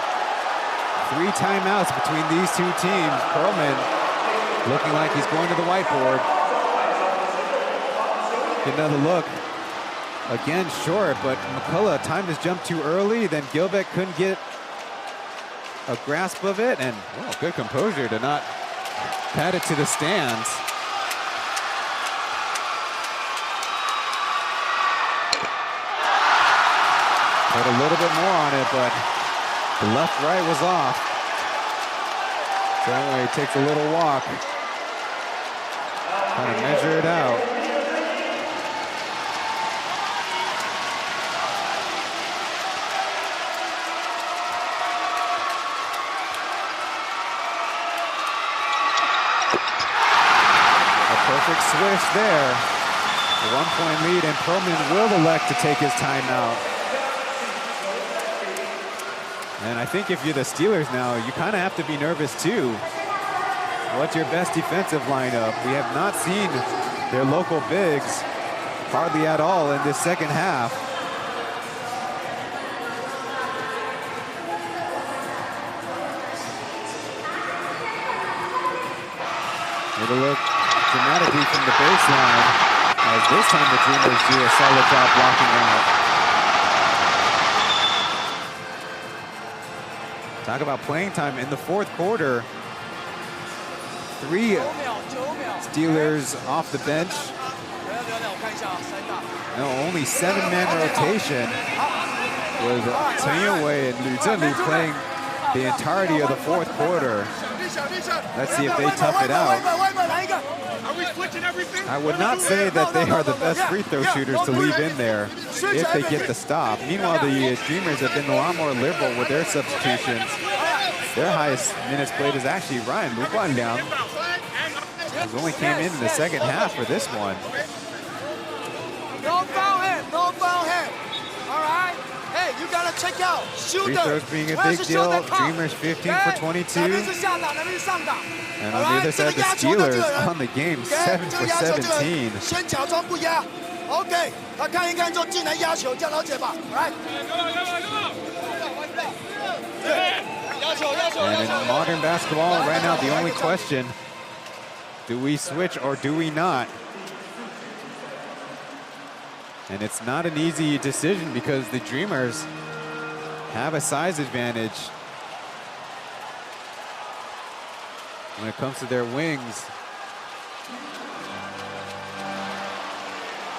3 timeouts between these 2 teams. Perlman looking like he's going to the whiteboard. Get another look. Again, short, but McCullough timed his jump too early. Then Gilbeck couldn't get a grasp of it. And well, good composure to not pad it to the stands. Put a little bit more on it, but the left-right was off. Chen Wei takes a little walk. Trying to measure it out. Perfect swish there. A 1-point lead, and Perlman will elect to take his timeout. And I think if you're the Steelers now, you kind of have to be nervous too. What's your best defensive lineup? We have not seen their local bigs hardly at all in this second half. Take a look dramatically from the baseline, as this time the Dreamers do a solid job blocking out. Talk about playing time in the 4th quarter. 3 Steelers off the bench. No, only 7-man rotation with Chen Wei and Lu Zhenli playing the entirety of the 4th quarter. Let's see if they tough it out. I would not say that they are the best free throw shooters to leave in there if they get the stop. Meanwhile, the Dreamers have been a lot more liberal with their substitutions. Their highest minutes played is actually Ryan Lu Guanliang, who only came in the second half for this one. No foul him, no foul him. All right? Hey, you gotta check out. Free throws being a big deal. Dreamers 15 for 22. And on the other side, the Steelers on the game, 7 for 17. OK， 他看一看就进来压球，叫老姐吧，来。 And in modern basketball right now, the only question, do we switch or do we not? And it's not an easy decision because the Dreamers have a size advantage when it comes to their wings.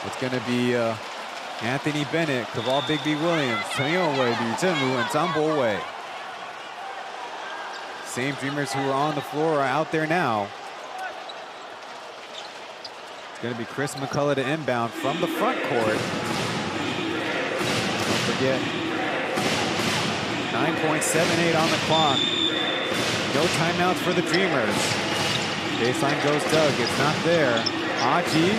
It's going to be Anthony Bennett, Kaval Bigby Williams, Chen Wei, Lu Zhenlu, and Zhang Bo-wei. Same Dreamers who are on the floor are out there now. It's going to be Chris McCullough to inbound from the front court. Don't forget, 9.78 on the clock. No timeouts for the Dreamers. Baseline goes Doug, it's not there. Aji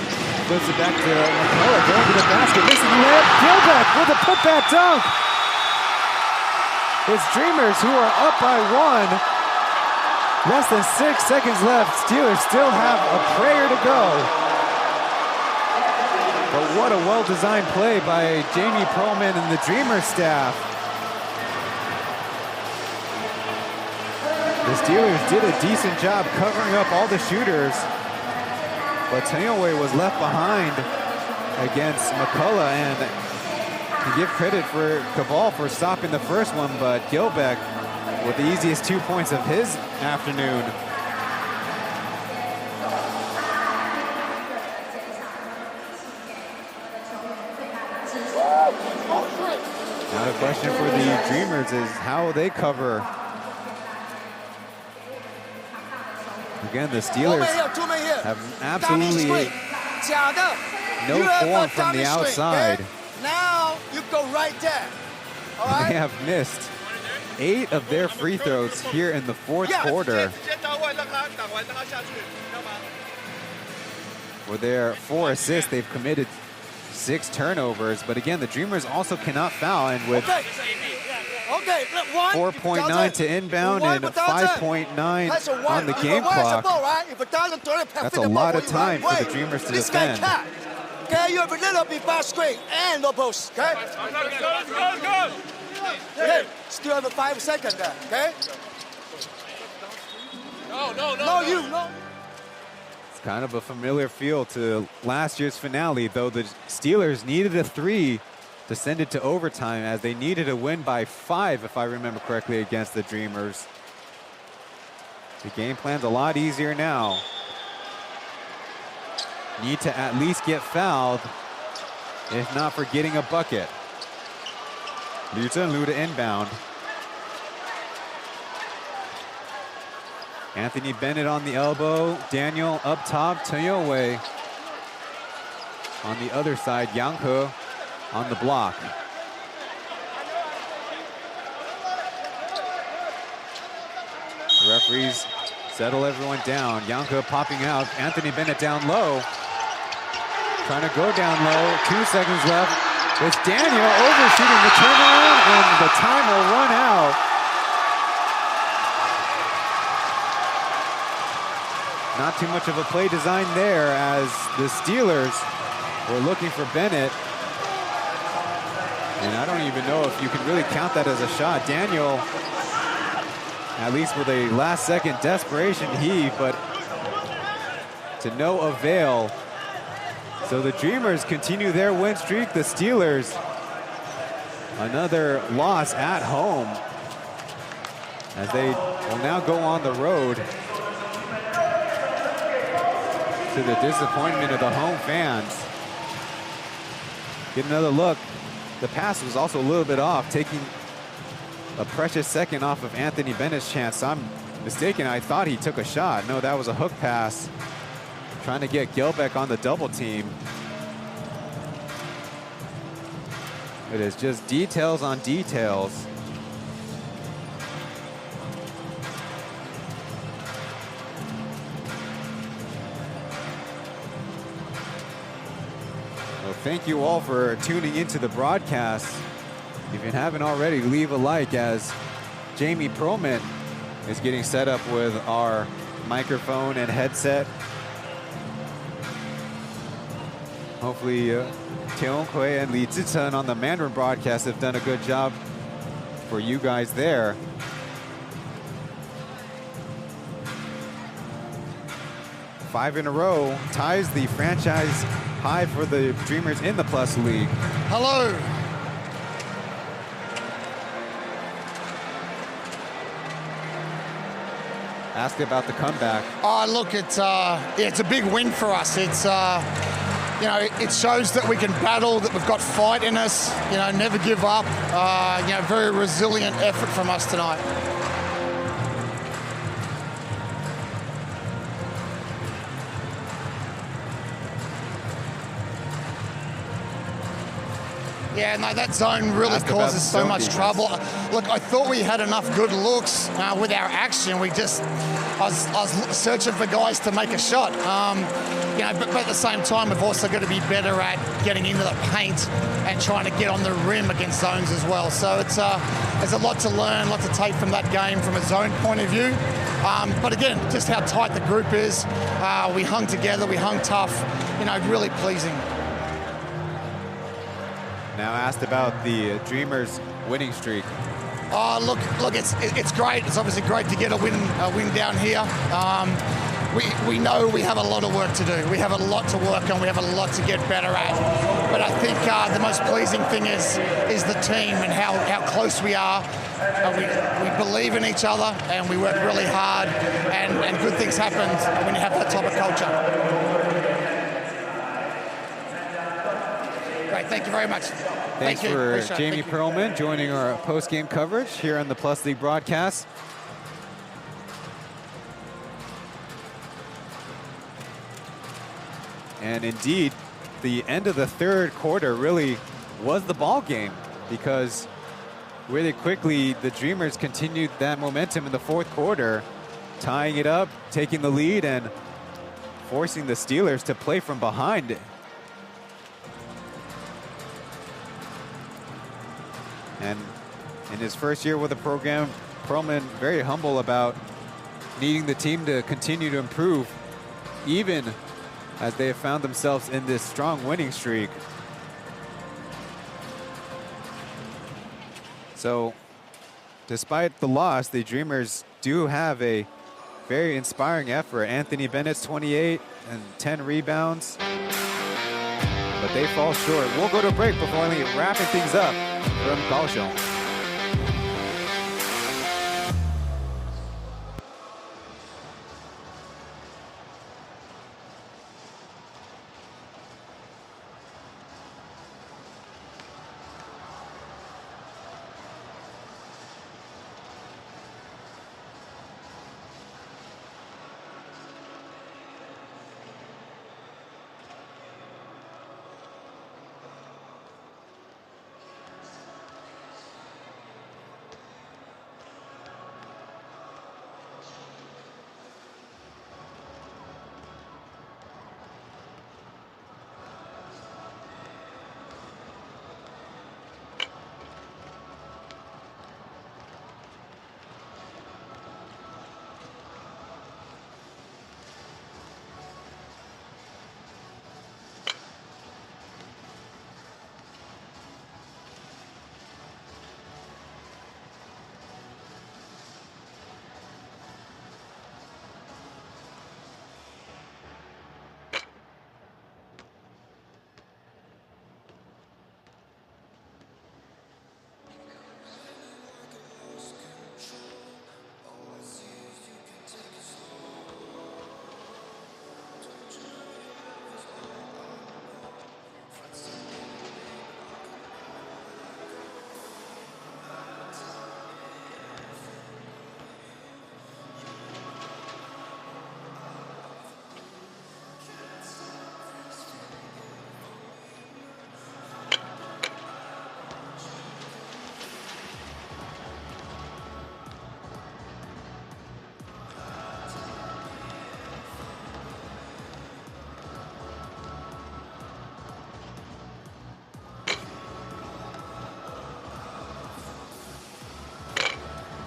flips it back to McCullough, going to the basket, missing the layup. Gilbeck with a putback dunk. It's Dreamers who are up by 1. Less than 6 seconds left. Steelers still have a prayer to go. But what a well-designed play by Jamie Perlman and the Dreamers staff. The Steelers did a decent job covering up all the shooters, but Teowe was left behind against McCullough, and to give credit for Cabal for stopping the first one, but Gilbeck with the easiest 2 points of his afternoon. Now the question for the Dreamers is how they cover. Again, the Steelers have absolutely no form from the outside. Now you go right there. All right? They have missed 8 of their free throws here in the fourth quarter. For their 4 assists, they've committed 6 turnovers. But again, the Dreamers also cannot foul, and with 4.9 to inbound and 5.9 on the game clock, that's a lot of time for the Dreamers to defend. Okay, you have a little bit fast screen and no post, okay? Okay, still have a 5 seconds there, okay? No. It's kind of a familiar feel to last year's finale, though the Steelers needed a 3 to send it to overtime, as they needed a win by 5, if I remember correctly, against the Dreamers. The game plan's a lot easier now. Need to at least get fouled, if not for getting a bucket. Liu to inbound. Anthony Bennett on the elbow. Daniel up top. Teowe on the other side. Yang on the block. The referees settle everyone down. Yang popping out. Anthony Bennett down low. Trying to go down low. 2 seconds left. It's Daniel overshooting the turnaround, and the time will run out. Not too much of a play design there, as the Steelers were looking for Bennett. And I don't even know if you can really count that as a shot. Daniel, at least with a last-second desperation heave, but to no avail. So the Dreamers continue their win streak. The Steelers, another loss at home, as they will now go on the road, to the disappointment of the home fans. Get another look. The pass was also a little bit off, taking a precious second off of Anthony Bennett's chance. I'm mistaken. I thought he took a shot. No, that was a hook pass, trying to get Gilbeck on the double team. It is just details on details. Well, thank you all for tuning into the broadcast. If you haven't already, leave a like, as Jamie Perlman is getting set up with our microphone and headset. Hopefully, Teong Kui and Li Zichen on the Mandarin broadcast have done a good job for you guys there. Five in a row ties the franchise high for the Dreamers in the Plus League. Hello. Ask about the comeback. Oh, look, it's a big win for us. It's you know, it shows that we can battle, that we've got fight in us. You know, never give up. You know, very resilient effort from us tonight. Yeah, no, that zone really causes so much trouble. Look, I thought we had enough good looks with our action. I was searching for guys to make a shot. you know, but at the same time, we've also got to be better at getting into the paint and trying to get on the rim against zones as well. So it's there's a lot to learn, a lot to take from that game from a zone point of view. But again, just how tight the group is. We hung together, we hung tough, you know, really pleasing. Now asked about the Dreamers winning streak. Oh, look, it's great. It's obviously great to get a win down here. We know we have a lot of work to do. We have a lot to work on. We have a lot to get better at. But I think the most pleasing thing is the team and how close we are. We believe in each other and we work really hard. And good things happen when you have that type of culture. Great, thank you very much. Thanks for Jamie Perlman joining our post-game coverage here on the Plus League broadcast. And indeed, the end of the third quarter really was the ball game, because really quickly the Dreamers continued that momentum in the fourth quarter, tying it up, taking the lead, and forcing the Steelers to play from behind. And in his first year with the program, Perlman very humble about needing the team to continue to improve, even as they have found themselves in this strong winning streak. So, despite the loss, the Dreamers do have a very inspiring effort. Anthony Bennett's 28 and 10 rebounds, but they fall short. We'll go to a break before only wrapping things up from Kaohsiung.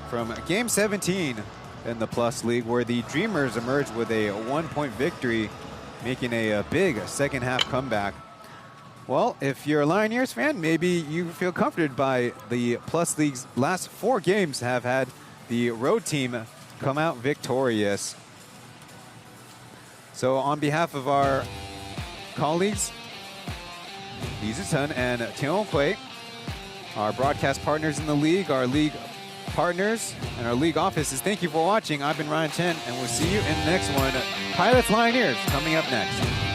From Game 17 in the Plus League, where the Dreamers emerged with a 1-point victory, making a big second half comeback. Well, if you're a Lioneers fan, maybe you feel comforted by the Plus League's last 4 games have had the road team come out victorious. So on behalf of our colleagues, Li Chen and Tian Hui, our broadcast partners in the league, our league partners, and our league offices, thank you for watching. I've been Ryan Chen, and we'll see you in the next one. Pilots Lioneers coming up next.